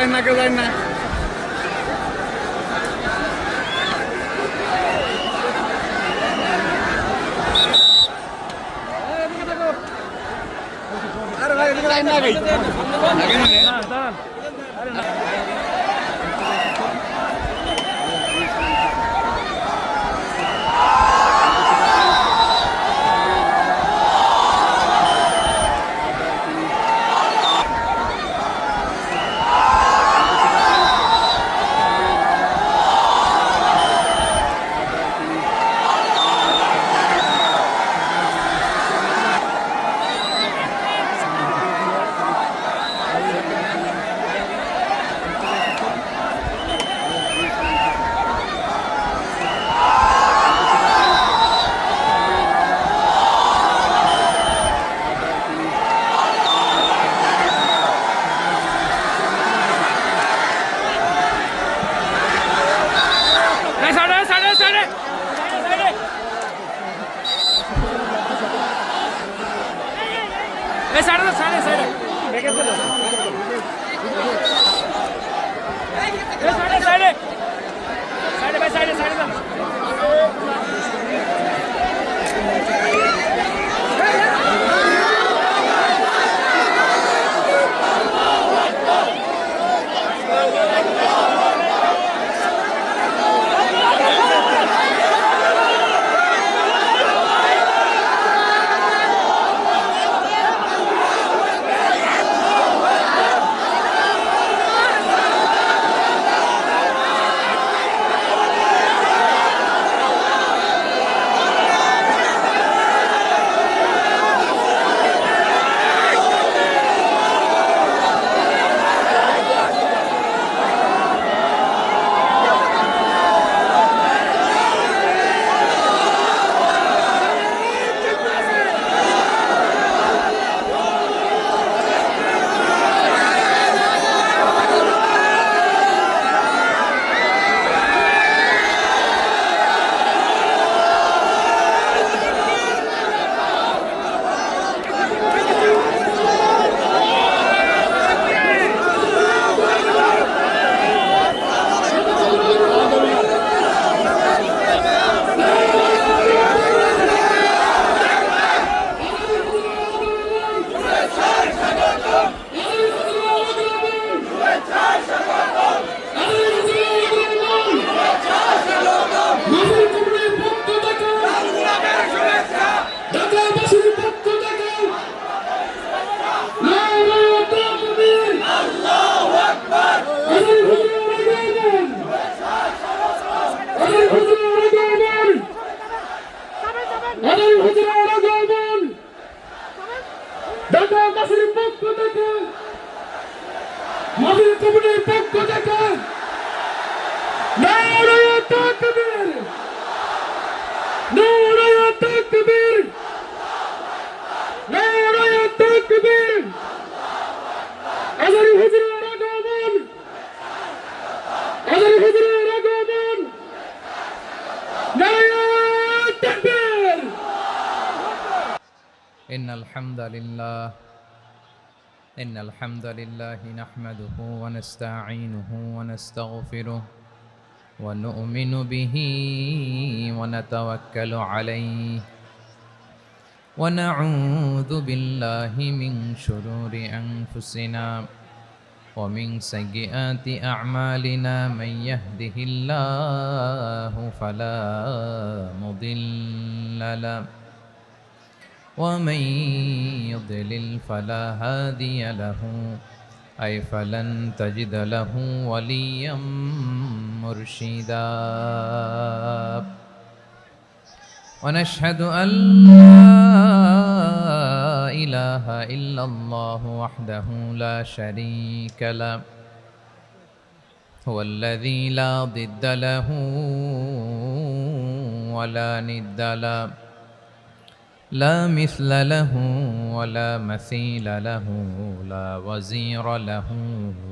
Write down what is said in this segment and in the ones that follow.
যায় না, কেউ যায় না। আরে ভাই এদিকে লাইন না ভাই। না দাঁড়ান। আরে না। إن الحمد لله نحمده ونستعينه ونستغفره ونؤمن به ونتوكل عليه ونعوذ بالله من شرور أنفسنا ومن سيئات أعمالنا من يهده الله فلا مضل له ومن يضلل فلا هادي له أي فلن تجد له وليا مرشدا ونشهد أن لا إله إلا الله وحده لا شريك له هو الذي لا ضد له ولا ند له لا مثل له ولا مثيل له لا وزير له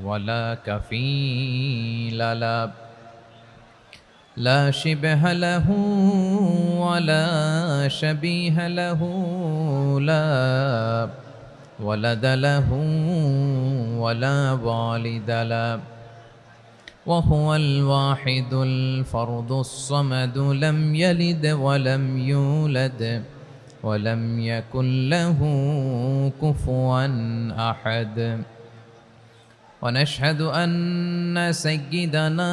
ولا كفيل له لا شبه له ولا شبيه له لا ولد له ولا والد له وهو الواحد الفرد الصمد لم يلد ولم يولد ولم يكن له كفوا أحد ونشهد أن سيدنا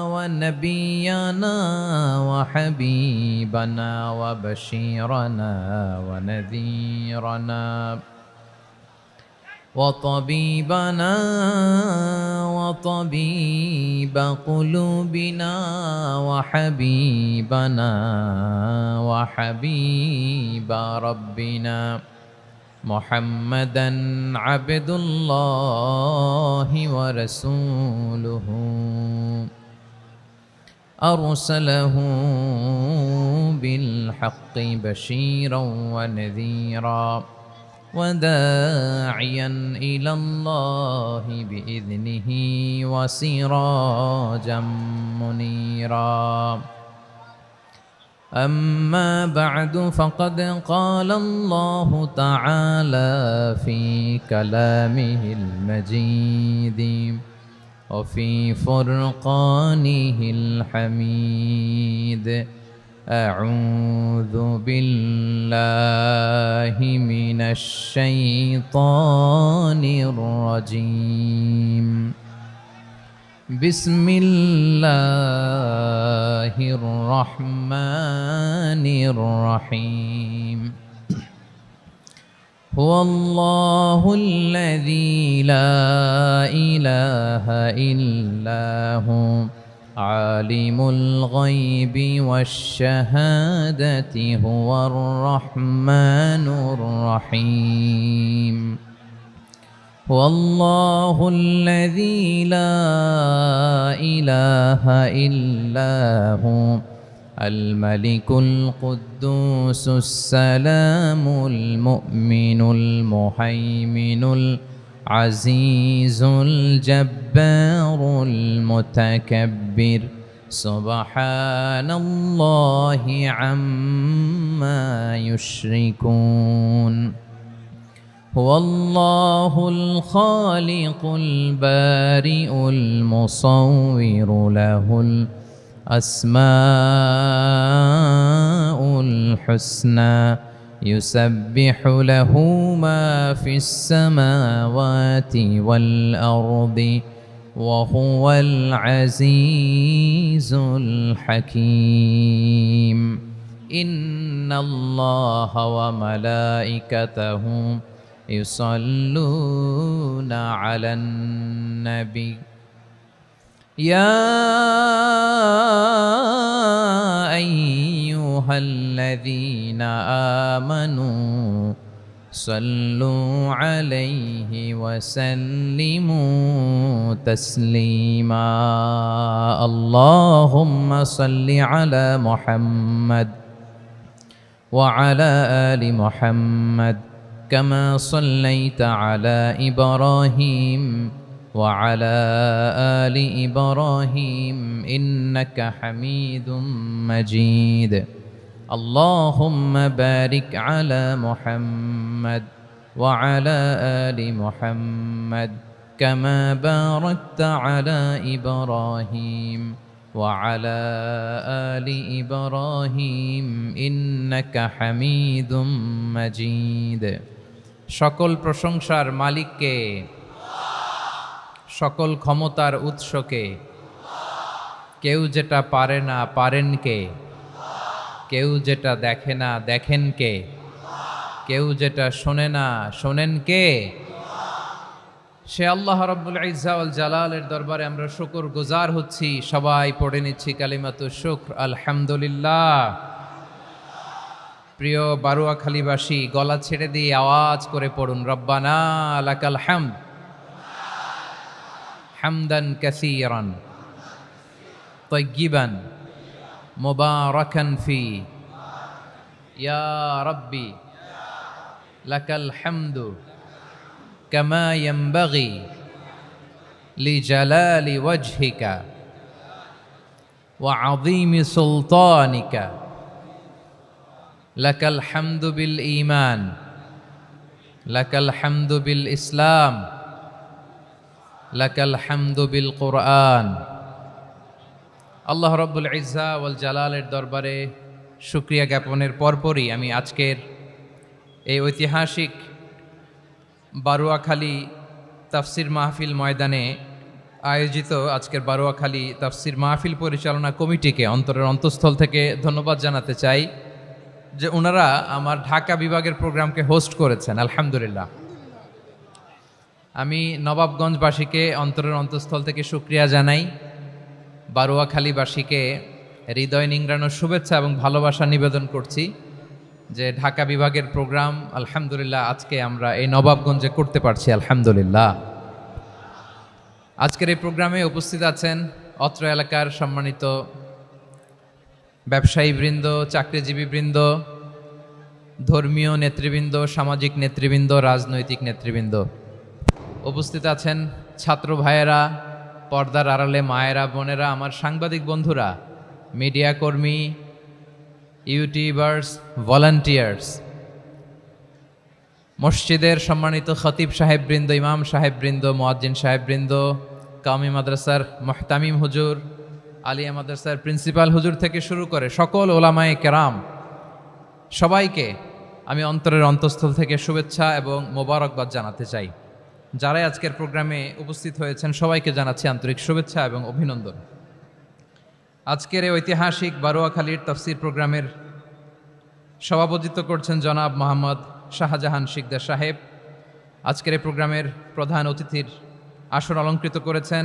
ونبينا وحبيبنا وبشيرنا ونذيرنا وطبيبنا وطبيب قلوبنا وحبيبنا وحبيب ربنا محمدا عبد الله ورسوله أرسله بالحق بشيرا ونذيرا وداعيا إلى الله بإذنه وسراجا منيرا أما بعد فقد قال الله تعالى في كلامه المجيد وفي فرقانه الحميد أعوذ بالله من الشيطان الرجيم بسم الله الرحمن الرحيم هو الله الذي لا إله إلا هو عالم الغيب والشهادة هو الرحمن الرحيم هو الله الذي لا إله إلا هو الملك القدوس السلام المؤمن المهيمن العزيز الجبار المتكبر سبحان الله عما يشركون هو الله الخالق البارئ المصور له الأسماء الحسنى يسبح له ما في السماوات والأرض وهو العزيز الحكيم إن الله وملائكته يصلون على النبي يا أيها الذين آمنوا صلوا عليه وسلموا تسليما اللهم صل على محمد وعلى آل محمد كما صليت على إبراهيم وعلى آل إبراهيم إنك حميد مجيد اللهم بارك على محمد وعلى آل محمد كما باركت على إبراهيم وعلى آل إبراهيم إنك حميد مجيد সকল প্রশংসার মালিককে সকল ক্ষমতার উৎসকে কেউ যেটা পারে না পারেন কে কেউ যেটা দেখে না দেখেন কে কেউ যেটা শোনে না শোনেন কে সে আল্লাহ রাব্বুল ইজ্জা ওয়াল জালালের দরবারে আমরা শুকর গুজার হচ্ছি সবাই পড়ে নিচ্ছি কালিমাতু শুকর আলহামদুলিল্লাহ প্রিয় বারুয়াখালীবাসী গলা ছেড়ে দিয়ে আওয়াজ করে পড়ুন রব্বানা লাকাল হামদ হামদান কাসীরান তাইয়িবান মুবারাকান ফি ইয়া রাব্বি লাকাল হামদু কামা ইয়ানবাগি লিজালালি ওয়াজহিকা ওয়া আযীমি সুলতানিকা লাকাল হামদু বিল ঈমান লাকাল হামদু বিল ইসলাম লাকাল হামদু বিল কুরআন। আল্লাহ রব্বুল ইজ্জা ওয়াল জালালের দরবারে শুকরিয়া জ্ঞাপনের পরপরই আমি আজকের এই ঐতিহাসিক বারুয়াখালী তাফসির মাহফিল ময়দানে আয়োজিত আজকের বারুয়াখালী তাফসির মাহফিল পরিচালনা কমিটিকে অন্তরের অন্তঃস্থল থেকে ধন্যবাদ জানাতে চাই যে ওনারা আমার ঢাকা বিভাগের প্রোগ্রামকে হোস্ট করেছেন। আলহামদুলিল্লাহ। আমি নবাবগঞ্জবাসীকে অন্তরের অন্তঃস্থল থেকে শুকরিয়া জানাই, বারুয়াখালীবাসীকে হৃদয় নিংড়ানোর শুভেচ্ছা এবং ভালোবাসা নিবেদন করছি যে ঢাকা বিভাগের প্রোগ্রাম আলহামদুলিল্লাহ আজকে আমরা এই নবাবগঞ্জে করতে পারছি। আলহামদুলিল্লাহ। আজকের এই প্রোগ্রামে উপস্থিত আছেন অত্র এলাকার সম্মানিত ব্যবসায়ীবৃন্দ, চাকরিজীবীবৃন্দ, ধর্মীয় নেতৃবৃন্দ, সামাজিক নেতৃবৃন্দ, রাজনৈতিক নেতৃবৃন্দ। উপস্থিত আছেন ছাত্র ভাইয়েরা, পর্দার আড়ালে মায়েরা, বোনেরা, আমার সাংবাদিক বন্ধুরা, মিডিয়া কর্মী, ইউটিউবার্স, ভলান্টিয়ার্স, মসজিদের সম্মানিত খতিব সাহেববৃন্দ, ইমাম সাহেববৃন্দ, মুয়াজ্জিন সাহেববৃন্দ, কাওমি মাদ্রাসার মুহতামিম হুজুর, আলিয়া মাদ্রাসার প্রিন্সিপাল হুজুর থেকে শুরু করে সকল ওলামায়ে কেরাম, সবাইকে আমি অন্তরের অন্তঃস্থল থেকে শুভেচ্ছা এবং মোবারকবাদ জানাতে চাই। যারাই আজকের প্রোগ্রামে উপস্থিত হয়েছেন সবাইকে জানাচ্ছি আন্তরিক শুভেচ্ছা এবং অভিনন্দন। আজকের এই ঐতিহাসিক বারুয়াখালীর তাফসির প্রোগ্রামের সভাপতিত্ব করছেন জনাব মোহাম্মদ শাহজাহান শিকদার সাহেব। আজকের এই প্রোগ্রামের প্রধান অতিথির আসন অলঙ্কৃত করেছেন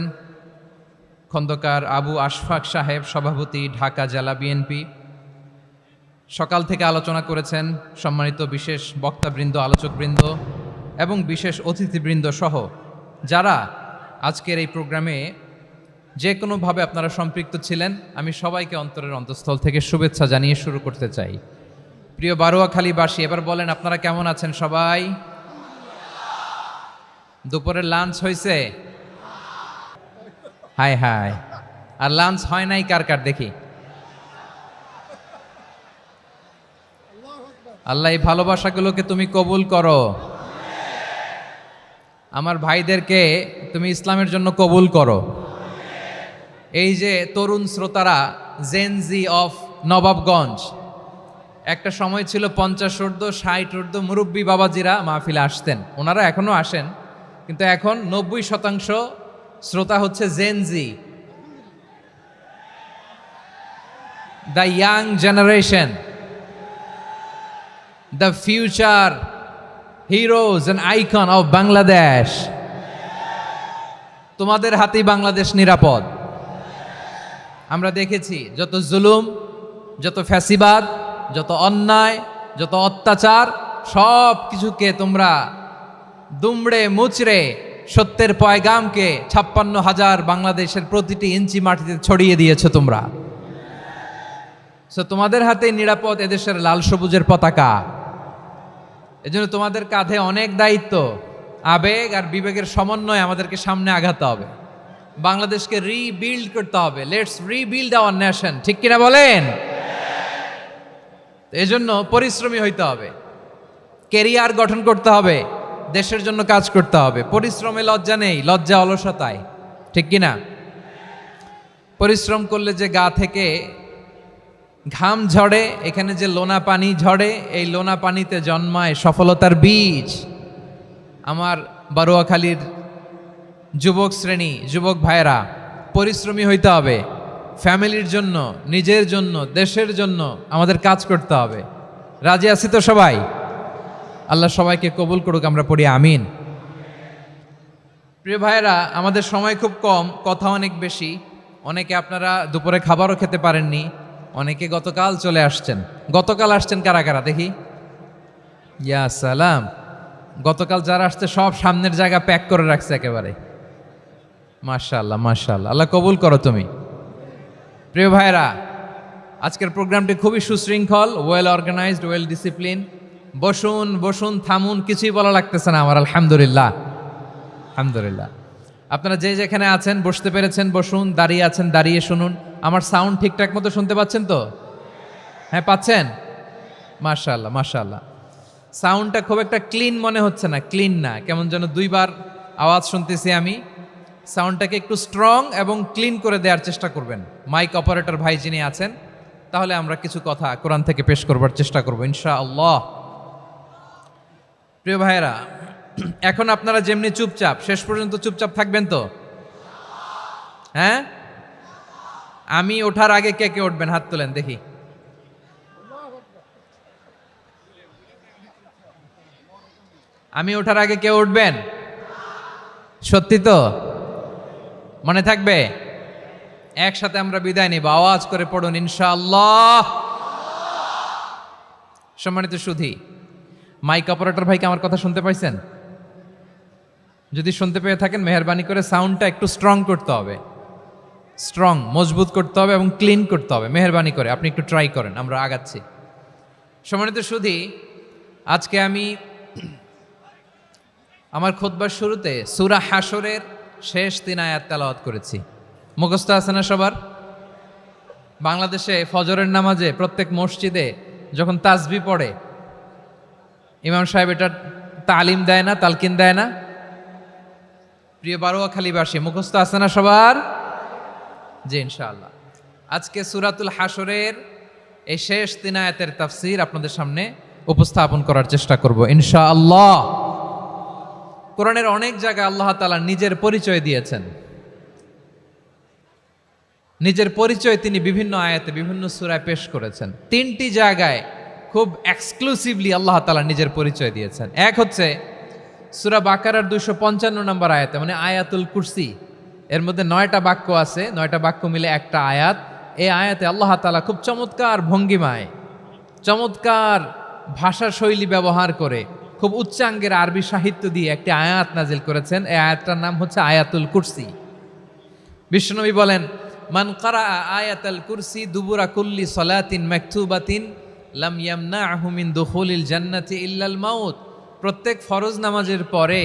খন্দকার আবু আশফাক সাহেব, সভাপতি, ঢাকা জেলা বিএনপি। সকাল থেকে আলোচনা করেছেন সম্মানিত বিশেষ বক্তাবৃন্দ, আলোচকবৃন্দ এবং বিশেষ অতিথিবৃন্দ সহ যারা আজকের এই প্রোগ্রামে যে কোনোভাবে আপনারা সম্পৃক্ত ছিলেন, আমি সবাইকে অন্তরের অন্তঃস্থল থেকে শুভেচ্ছা জানিয়ে শুরু করতে চাই। প্রিয় বারুয়াখালীবাসী, এবার বলেন আপনারা কেমন আছেন সবাই? দুপুরের লাঞ্চ হয়েছে? High high. আর লাঞ্চ হয় নাই কার কার দেখি? আল্লাহ এই ভালোবাসাগুলোকে তুমি কবুল করো। আমার ভাইদেরকে তুমি ইসলামের জন্য কবুল করো। এই যে তরুণ শ্রোতারা, জেনজি অফ নবাবগঞ্জ, একটা সময় ছিল 50 ঊর্ধ্ব 60 ঊর্ধ্ব মুরব্বী বাবাজিরা মাহফিলে আসতেন, ওনারা এখনো আসেন, কিন্তু এখন 90% শ্রোতা হচ্ছে Gen Z, the young generation, the future heroes and icon of Bangladesh. তোমাদের হাতেই বাংলাদেশ নিরাপদ। আমরা দেখেছি যত জুলুম, যত ফ্যাসিবাদ, যত অন্যায়, যত অত্যাচার, সব কিছুকে তোমরা দুমড়ে মুচড়ে সত্যের পয়গামকে 56,000 বাংলাদেশের প্রতিটি ইঞ্চি মাটিতে ছড়িয়ে দিয়েছো তোমরা। তোমাদের হাতে নিরাপদ এদেশের লাল সবুজের পতাকা। এজন্য তোমাদের কাঁধে অনেক দায়িত্ব, আবেগ আর বিবেকের সমন্বয়ে আমাদেরকে সামনে আগাতে হবে, বাংলাদেশকে রিবিল্ড করতে হবে। লেটস রিবিল্ড আওয়ার নেশন, ঠিক কিনা বলেন? এজন্য পরিশ্রমী হইতে হবে, কেরিয়ার গঠন করতে হবে, দেশের জন্য কাজ করতে হবে। পরিশ্রমে লজ্জা নেই, লজ্জা অলসতায়, ঠিক কিনা? পরিশ্রম করলে যে গা থেকে ঘাম ঝরে, এখানে যে লোনা পানি ঝরে, এই লোনা পানিতে জন্মায় সফলতার বীজ। আমার বারুয়াখালীর যুবক শ্রেণী, যুবক ভাইয়েরা, পরিশ্রমী হইতে হবে, ফ্যামিলির জন্য, নিজের জন্য, দেশের জন্য আমাদের কাজ করতে হবে। রাজি আছি তো সবাই? আল্লাহ সবাইকে কবুল করুক, আমরা পড়ি আমিন। প্রিয় ভাইয়েরা, আমাদের সময় খুব কম, কথা অনেক বেশি। অনেকে আপনারা দুপুরে খাবারও খেতে পারেননি, অনেকে গতকাল চলে আসছেন। গতকাল আসছেন কারা কারা দেখি? ইয়া সালাম। গতকাল যারা আসছে সব সামনের জায়গা প্যাক করে রাখছে একেবারে। মাশাআল্লাহ, মাশাআল্লাহ, আল্লাহ কবুল করো তুমি। প্রিয় ভাইয়েরা, আজকের প্রোগ্রামটি খুবই সুশৃঙ্খল, ওয়েল অর্গানাইজড, ওয়েল ডিসিপ্লিন। বসুন বসুন, থামুন, কিছুই বলা লাগতেছে না আমার। আলহামদুলিল্লাহ, আলহামদুলিল্লাহ। আপনারা যে যেখানে আছেন বসতে পেরেছেন বসুন, দাঁড়িয়ে আছেন দাঁড়িয়ে শুনুন। আমার সাউন্ড ঠিকঠাক মতো শুনতে পাচ্ছেন তো? হ্যাঁ, পাচ্ছেন? মাশাআল্লাহ, মাশাআল্লাহ। সাউন্ডটা খুব একটা ক্লিন মনে হচ্ছে না, ক্লিন না, কেমন যেন দুইবার আওয়াজ শুনতেছি আমি। সাউন্ডটাকে একটু স্ট্রং এবং ক্লিন করে দেওয়ার চেষ্টা করবেন। মাইক অপারেটর ভাই যিনি আছেন, তাহলে আমরা কিছু কথা কোরআন থেকে পেশ করবার চেষ্টা করবো ইনশাআল্লাহ। প্রিয় ভাইয়েরা, এখন আপনারা যেমনি চুপচাপ, শেষ পর্যন্ত চুপচাপ থাকবেন তো? হ্যাঁ, আমি ওঠার আগে কে কে উঠবেন? হাত তোলেন দেখি। আমি ওঠার আগে কে উঠবেন? সত্যি তো? মনে থাকবে? একসাথে আমরা বিদায় নিব, আওয়াজ করে পড়ুন ইনশাআল্লাহ। সম্মানিত সুধী, মাইক অপারেটর ভাইকে আমার কথা শুনতে পাইছেন? যদি শুনতে পেয়ে থাকেন, মেহেরবানি করে সাউন্ডটা একটু স্ট্রং করতে হবে, স্ট্রং মজবুত করতে হবে এবং ক্লিন করতে হবে। মেহেরবানি করে আপনি একটু ট্রাই করেন, আমরা আগাচ্ছি। সম্মানিত সুধী, আজকে আমি আমার খুতবার শুরুতে সূরা হাশরের শেষ 3 আয়াত তেলাওয়াত করেছি। মুখস্থ আছে না সবার? বাংলাদেশে ফজরের নামাজে প্রত্যেক মসজিদে যখন তাসবিহ পড়ে, ইমাম সাহেব এটা তালিম দেয় না, তালকিন দেয় না? প্রিয় বারোয়াখালীবাসী, মুখস্থ আছে না সবার? জি ইনশাআল্লাহ। আজকে সূরাতুল হাশরের এই শেষ 3 আয়াতের তাফসীর আপনাদের সামনে উপস্থাপন করার চেষ্টা করব ইনশাআল্লাহ। কোরআনের অনেক জায়গায় আল্লাহ তাআলা নিজের পরিচয় দিয়েছেন। নিজের পরিচয় তিনি বিভিন্ন আয়াতে বিভিন্ন সূরায় পেশ করেছেন। 3টি জায়গায় খুব এক্সক্লুসিভলি আল্লাহ তাআলা নিজের পরিচয় দিয়েছেন। এক হচ্ছে সূরা বাকারার 255 নম্বর আয়াতে, মানে আয়াতুল কুরসি। এর মধ্যে 9টা বাক্য আছে, 9টা বাক্য মিলে একটা আয়াত। এই আয়াতে আল্লাহ তাআলা খুব চমৎকার ভঙ্গিমায়, চমৎকার ভাষা শৈলী ব্যবহার করে, খুব উচ্চাঙ্গের আরবি সাহিত্য দিয়ে একটি আয়াত নাজিল করেছেন। এই আয়াতটার নাম হচ্ছে আয়াতুল কুরসি। বিশ্বনবী বলেন, মান কারা আয়াতুল কুরসি দুবুরা কুল্লি সলাতিন মাকতুবাতিন লাম ইয়ামনাহু মিন দুখুলিল জান্নাতি ইল্লাল মাউত। প্রত্যেক ফরজ নামাজের পরে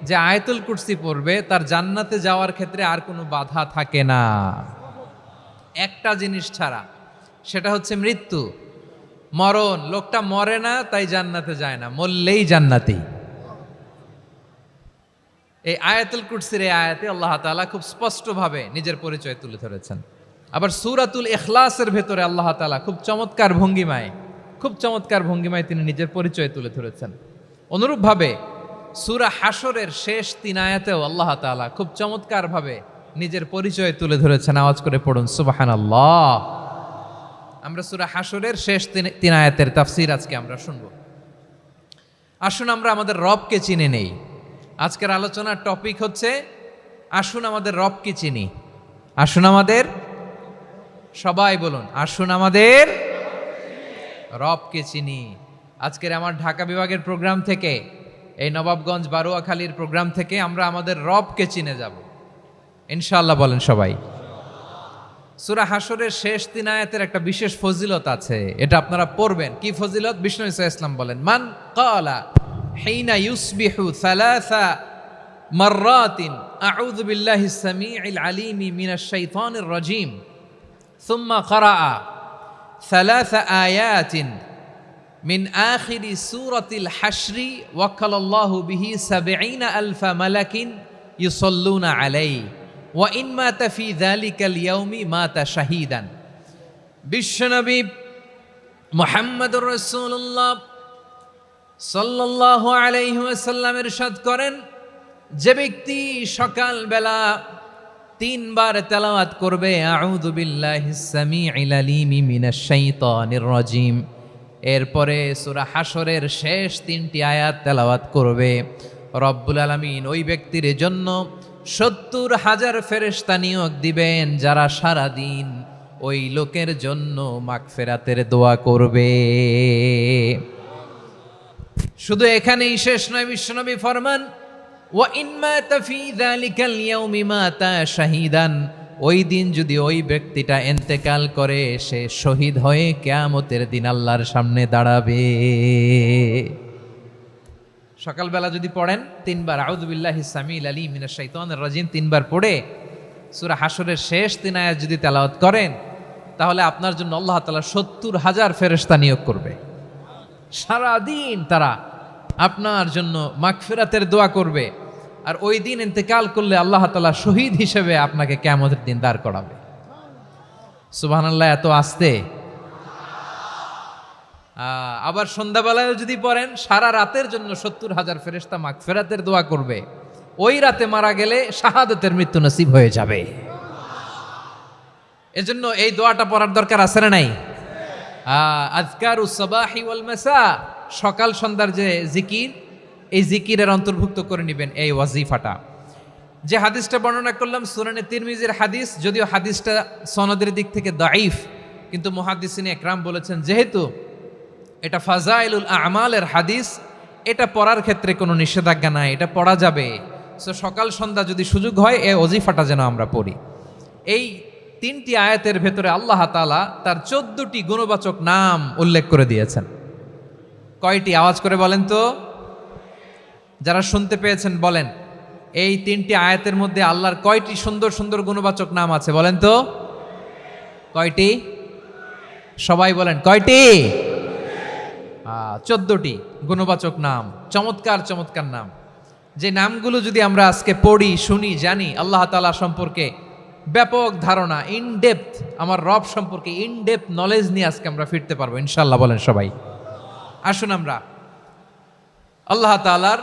যে আয়াতুল কুরসি পড়বে, তার জান্নাতে যাওয়ার ক্ষেত্রে আর কোনো বাধা থাকে না, একটা জিনিস ছাড়া, সেটা হচ্ছে মৃত্যু, মরণ। লোকটা মরে না তাই জান্নাতে যায় না, মরলেই জান্নাতি। এই আয়াতুল কুরসির এই আয়াতে আল্লাহ তাআলা খুব স্পষ্টভাবে নিজের পরিচয় তুলে ধরেছেন। আবার সূরাতুল ইখলাসের ভেতরে আল্লাহ তাআলা খুব চমৎকার ভঙ্গিমায় তিনি নিজের পরিচয় তুলে ধরেছেন। অনুরূপভাবে সূরা হাশরের শেষ 3 আয়াতেও আল্লাহ তাআলা খুব চমৎকারভাবে নিজের পরিচয় তুলে ধরেছেন। আওয়াজ করে পড়ুন সুবহানাল্লাহ। আমরা সূরা হাশরের শেষ 3 আয়াতের তাফসীর আজকে আমরা শুনব। আসুন আমরা আমাদের রবকে চিনে নেই। আজকের আলোচনার টপিক হচ্ছে আসুন আমাদের রবকে চিনি। আসুন আমাদের, সবাই বলুন, আসুন আমাদের রবকে চিনি। আজকের আমার ঢাকা বিভাগের প্রোগ্রাম থেকে, এই নবাবগঞ্জ বারোয়াখালীর প্রোগ্রাম থেকে আমরা আমাদের রবকে চিনে যাব ইনশাআল্লাহ। বলেন সবাই। সূরা হাশরের শেষ 3 আয়াতের একটা বিশেষ ফজিলত আছে, এটা আপনারা পড়বেন। কি ফজিলত? বিষ্ণু ইসা ইসলাম বলেন, মান ক্বালা হিনা ইউসবিহু সালাসা মাররাতিন আউযু বিল্লাহিস সামিউল আলিম মিনাশ শাইতানির রাজীম সুম্মা ক্বারাআ সালাসা আয়াতিন মিন আখিরি সূরাতিল হাশরি ওয়াক্কালাল্লাহু বিহি ৭০,০০০ মালাকিন ইউসাল্লুনা আলাইহি ওয়া ইন মাতা ফি যালিকাল ইয়াউমি মাতা শাহীদান। বিশ্বনবী মুহাম্মদুর রাসূলুল্লাহ সাল্লাল্লাহু আলাইহি ওয়াসাল্লাম ইরশাদ করেন, যে ব্যক্তি সকালবেলা 3 বার তেলাওয়াত করবে আউযু বিল্লাহিস সামিউল আলিম মিনাশ শাইতানির রাজীম, এরপরে সূরা হাশরের শেষ 3টি আয়াত তেলাওয়াত করবে, রব্বুল আলামিন ওই ব্যক্তির জন্য ৭০,০০০ ফেরেশতা নিয়োগ দিবেন, যারা সারা দিন ওই লোকের জন্য মাগফিরাতের দোয়া করবে। শুধু এখানেই শেষ নয়, বিশ্বনবী ফরমান, ওয়া ইন মাতা ফি যালিকাল ইয়াউমি মাতা শাহীদান, ওই দিন যদি ওই ব্যক্তিটা ইন্তেকাল করে, সে শহীদ হয়ে কিয়ামতের দিন আল্লাহর সামনে দাঁড়াবে। সকালবেলা যদি পড়েন 3 বার আউযু বিল্লাহিস সামিউল আলিম মিনাশ শাইতানির রাজীম 3 বার পড়ে সূরা হাশরের শেষ 3 আয়াত যদি তেলাওয়াত করেন, তাহলে আপনার জন্য আল্লাহ তাআলা ৭০,০০০ ফেরেশতা নিয়োগ করবে। সারা দিন তারা আপনার জন্য মাগফিরাতের দোয়া করবে। আর ওই দিন ইন্তেকাল করলে আল্লাহ তাআলা শহীদ হিসেবে আপনাকে কিয়ামতের দিন দাঁড় করাবে। সুবহানাল্লাহ, এত আস্তে। আবার সন্ধ্যাবেলায় যদি পড়েন, সারা রাতের জন্য 70,000 ফেরেশতা মাগফিরাতের দোয়া করবে। ওই রাতে মারা গেলে শাহাদাতের মৃত্যু নসিব হয়ে যাবে। এজন্য এই দোয়াটা পড়ার দরকার আছে না নাই? আযকারুস সাবাহি ওয়াল মাসা, সকাল সন্ধ্যার যে জিকির, এই জিকিরের অন্তর্ভুক্ত করে নেবেন এই ওয়াজিফাটা। যে হাদিসটা বর্ণনা করলাম সুনানে তিরমিজির হাদিস, যদিও হাদিসটা সনদের দিক থেকে দাঈফ, কিন্তু মুহাদ্দিসিনে একরাম বলেছেন যেহেতু এটা ফাজাইলুল আমালের হাদিস, এটা পড়ার ক্ষেত্রে কোনো নিষেধাজ্ঞা নাই, এটা পড়া যাবে। সো সকাল সন্ধ্যা যদি সুযোগ হয় এই ওয়াজিফাটা যেন আমরা পড়ি। এই 3টি আয়াতের ভেতরে আল্লাহ তাআলা তার 14টি গুণবাচক নাম উল্লেখ করে দিয়েছেন। কয়টি? আওয়াজ করে বলেন তো, যারা শুনতে পেয়েছেন বলেন, এই 3টি আয়াতের মধ্যে আল্লাহর কয়টি সুন্দর সুন্দর গুণবাচক নাম আছে বলেন তো? কয়টি? সবাই বলেন কয়টি? 14টি গুণবাচক নাম, চমৎকার চমৎকার নাম। যে নামগুলো যদি আমরা আজকে পড়ি, শুনি, জানি, আল্লাহ তাআলা সম্পর্কে ব্যাপক ধারণা, ইনডেপথ, আমার রব সম্পর্কে ইনডেপথ নলেজ নিয়ে আজকে আমরা ফিরতে পারবো ইনশাআল্লাহ। বলেন সবাই। আসুন আমরা আল্লাহ তাআলার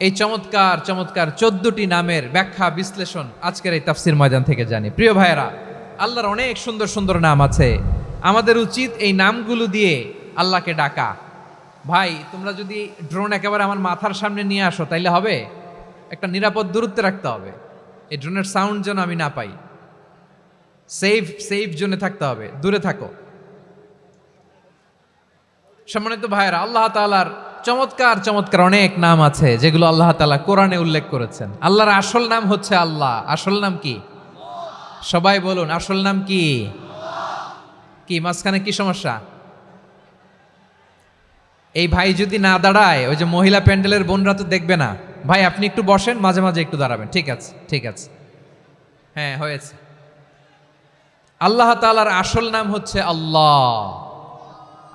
এই চমৎকার চমৎকার 14টি নামের ব্যাখ্যা বিশ্লেষণ আজকের এই তাফসীর ময়দান থেকে জানি। প্রিয় ভাইয়েরা, আল্লাহর অনেক সুন্দর সুন্দর নাম আছে। আমাদের উচিত এই নামগুলো দিয়ে আল্লাহকে ডাকা। ভাই, তোমরা যদি ড্রোন একেবারে আমার মাথার সামনে নিয়ে আসো তাইলে হবে? একটা নিরাপদ দূরত্বে রাখতে হবে, এই ড্রোনের সাউন্ড যেন আমি না পাই। সেফ জোনে থাকতে হবে, দূরে থাকো। সম্মানিত ভাইয়েরা, আল্লাহ তাআলার চমৎকার চমৎকার অনেক নাম আছে যেগুলো আল্লাহ তাআলা কোরআনে উল্লেখ করেছেন। আল্লাহর আসল নাম হচ্ছে আল্লাহ। আসল নাম কি? সবাই বলুন, আসল নাম কি? কি মাঝখানে কি সমস্যা? এই ভাই যদি না দাঁড়ায়, ওই যে মহিলা প্যান্ডেলের বোনরা তো দেখবে না। ভাই আপনি একটু বসেন, মাঝে মাঝে একটু দাঁড়াবেন। ঠিক আছে, ঠিক আছে, হ্যাঁ হয়েছে। আল্লাহ তাআলার আসল নাম হচ্ছে আল্লাহ।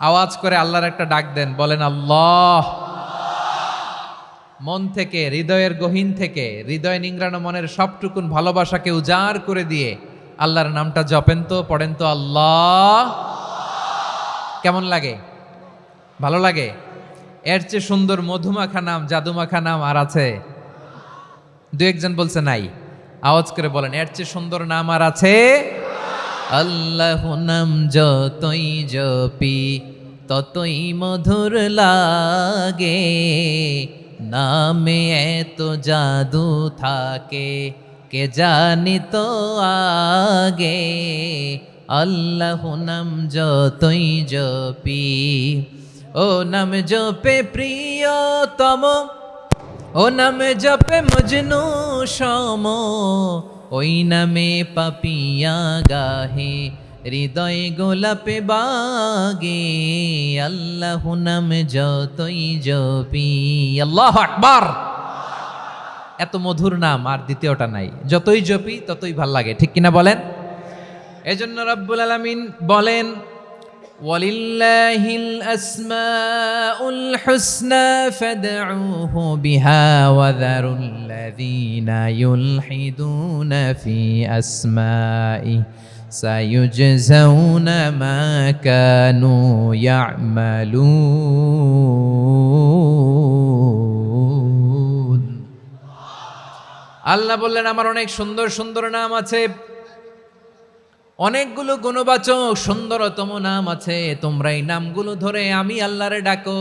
আওয়াজ করে আল্লাহর একটা ডাক দেন, বলেন আল্লাহ। মন থেকে, হৃদয়ের গহীন থেকে, হৃদয় নিংড়ানো মনের সবটুকুন ভালোবাসাকে উজাড় করে দিয়ে আল্লাহর নামটা জপেন তো, পড়েন তো আল্লাহ। কেমন লাগে? ভালো লাগে? এর চেয়ে সুন্দর মধুমাখা নাম, জাদুমাখা নাম আর আছে? দু একজন বলছে নাই। আওয়াজ করে বলেন, এর চেয়ে সুন্দর নাম আর আছে? আল্লাহ নাম যতই জপি ততই মধুর লাগে, নামে এত জাদু থাকে কে জানি তো আগে। আল্লাহ নাম যতই জপি, ও নাম জপে প্রিয়তম, ও নাম জপে মজনু সম, ওই নামে পাপিয়া গাহে হৃদয় গোলাপে বাগে। আল্লাহ নাম যতই জপি। আল্লাহু আকবার। এত মধুর নাম আর দ্বিতীয়টা নাই। যতই জপি ততই ভাল লাগে, ঠিক কিনা বলেন? এজন্য রব্বুল আলামিন বলেন, ওয়ালিল্লাহিল আসমাউল হুসনা ফাদউহু বিহা ওয়া যারুল্লাযীনা ইউলহিদুনা ফি আসমাই সায়ুজজাউনা মা কানু ইয়ামালুন। আল্লাহ বললেন, আমার অনেক সুন্দর সুন্দর নাম আছে, অনেকগুলো গুণবাচক সুন্দরতম নাম আছে। তোমরা এই নামগুলো ধরে আমি আল্লাহরে ডাকো,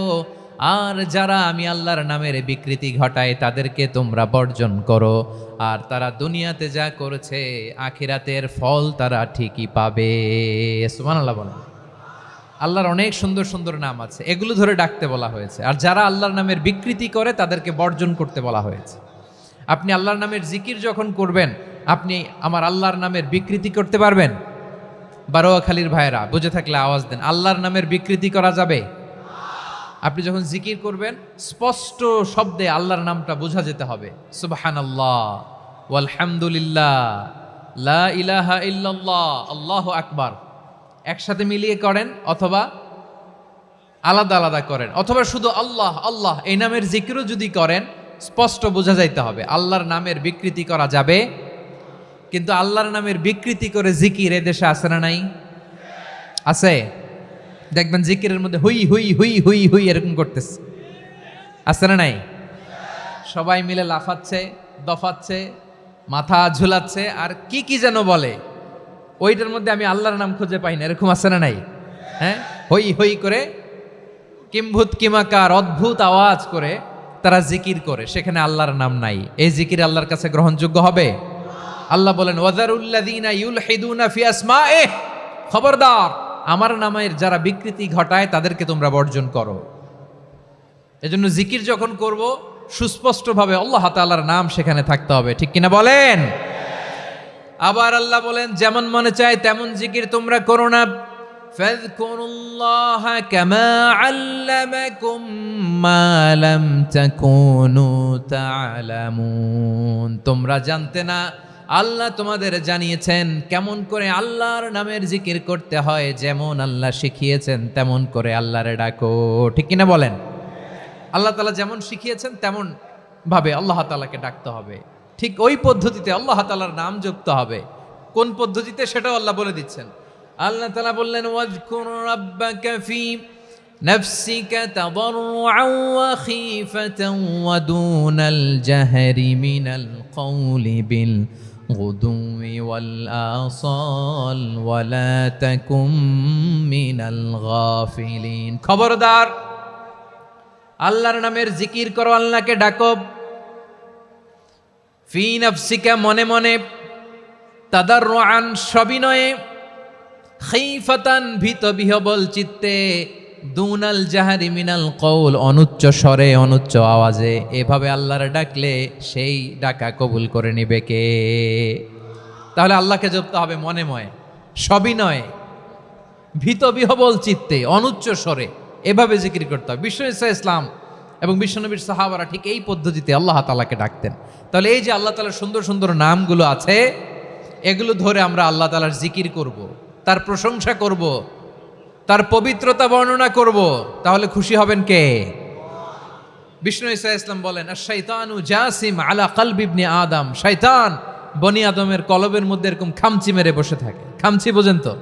আর যারা আমি আল্লাহর নামের বিকৃতি ঘটায় তাদেরকে তোমরা বর্জন করো। আর তারা দুনিয়াতে যা করেছে আখিরাতের ফল তারা ঠিকই পাবে। সুবহানাল্লাহ বলেন। আল্লাহর অনেক সুন্দর সুন্দর নাম আছে, এগুলো ধরে ডাকতে বলা হয়েছে। আর যারা আল্লাহর নামের বিকৃতি করে তাদেরকে বর্জন করতে বলা হয়েছে। আপনি আল্লাহর নামের জিকির যখন করবেন, আপনি আমার আল্লাহর নামের বিকৃতি করতে পারবেন? বারোয়াখালীর ভাইরা বুঝে থাকলে আওয়াজ দেন, আল্লাহর নামের বিকৃতি করা যাবে? আপনি যখন জিকির করবেন স্পষ্ট শব্দে আল্লাহর নামটা বোঝা যেতে হবে। সুবহানাল্লাহ, ওয়ালহামদুলিল্লাহ, লা ইলাহা ইল্লাল্লাহ, আল্লাহু আকবার। একসাথে মিলিয়ে করেন অথবা আলাদা আলাদা করেন, অথবা শুধু আল্লাহ আল্লাহ এই নামের জিকিরও যদি করেন স্পষ্ট বোঝা যাইতে হবে। আল্লাহর নামের বিকৃতি করা যাবে, কিন্তু আল্লাহর নামের বিকৃতি করে জিকির এদেশে আছে না নাই? আছে। দেখবেন জিকিরের মধ্যে হুই হুই হুই হুই হুই এরকম করতেছে, আছে না নাই? সবাই মিলে লাফাচ্ছে, দফাচ্ছে, মাথা ঝুলাচ্ছে, আর কি কি যেন বলে, ওইটার মধ্যে আমি আল্লাহর নাম খুঁজে পাই না, এরকম আছে না নাই? হ্যাঁ, হই হই করে কিম্ভূত কিমাকার অদ্ভুত আওয়াজ করে তারা জিকির করে, সেখানে আল্লাহর নাম নাই। এই জিকির আল্লাহর কাছে গ্রহণযোগ্য হবে? আল্লাহ বলেন ওয়াযারুল্লাযীনা ইউলহিদুনা ফি আসমাইহি, খবরদার আমার নামের যারা বিকৃতি ঘটায় তাদেরকে তোমরা বর্জন করো। এজন্য জিকির যখন করব সুস্পষ্টভাবে আল্লাহ তাআলার নাম সেখানে থাকতে হবে, ঠিক কিনা বলেন? আবার আল্লাহ বলেন যেমন মনে চায় তেমন জিকির তোমরা করো না। ফাযকুরুল্লাহা কামা আল্লামাকুম মা লাম তাকুনু তা'লামুন, তোমরা জানতে না, আল্লাহ তোমাদের জানিয়েছেন কেমন করে আল্লাহর নামের জিকির করতে হয়, যেমন আল্লাহ শিখিয়েছেন তেমন করে আল্লাহরে ডাকো, ঠিক কিনা বলেন? আল্লাহ তাআলা যেমন শিখিয়েছেন তেমন ভাবে আল্লাহ তাআলাকে ডাকতে হবে, ঠিক ওই পদ্ধতিতে আল্লাহ তাআলার নাম জপতে হবে। কোন পদ্ধতিতে সেটাও আল্লাহ বলে দিচ্ছেন। আল্লাহ তাআলা বললেন ওয়াজকুর রাব্বাকা ফি নাফসিকা তাদাররুআন ওয়া খীফাতান ওয়া দুনাল জাহরি মিনাল কওলি বিল গুদুই ওয়াল আসাল ওয়া লা তাকুম মিনাল গাফিলিন, খবরদার আল্লাহর নামের জিকির করো, আল্লাহকে ডাকো। ফি নাফসিকা মনে মনে, তাদাররুআন সবিনয়ে, খীফাতান ভীত বিহবল চিত্তে, দুনাল জাহারি মিনাল কওল অনুচ্চ স্বরে অনুচ্চ আওয়াজে। এভাবে আল্লাহর ডাকলে সেই ডাকা কবুল করে নিবে কে? তাহলে আল্লাহকে জপতে হবে মনে মনে, সবিনয়ে, ভীত বিহবল চিত্তে, অনুচ্চ স্বরে, এভাবে জিকির করতে হবে। বিশ্ব ইসলাম এবং বিশ্বনবীর সাহাবারা ঠিক এই পদ্ধতিতে আল্লাহ তাআলাকে ডাকতেন। তাহলে এই যে আল্লাহ তাআলার সুন্দর সুন্দর নামগুলো আছে, এগুলো ধরে আমরা আল্লাহ তাআলার জিকির করব, তার প্রশংসা করব, তার পবিত্রতা বর্ণনা করব, তাহলে খুশি হবেন কে? বিষ্ণু ঈসা ইসলাম বলেন আশ-শাইতানু জাসিম আলা কলবি ইবনে আদম, শয়তান বনি আদমের কলবের মধ্যে এরকম খামচি মেরে বসে থাকে। খামচি বোঝেন তো?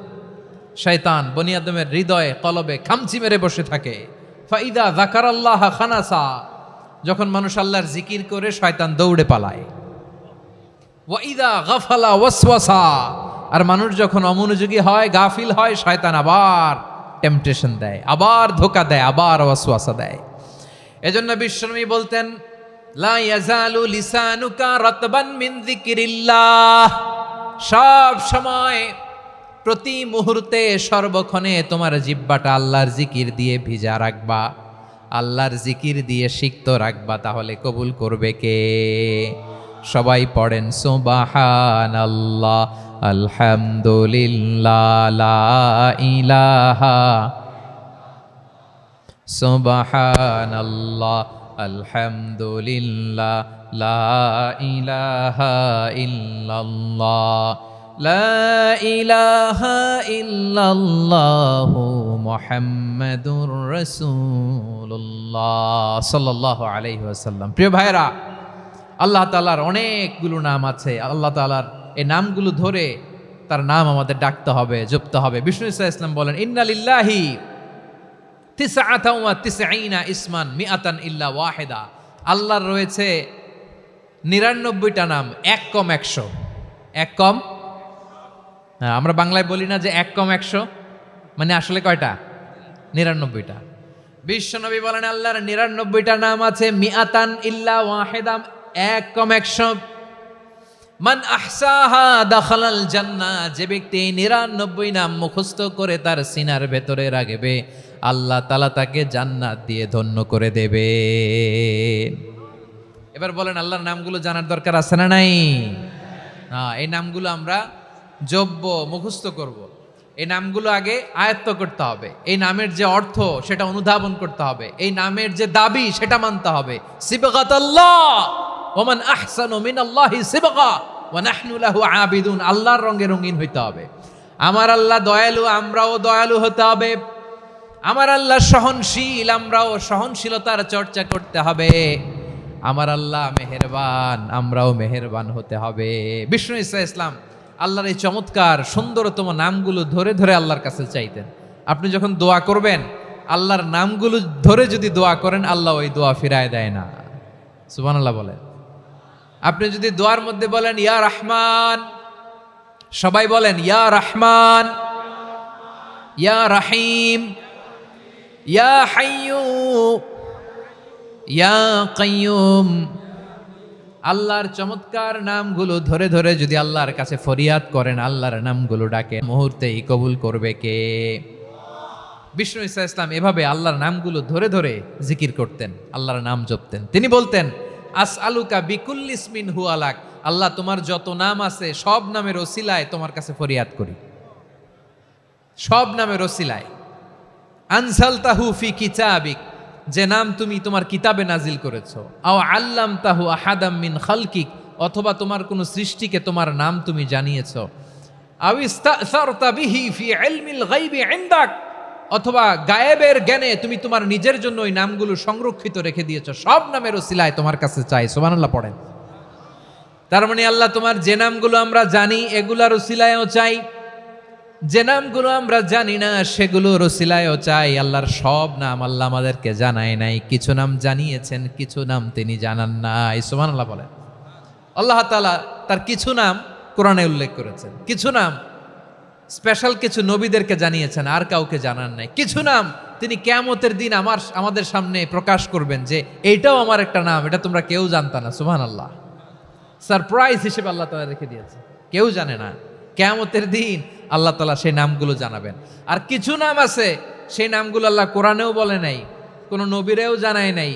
শয়তান বনি আদমের হৃদয়ে কলবে খামচি মেরে বসে থাকে। ফাইদা যাকারাল্লাহ খানাসা, যখন মানুষ আল্লাহর জিকির করে শয়তান দৌড়ে পালায়। ওয়াইদা গাফালা ওয়াসওয়াসা, আর মানুষ যখন অমনোযোগী হয়, গাফিল হয়, শয়তান আবার টেম্পটেশন দেয়, আবার ধোঁকা দেয়, আবার ওয়াসওয়াসা দেয়। এজন্য বিশ্বনবী বলতেন লা ইয়াজালু লিসানুকা রাতবান মিন যিকরিল্লাহ, সব সময় প্রতি মুহূর্তে সর্বক্ষণে তোমার জিহ্বাটা আল্লাহর জিকির দিয়ে ভিজা রাখবা, আল্লাহর জিকির দিয়ে সিক্ত রাখবা, তাহলে কবুল করবে কে? সবাই পড়েন সুবহানাল্লাহ আলহামদুলিল্লাহ লা ইলাহা, সুবহানাল্লাহ আলহামদুলিল্লাহ লা ইলাহা ইল্লাল্লাহ, লা ইলাহা ইল্লাল্লাহু মুহাম্মাদুর রাসূলুল্লাহ সাল্লাল্লাহু আলাইহি ওয়াসাল্লাম। প্রিয় ভাইরা, আল্লাহ তাআলার অনেকগুলো নাম আছে। আল্লাহ তাআলার এই নামগুলো ধরে তার নাম আমাদের ডাকতে হবে, জপতে হবে। বিষ্ণু ঈসা ইসলাম বলেন ইন্না লিল্লাহি তিসআতান ওয়া তিসঈনা ইসমান মিআতান ইল্লা ওয়াহিদা, আল্লাহর রয়েছে 99টা নাম, এক কম 100। এক কম, আমরা বাংলায় বলি না যে এক কম 100, মানে আসলে কয়টা? 99টা। বিশ্বনবী বলেন আল্লাহর 99টা নাম আছে, মিআতান ইল্লা ওয়াহিদা, এক কম 100। মান আহসাহা দাখালাল জান্নাহ, যে ব্যক্তি 99 নাম মুখস্থ করে তার সিনার ভেতরে রাখবে, আল্লাহ তাআলা তাকে জান্নাত দিয়ে ধন্য করে দেবে। এবার বলেন আল্লাহর নামগুলো জানার দরকার আছে না নাই? এই নামগুলো আমরা জপব, মুখস্থ করব। এই নামগুলো আগে আয়ত্ত করতে হবে। এই নামের যে অর্থ সেটা অনুধাবন করতে হবে। এই নামের যে দাবি সেটা মানতে হবে। সিবগাতাল্লাহ ওয়া মান আহসানু মিনাল্লাহি সিবগা ওয়া নাহনু লাহু আবিদুন, আল্লাহর রঙে রঙিন হইতে হবে। আমার আল্লাহ দয়ালু, আমরাও দয়ালু হতে হবে। আমার আল্লাহ সহনশীল, আমরাও সহনশীলতার চর্চা করতে হবে। আমার আল্লাহ মেহেরবান, আমরাও মেহেরবান হতে হবে। বিষ্ণু ঈসা ইসলাম আল্লাহর এই চমৎকার সুন্দরতম নামগুলো ধরে ধরে আল্লাহর কাছে চাইতেন। আপনি যখন দোয়া করবেন, আল্লাহর নামগুলো ধরে যদি দোয়া করেন, আল্লাহ ওই দোয়া ফিরায় দেয় না। সুবহানাল্লাহ বলেন। আপনি যদি দোয়ার মধ্যে বলেন ইয়া রহমান, সবাই বলেন ইয়া রহমান, ইয়া রাহিম, ইয়া হাইয়্যু, ইয়া কাইয়্যুম, আল্লাহর চমৎকার নামগুলো ধরে ধরে যদি আল্লাহর কাছে ফরিয়াদ করেন, আল্লাহর নামগুলো ডাকেন, মুহূর্তেই কবুল করবে কে? বিষ্ণু ঈসা ইসলাম এভাবে আল্লাহর নামগুলো ধরে ধরে জিকির করতেন, আল্লাহর নাম জপতেন। তিনি বলতেন আসআলুকা বিকুল্লি ইসমিন হুয়া লাক, আল্লাহ তোমার যত নাম আছে সব নামের ওসিলায় তোমার কাছে ফরিয়াদ করি, সব নামের ওসিলায়। আনসালতাহু ফি কিতাবিক, যে নাম তুমি তোমার কিতাবে নাজিল করেছো। আও আল্লামতাহু আহাদাম মিন খালকিক, অথবা তোমার কোন সৃষ্টিকে তোমার নাম তুমি জানিয়েছো। আও ইস্তাসারতা বিহি ফি ইলমিল গায়বি ইনদাক, অথবা গায়েবের জ্ঞানে তুমি তোমার নিজের জন্য ওই নামগুলো সংরক্ষিত রেখে দিয়েছো। সব নামের ওসিলায় তোমার কাছে চাই। সুবহানাল্লাহ পড়েন। তার মানে আল্লাহ তোমার যে নামগুলো আমরা জানি এগুলার ওসিলায়ও চাই, যে নামগুলো আমরা জানি না সেগুলোর ওসিলায়ও চাই। আল্লাহর সব নাম আল্লাহ আমাদেরকে জানায় নাই, কিছু নাম জানিয়েছেন, কিছু নাম তিনি জানান নাই। সুবহানাল্লাহ বলেন। আল্লাহ তাআলা তার কিছু নাম কোরআনে উল্লেখ করেছেন, কিছু নাম স্পেশাল কিছু নবীদেরকে জানিয়েছেন, আর কাউকে জানান নাই। কিছু নাম তিনি কিয়ামতের দিন আমাদের সামনে প্রকাশ করবেন যে এইটাও আমার একটা নাম, এটা তোমরা কেউ জানতা না। সুবহানাল্লাহ, সারপ্রাইজ হিসেবে আল্লাহ তাআলা রেখে দিয়েছে, কেউ জানে না। কিয়ামতের দিন আল্লাহ তাআলা সেই নামগুলো জানাবেন। আর কিছু নাম আছে সেই নামগুলো আল্লাহ কোরআনেও বলে নাই, কোনো নবীরেও জানায় নাই,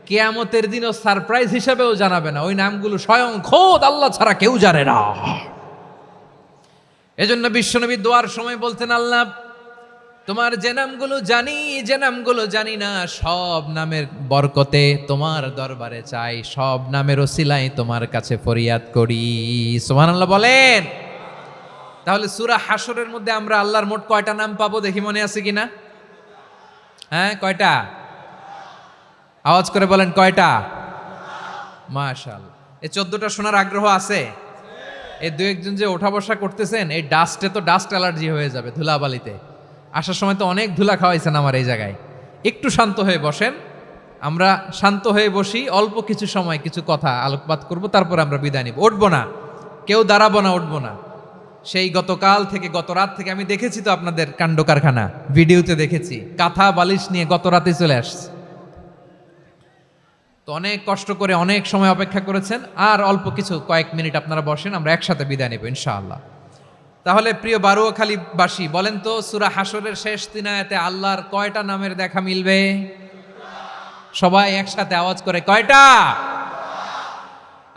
কিয়ামতের দিনও সারপ্রাইজ হিসেবেও জানাবে না। ওই নামগুলো স্বয়ং খোদ আল্লাহ ছাড়া কেউ জানে না। এজন্য বিশ্বনবী দোয়ার সময় বলতেন, আল্লাহ তোমার যে নামগুলো জানি, যে নামগুলো জানি না, সব নামের বরকতে তোমার দরবারে চাই, সব নামের ওসিলায় তোমার কাছে ফরিয়াদ করি। সুবহানাল্লাহ বলেন। তাহলে সূরা হাশরের মধ্যে আমরা আল্লাহর মোট কয়টা নাম পাবো দেখি, মনে আছে কিনা? হ্যাঁ, কয়টা? আওয়াজ করে বলেন কয়টা? মাশাআল্লাহ। এই 14টা শোনার আগ্রহ আছে? এই দু একজন যে ওঠা বসা করতেছেন, এই ডাস্টে তো ডাস্ট অ্যালার্জি হয়ে যাবে, ধুলাবালিতে আসার সময় তো অনেক ধুলা খাওয়াইছেন আমার এই জায়গায়। একটু শান্ত হয়ে বসেন, আমরা শান্ত হয়ে বসি, অল্প কিছু সময় কিছু কথা আলোকপাত করব, তারপর আমরা বিদায় নিব। উঠবো না, কেউ দাঁড়াবো না, উঠবো না। সেই গতকাল থেকে, গত রাত থেকে আমি দেখেছি তো আপনাদের কাণ্ড কারখানা, ভিডিওতে দেখেছি, কাঁথা বালিশ নিয়ে গত রাতে চলে আসছে। তো অনেক কষ্ট করে অনেক সময় অপেক্ষা করেছেন, আর অল্প কিছু কয়েক মিনিট আপনারা বসেন, আমরা একসাথে বিদায় নেব ইনশাআল্লাহ। তাহলে প্রিয় বারুয়াখালীবাসী, বলেন তো সূরা হাশরের শেষ 3 আয়াতে আল্লাহর কয়টা নামের দেখা মিলবে? সবাই একসাথে আওয়াজ করে কয়টা?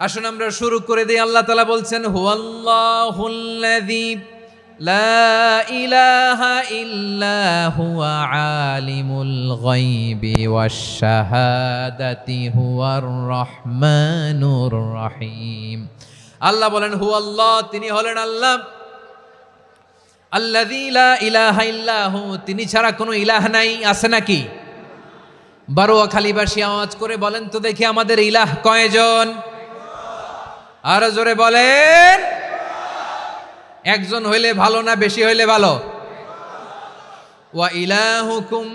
আসুন আমরা শুরু করে দিই। আল্লাহ তাআলা বলছেন, হুয়াল্লাহুল্লাযী লা ইলাহা ইল্লা হুয়া আলিমুল গায়বি ওয়াশ শাহাদাতি হুয়ার রহমানুর রহিম। আল্লাহ বলেন হুয়াল্লাহ, তিনি হলেন আল্লাহ, আল্লাযী লা ইলাহা ইল্লা হু, তিনি ছাড়া কোনো ইলাহ নাই। আছে নাকি? বারুয়াখালীবাসী আওয়াজ করে বলেন তো দেখি, আমাদের ইলাহ কয়জন? আর জোরে বলেন। একজন হইলে ভালো না বেশি হইলে ভালো? ওয়া ইলাহুকুম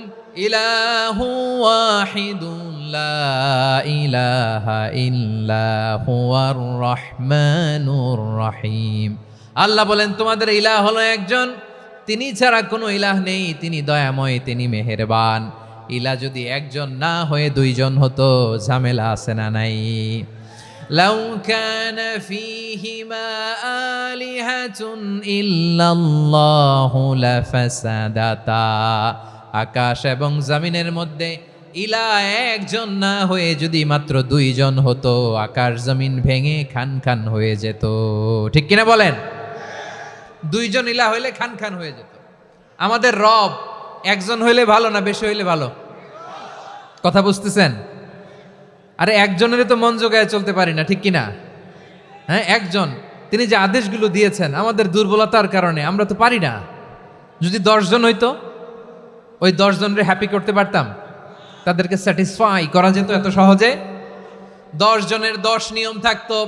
ইলাহু ওয়াহিদুন লা ইলাহা ইল্লা হুয়ার রহমানুর রহিম। আল্লাহ বলেন তোমাদের ইলাহ হলো একজন, তিনি ছাড়া কোনো ইলাহ নেই, তিনি দয়াময়, তিনি মেহেরবান। ইলাহ যদি একজন না হয়ে দুইজন হতো, ঝামেলা আছে না নাই? লাউ কানা ফীহিমা আলিহাতুন ইল্লাল্লাহু লাফাসাদাতা, আকাশ এবং জমিনের মধ্যে ইলাহ একজন না হয়ে যদি মাত্র দুইজন হতো, আকাশ জমিন ভেঙে খান খান হয়ে যেত। ঠিক কিনা বলেন? দুইজন ইলাহ হইলে খান খান হয়ে যেত। আমাদের রব একজন হইলে ভালো না বেশি হইলে ভালো? কথা বুঝতেছেন? আরে একজনের তো মন জোগায় চলতে পারি না, ঠিক কিনা? হ্যাঁ, একজন, তিনি যে আদেশগুলো দিয়েছেন আমাদের দুর্বলতার কারণে আমরা তো পারি না। যদি 10 জন হইতো, ওই 10 জনরে হ্যাপি করতে পারতাম, তাদেরকে স্যাটিসফাই করা যেত এত সহজে? 10 জনের 10 নিয়ম থাকতো।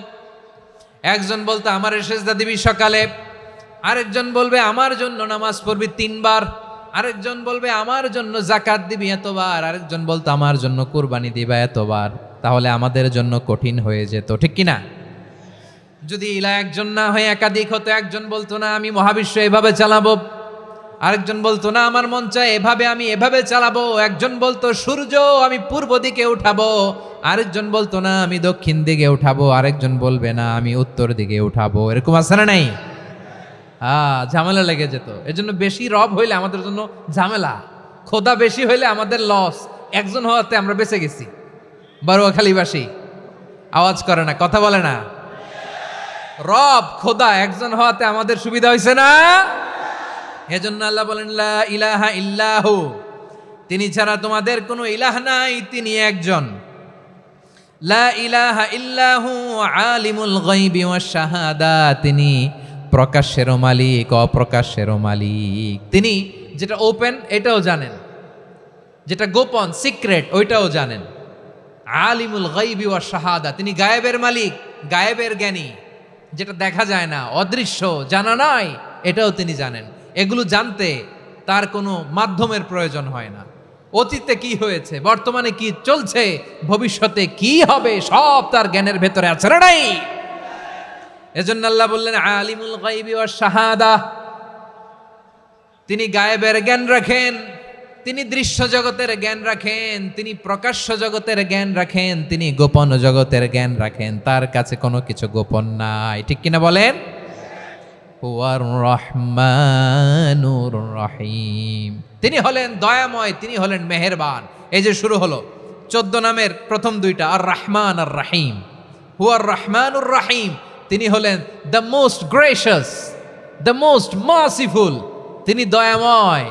একজন বলতো আমার সেজদা দিবি সকালে, আরেকজন বলবে আমার জন্য নামাজ পড়বি 3 বার, আরেকজন বলবে আমার জন্য যাকাত দিবি এতবার, আরেকজন বলতো আমার জন্য কুরবানি দিবা এতবার। তাহলে আমাদের জন্য কঠিন হয়ে যেত, ঠিক কিনা? যদি ইলা একজন না হয়ে একাধিক হতো, একজন বলতো না আমি মহাবিশ্ব এভাবে চালাবো, আরেকজন বলতো না আমার মন চায় এভাবে, আমি এভাবে চালাবো, একজন বলতো সূর্য আমি পূর্ব দিকে উঠাবো, আরেকজন বলতো না আমি দক্ষিণ দিকে উঠাবো, আরেকজন বলবে না আমি উত্তর দিকে উঠাবো। এরকম আছে না নাই? ঝামেলা লেগে যেত। এজন্য বেশি রব হইলে আমাদের জন্য ঝামেলা, খোদা বেশি হইলে আমাদের লস। একজন হওয়াতে আমরা বেঁচে গেছি। বারোয়াখালীবাসী আওয়াজ করে না, কথা বলে না। রব খোদা একজন হওয়াতে আমাদের সুবিধা হয়েছে না? এজন্য আল্লাহ বলেন লা ইলাহা ইল্লাহু, তিনি ছাড়া তোমাদের কোনো ইলাহ নাই, তিনি একজন। লা ইলাহা ইল্লাহু আলিমুল গায়বি ওয়াশ শাহাদা, তিনি প্রকাশ্যেরও মালিক অপ্রকাশ্যেরও মালিক। তিনি যেটা ওপেন এটাও জানেন, যেটা গোপন সিক্রেট ওইটাও জানেন। আলিমুল গায়বি ওয়াশ শাহাদা, তিনি গায়েবের মালিক, গায়েবের জ্ঞানী, যেটা দেখা যায় না, অদৃশ্য, জানা নাই, এটাও তিনি জানেন। এগুলো জানতে তার কোনো মাধ্যমের প্রয়োজন হয় না। অতীতে কি হয়েছে, বর্তমানে কি চলছে, ভবিষ্যতে কি হবে, সব তার জ্ঞানের ভেতরে আছে না নাই? এজন্য আল্লাহ বললেন আলিমুল গায়বি ওয়াশ শাহাদা, তিনি গায়েবের জ্ঞান রাখেন, তিনি দৃশ্য জগতের জ্ঞান রাখেন, তিনি প্রকাশ্য জগতের জ্ঞান রাখেন, তিনি গোপন জগতের জ্ঞান রাখেন। তার কাছে কোনো কিছু গোপন নাই, ঠিক কিনা বলেন? হুয়ার রহমানুর রহিম, তিনি হলেন দয়াময়, তিনি হলেন মেহেরবান। এই যে শুরু হলো 14 নামের প্রথম 2টা, আর রহমান আর রাহিম। হুয়ার রহমানুর রাহিম, তিনি হলেন the most gracious, the most merciful, তিনি দয়াময়,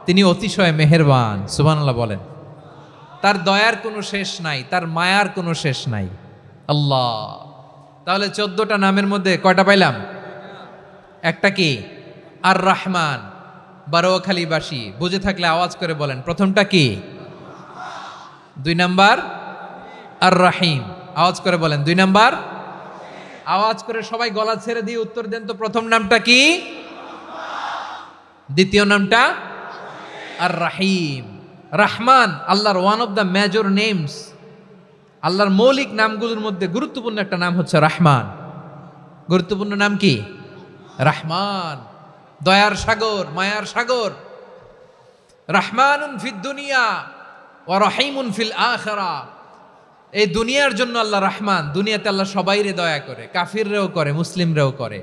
তিনি অতিশয় মেহেরবান। সুবহানাল্লাহ বলেন। তার দয়ার কোনো শেষ নাই, তার মায়ার কোনো শেষ নাই। আল্লাহ, তাহলে 14টা নামের মধ্যে কয়টা পাইলাম? একটা কি? আর রহমান। বারোয়াখালীবাসী বুঝে থাকলে আওয়াজ করে বলেন, প্রথমটা কি? 2 নাম্বার আর রাহিম। আওয়াজ করে বলেন 2 নাম্বার। আওয়াজ করে সবাই গলা ছেড়ে দিয়ে উত্তর দেন তো, প্রথম নামটা কি? দ্বিতীয় নামটা? আর রাহিম। রহমান আল্লাহর one of the major names, আল্লাহর মৌলিক নামগুলোর মধ্যে গুরুত্বপূর্ণ একটা নাম হচ্ছে রহমান। গুরুত্বপূর্ণ নাম কি? রহমান, দয়ার সাগর, মায়ার সাগর। রহমানুন ফিদ দুনিয়া ওয়া রহিমুন ফিল আখিরাহ। এই দুনিয়ার জন্য আল্লাহ রহমান, দুনিয়াতে আল্লাহ সবাইরে দয়া করে, কাফিররেও করে, মুসলিমরেও করে।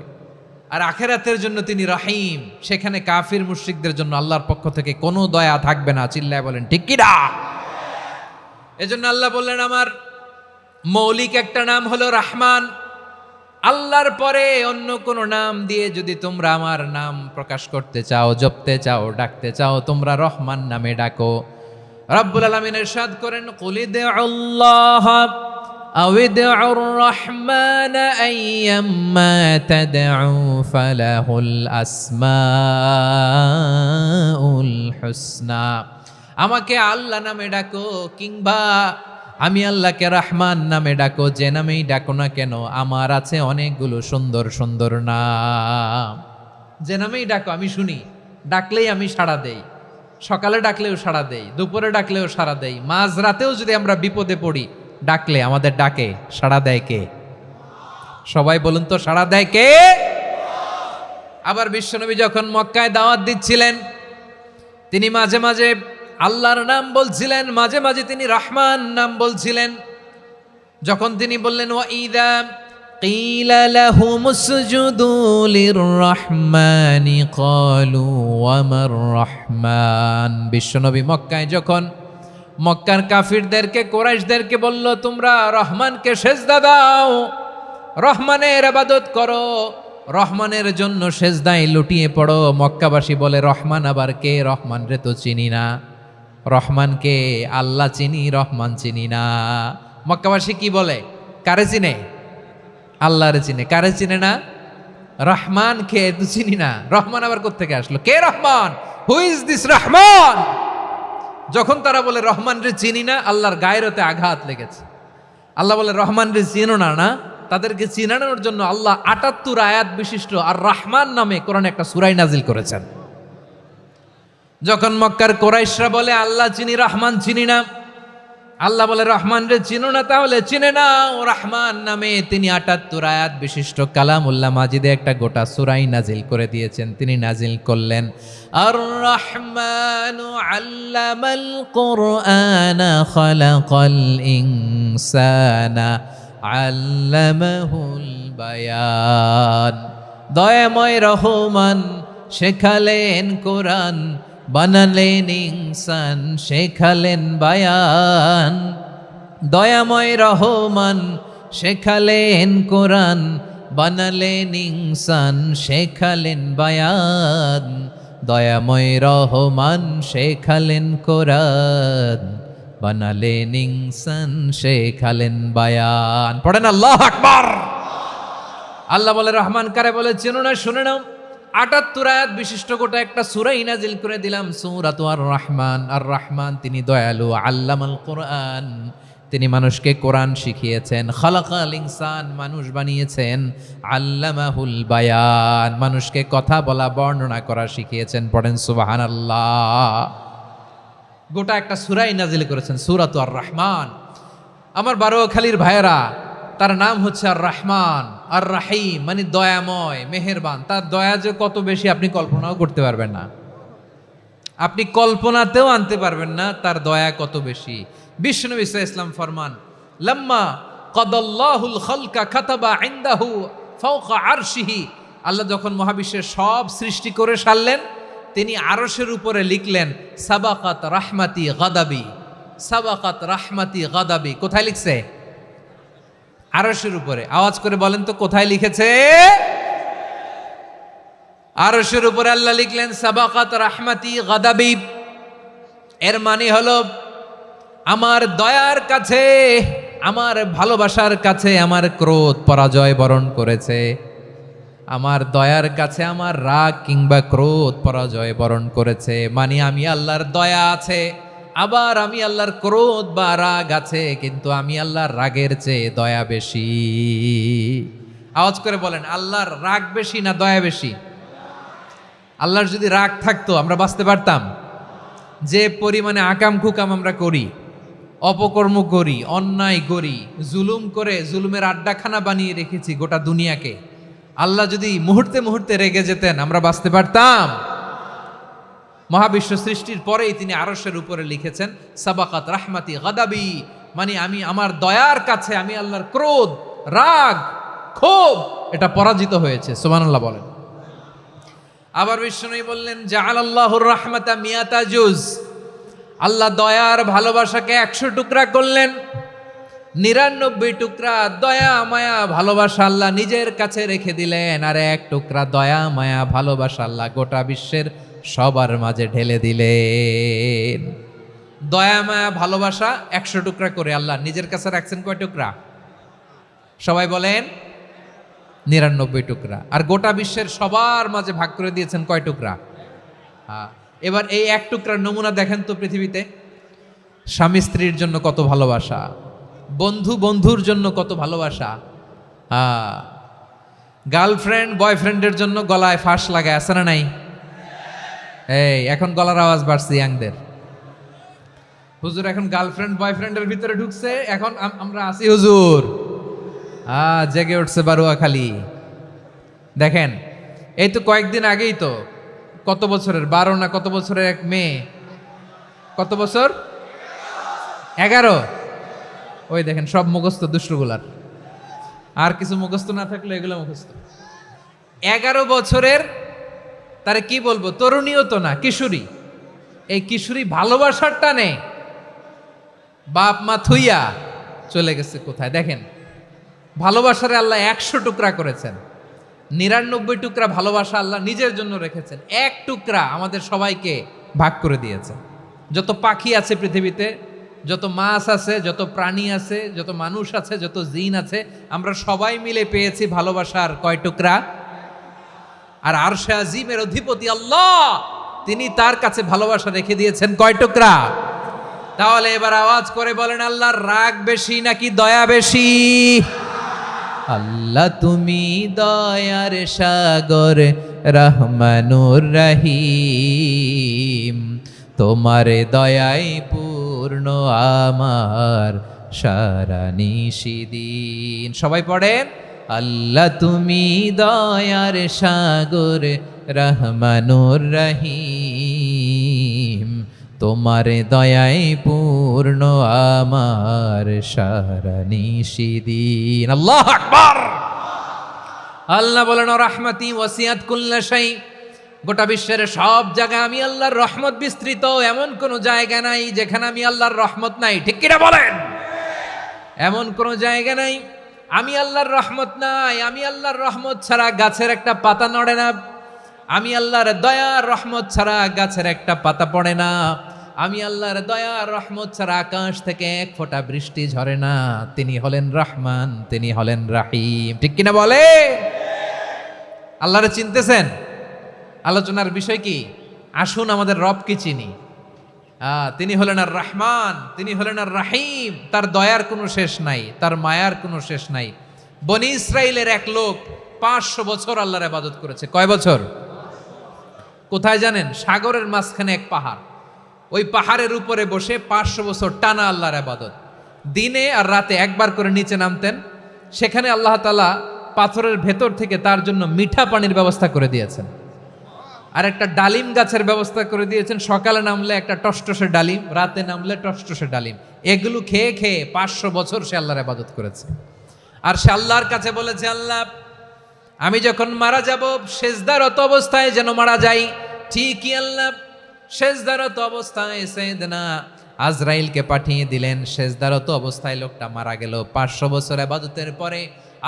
আর আখিরাতের জন্য তিনি রহিম, সেখানে কাফির মুশরিকদের জন্য আল্লাহর পক্ষ থেকে কোনো দয়া থাকবে না। চিল্লায় বলেন ঠিক কি না? এজন্য আল্লাহ বললেন আমার মৌলিক একটা নাম হলো রহমান। আল্লাহর পরে অন্য কোন নাম দিয়ে যদি তোমরা আমার নাম প্রকাশ করতে চাও, জপতে চাও, ডাকতে চাও, তোমরা রহমান নামে ডাকো। রব্বুল আলামিন ইরশাদ করেন কুলিদুল্লাহ আউইদুর রহমান আইয়াম্মা তাদউ ফালাহুল আসমাউল হুসনা। আমাকে আল্লাহ নামে ডাকো, কিংবা আমি আল্লাহকে রহমান নামে ডাকো, যে নামেই ডাকো না কেন আমার আছে অনেকগুলো সুন্দর সুন্দর নাম। যে নামেই ডাকো আমি শুনি, ডাকলেই আমি সাড়া দেই। সকালে ডাকলেও সাড়া দেই, দুপুরে ডাকলেও সাড়া দেই, মাঝরাতেও যদি আমরা বিপদে পড়ি ডাকলে আমাদের ডাকে সাড়া দেয় কে? সবাই বলুন তো, সাড়া দেয় কে? আবার বিশ্বনবী যখন মক্কায় দাওয়াত দিচ্ছিলেন, তিনি মাঝে মাঝে আল্লাহর নাম বলছিলেন, মাঝে মাঝে তিনি রহমান নাম বলছিলেন। যখন তিনি বললেন ওয়াইদা কিলা লাহুমুসজুদু লিররহমানি ক্বালু ওয়ামার রহমান। বিশ্বনবী মক্কায় যখন মক্কার কাফিরদেরকে, কুরাইশদেরকে বলল তোমরা রহমানকে সেজদা দাও, রহমানের ইবাদত করো, রহমানের জন্য সেজদায় লুটিয়ে পড়ো, মক্কাবাসী বলে রহমান আবার কে? রহমান রে তো চিনি না। রহমানকে? আল্লাহ চিনি, রহমান চিনি না। মক্কাবাসী কি বলে? কারে চিনে? আল্লাহরে চিনে। কারে চিনে না? রহমান কে তো চিনি না। রহমান আবার কোত্থেকে আসলো? কে Rahman? Who is this Rahman? যখন তারা বলে রহমান রে চিনি না, আল্লাহর গায়রতে আঘাত লেগেছে। আল্লাহ বলে রহমান রে চিনো না, না তাদেরকে চিনানোর জন্য আল্লাহ ৭৮ আয়াত বিশিষ্ট আর রহমান নামে কোরআনে একটা সূরা নাজিল করেছেন। যখন মক্কার কুরাইশরা বলে আল্লাহ চিনি রহমান চিনি না, আল্লাহ বলে রহমান রে চিনো না, তাহলে চিনে নাও রহমান নামে তিনি ৭৮ আয়াত বিশিষ্ট কালামুল্লাহ মাজিদে একটা গোটা সূরা নাজিল করে দিয়েছেন। তিনি নাজিল করলেন আর রহমানু আল্লামাল কুরআনা খালাকাল ইনসানা আল্লামাহুল বায়ান। দয়াময় রহমান শেখালেন কোরআন, বানালেন ইনসান শেখালেন বায়ান। দয়াময় রহমান শেখালেন কোরআন, বানালেন ইনসান শেখালেন বায়ান। দয়াময় রহমান শেখালেন কোরআন, বানালেন ইনসান শেখালেন বায়ান। পড়েন আল্লাহু আকবার। আল্লাহ বলে রহমান কারে বলে চেনো না, শুনে নাও। ৭৮ আয়াত বিশিষ্ট গোটা একটা সূরা নাজিল করে দিলাম, সূরাতু আর রহমান। আর রহমান তিনি দয়ালু, আল্লামাল কোরআন তিনি মানুষকে কোরআন শিখিয়েছেন, খালাকাল ইনসান মানুষ বানিয়েছেন, আল্লামাহুল বায়ান মানুষকে কথা বলা বর্ণনা করা শিখিয়েছেন। পড়েন সুবহানাল্লাহ। গোটা একটা সূরা নাজিল করেছেন, সূরাতু আর রহমান। আমার বারোয়াখালীর ভাইয়েরা, তার নাম হচ্ছে আর রহমান আর রাহিম, মানে দয়াময় মেহেরবান। তার দয়া যে কত বেশি আপনি কল্পনাও করতে পারবেন না, আপনি কল্পনাতেও আনতে পারবেন না তার দয়া কত বেশি। বিশ্বনবী সাল্লাল্লাহু আলাইহি ওয়াসাল্লাম ফরমান, লাম্মা কাদাল্লাহুল খালকা কাতাবা ইনদাহু ফাওকা আরশিহি। আল্লাহ যখন মহাবিশ্বের সব সৃষ্টি করে সারলেন, তিনি আরশের উপরে লিখলেন সাবাকাত রাহমাতি গাদাবি। সাবাকাত রাহমাতি গাদাবি কোথায় লিখছে? আরশের উপরে। আওয়াজ করে বলেন তো কোথায় লিখেছে? আরশের উপরে আল্লাহ লিখলেন সাবাকাত রাহমাতি গাদাবি। এর মানে হলো আমার দয়ার কাছে, আমার ভালোবাসার কাছে আমার ক্রোধ পরাজয় বরণ করেছে। আমার দয়ার কাছে আমার রাগ কিংবা ক্রোধ পরাজয় বরণ করেছে। মানে আমি আল্লাহর দয়া আছে, আবার আমি আল্লাহর ক্রোধ বা রাগ আছে, কিন্তু আমি আল্লাহর রাগের চেয়ে দয়া বেশি। আওয়াজ করে বলেন আল্লাহর রাগ বেশি না দয়া বেশি? আল্লাহর যদি রাগ থাকতো আমরা বাঁচতে পারতাম? যে পরিমাণে আকাম খুকাম আমরা করি, অপকর্ম করি, অন্যায় করি, জুলুম করে জুলুমের আড্ডাখানা বানিয়ে রেখেছি গোটা দুনিয়াকে, আল্লাহ যদি মুহূর্তে মুহূর্তে রেগে যেতেন আমরা বাঁচতে পারতাম? মহাবিশ্ব সৃষ্টির পরেই তিনি আরশের উপরে লিখেছেন সাবাকাত রাহমাতি গাদাবি, মানে আমি আমার দয়ার কাছে আমি আল্লাহর ক্রোধ, রাগ, ক্ষোভ এটা পরাজিত হয়েছে। সুবহানাল্লাহ বলেন। আবার বিষ্ণু বললেন জাআলাল্লাহুর রাহমাতা মিয়াতা জুজ। আল্লাহ দয়ার ভালোবাসাকে 100 টুকরা করলেন, 99 টুকরা দয়া মায়া ভালোবাসা আল্লাহ নিজের কাছে রেখে দিলেন, আর 1 টুকরা দয়া মায়া ভালোবাসা আল্লাহ গোটা বিশ্বের সবার মাঝে ঢেলে দিলেন। দয়া মায়া ভালোবাসা 100 টুকরা করে আল্লাহ নিজের কাছে রাখছেন কয় টুকরা? সবাই বলেন 99 টুকরা। আর গোটা বিশ্বের সবার মাঝে ভাগ করে দিয়েছেন কয় টুকরা? এবার এই 1 টুকরার নমুনা দেখেন তো পৃথিবীতে। স্বামী স্ত্রীর জন্য কত ভালোবাসা, বন্ধু বন্ধুর জন্য কত ভালোবাসা, গার্লফ্রেন্ড বয়ফ্রেন্ডের জন্য গলায় ফাঁস লাগায়, আছে না নাই? এই এখন গলার আওয়াজ বাড়ছে ইয়াংদের। হুজুর এখন গার্লফ্রেন্ড বয়ফ্রেন্ডের ভিতরে ঢুকছে, এখন আমরা আছি হুজুর। জেগে উঠছে বারোয়াখালী। দেখেন এই তো কয়েকদিন আগেই তো, কত বছরের 12 না কত বছরের এক মেয়ে, কত বছর? 11। ওই দেখেন সব মুখস্থ দুষ্টগুলার, আর কিছু মুখস্থ না থাকলে এগুলো মুখস্থ। 11 বছরের, তারে কি বলবো, তরুণীও তো না, কিশোরী। এই কিশোরী ভালোবাসার টানে বাপ মা থুইয়া চলে গেছে কোথায়? দেখেন ভালোবাসারে আল্লাহ 100 টুকরা করেছেন, 99 টুকরা ভালোবাসা আল্লাহ নিজের জন্য রেখেছেন, 1 টুকরা আমাদের সবাইকে ভাগ করে দিয়েছেন। যত পাখি আছে পৃথিবীতে, যত মাছ আছে, যত প্রাণী আছে, যত মানুষ আছে, যত জিন আছে, আমরা সবাই মিলে পেয়েছি ভালোবাসার কয় টুকরা? আর আরশে আজিমের অধিপতি আল্লাহ তিনি তার কাছে ভালোবাসা রেখে দিয়েছেন কয় টুকরা? তাহলে এবার আওয়াজ করে বলেন, আল্লাহর রাগ বেশি নাকি দয়া বেশি? আল্লাহ তুমি দয়ার সাগর, রহমানুর রহিম, তোমার দয়াই পূর্ণ আমার সারা নিশিদিন। সবাই পড়েন, আল্লাহ তুমি দয়ার সাগর, রহমানুর রহিম, তোমার দয়াই পূর্ণ আমার সারা নিশিদিন। আল্লাহু আকবার। আল্লাহ বলেন, রাহমাতি ওয়াসিআত কুল্লা শাই, গোটা বিশ্বের সব জায়গায় আমি আল্লাহর রহমত বিস্তৃত, এমন কোন জায়গা নাই যেখানে আমি আল্লাহর রহমত নাই। ঠিক কিনা বলেন? এমন কোন জায়গা নাই আমি আল্লাহর রহমত নাই। আমি আল্লাহর রহমত ছাড়া গাছের একটা পাতা নড়ে না। আমি আল্লাহর দয়ার রহমত ছাড়া গাছের একটা পাতা পড়ে না। আমি আল্লাহর দয়ার রহমত ছাড়া আকাশ থেকে এক ফোঁটা বৃষ্টি ঝরে না। তিনি হলেন রহমান, তিনি হলেন রাহিম। ঠিক কিনা বলে? আল্লাহরে চিনতেছেন? আলোচনার বিষয় কি? আসুন আমাদের রবকে চিনি। তিনি হলেন আর রহমান, তিনি হলেন আর রাহিম। তার দয়ার কোনো শেষ নাই, তার মায়ার কোনো শেষ নাই। বনি ইসরাইলের এক লোক 500 বছর আল্লাহর ইবাদত করেছে। কয় বছর? কোথায় জানেন? সাগরের মাঝখানে এক পাহাড়, ওই পাহাড়ের উপরে বসে 500 বছর টানা আল্লাহর ইবাদত। দিনে আর রাতে একবার করে নিচে নামতেন। সেখানে আল্লাহ তাআলা পাথরের ভেতর থেকে তার জন্য মিঠা পানির ব্যবস্থা করে দিয়েছেন, আর একটা ডালিম গাছের ব্যবস্থা করে দিয়েছেন। সকালে নামলে একটা টসটসে ডালিম, রাতে নামলে টসটসে ডালিম। এগুলো খেয়ে খেয়ে 500 বছর সে আল্লাহর ইবাদত করেছে। আর সে আল্লাহর কাছে বলেছে, আল্লাহ আমি যখন মারা যাব সেজদারত অবস্থায় যেন মারা যাই। ঠিকই আল্লাহ সেজদারত অবস্থায় সাইয়েদনা আজরাইলকে পাঠিয়ে দিলেন। সেজদারত অবস্থায় লোকটা মারা গেল। 500 বছর ইবাদতের পরে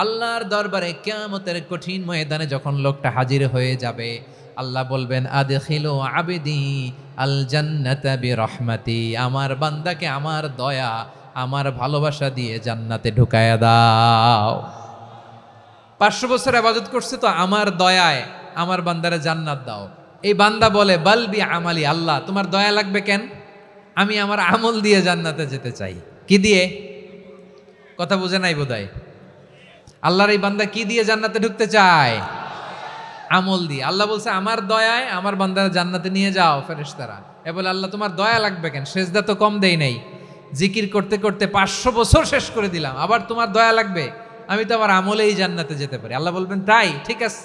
আল্লাহর দরবারে কিয়ামতের কঠিন ময়দানে যখন লোকটা হাজির হয়ে যাবে, আল্লাহ বলবেন, আদখিলু আবদি আল জান্নাতা বিরহমাতি, আমার বান্দাকে আমার দয়া, আমার ভালোবাসা দিয়ে জান্নাতে ঢুকায়া দাও। 500 বছর ইবাদত করছে তো আমার দয়ায় আমার বান্দারে জান্নাত দাও। এই বান্দা বলে, বালবি আমালি, আল্লাহ তোমার দয়া লাগবে কেন? আমি আমার আমল দিয়ে জান্নাতে যেতে চাই। কি দিয়ে? কথা বুঝে নাই বোধহয়। আল্লাহর এই বান্দা কি দিয়ে জান্নাতে ঢুকতে চায়? আমল দিয়ে। আল্লাহ বলছে, আমার দয়ায় আমার বান্দারা জান্নাতে নিয়ে যাও ফেরেশতারা। এ বলে, আল্লাহ তোমার দয়া লাগবে কেন? সেজদা তো কম দেই নাই, জিকির করতে করতে 500 বছর শেষ করে দিলাম, আবার তোমার দয়া লাগবে? আমি তো আমার আমলেই জান্নাতে যেতে পারি। আল্লাহ বলবেন, তাই ঠিক আছে,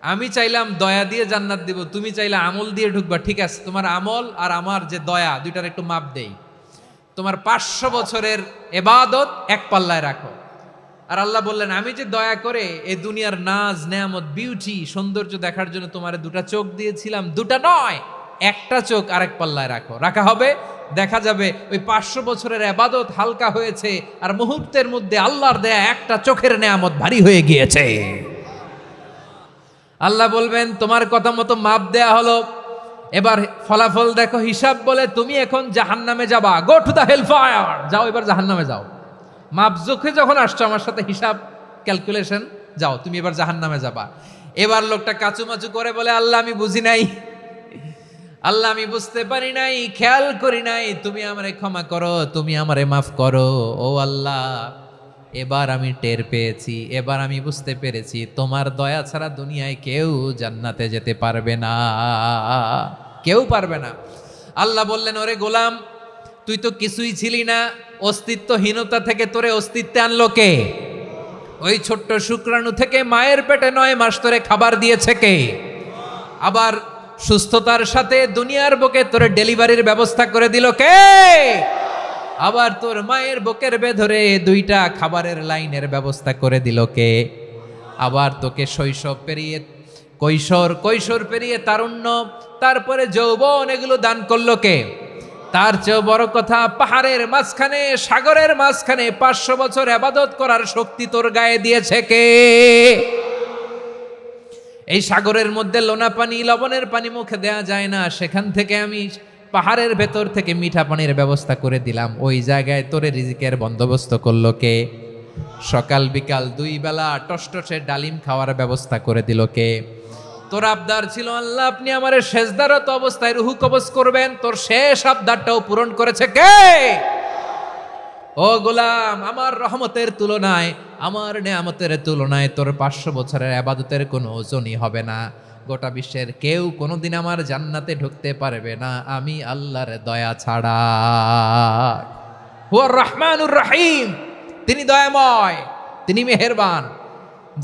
আমি চাইলাম দয়া দিয়ে জান্নাত দিব, তুমি চাইলে আমল দিয়ে ঢুকবা। ঠিক আছে, তোমার আমল আর আমার যে দয়া, দুইটার একটু মাপ দেই। তোমার 500 বছরের ইবাদত এক পাল্লায় রাখো। আর আল্লাহ বললেন, আমি যে দয়া করে এই দুনিয়ার নাজ নেয়ামত বিউটি সৌন্দর্য দেখার জন্য তোমার 2টা চোখ দিয়েছিলাম, 2টা নয়, একটা চোখ আরেক পাল্লায় রাখো। রাখা হবে, দেখা যাবে ওই 500 বছরের ইবাদত হালকা হয়েছে, আর মুহূর্তের মধ্যে আল্লাহর দেয়া একটা চোখের নেয়ামত ভারী হয়ে গিয়েছে। আল্লাহ বলবেন, তোমার কথা মতো মাপ দেয়া হলো, এবার ফলাফল দেখো, হিসাব বলে তুমি এখন জাহান্নামে যাবা। Go to the hellfire, যাও এবার জাহান্নামে যাও। মাপ জোখে যখন আসছো আমার সাথে হিসাব ক্যালকুলেশন, যাও তুমি এবার জাহান্নামে যাবা। এবার লোকটা কাচুমাচু করে বলে, আল্লাহ আমি বুঝি নাই, আল্লাহ আমি বুঝতে পারি নাই, খেয়াল করি নাই, তুমি আমারে ক্ষমা করো, তুমি আমারে মাফ করো। ও আল্লাহ, এবার আমি টের পেয়েছি, এবার আমি বুঝতে পেরেছি, তোমার দয়া ছাড়া দুনিয়ায় কেউ জান্নাতে যেতে পারবে না, কেউ পারবে না। আল্লাহ বললেন, ওরে গোলাম, তুই তো কিছুই ছিলি না, অস্তিত্বহীনতা থেকে তোরে অস্তিত্বে আনলো কে? ওই ছোট্ট শুক্রাণু থেকে মায়ের পেটে 9 মাস তোরে খাবার দিয়েছে কে? আবার সুস্থতার সাথে দুনিয়ার বুকে তোরে ডেলিভারির ব্যবস্থা করে দিল কে? আবার তোর মায়ের বুকের ভেতরে 2টা খাবারের লাইনের ব্যবস্থা করে দিল কে? আবার তোকে শৈশব পেরিয়ে কৈশোর পেরিয়ে তারুণ্য, তারপরে যৌবন, এগুলো দান করলো কে? তার চেয়েও বড় কথা, পাহাড়ের মাঝখানে, সাগরের মাঝখানে 500 বছর ইবাদত করার শক্তি তোর গায়ে দিয়েছে কে? এই সাগরের মধ্যে লোনা পানি, লবণের পানি মুখে দেয়া যায় না, সেখান থেকে আমি পাহাড়ের ভেতর থেকে মিঠা পানির ব্যবস্থা করে দিলাম। ওই জায়গায় তোরে রিজিকের বন্দোবস্ত করলো কে? সকাল বিকাল 2 বেলা টসটসে ডালিম খাওয়ার ব্যবস্থা করে দিল কে? তোর আবদার ছিল আল্লাহ আপনি আমার সেজদারত অবস্থায় রুহু কবজ করবেন, তোর শেষ আবদারটাও পূরণ করেছে কে? ও গোলাম, আমার রহমতের তুলনায়, আমার নেয়ামতের তুলনায় তোর 500 বছরের ইবাদতের কোনো ওজনই হবে না। গোটা বিশ্বের কেউ কোনোদিন আমার জান্নাতে ঢুকতে পারবে না আমি আল্লাহর দয়া ছাড়া। হুয়ার রহমানুর রহিম, তিনি দয়াময়, তিনি মেহেরবান।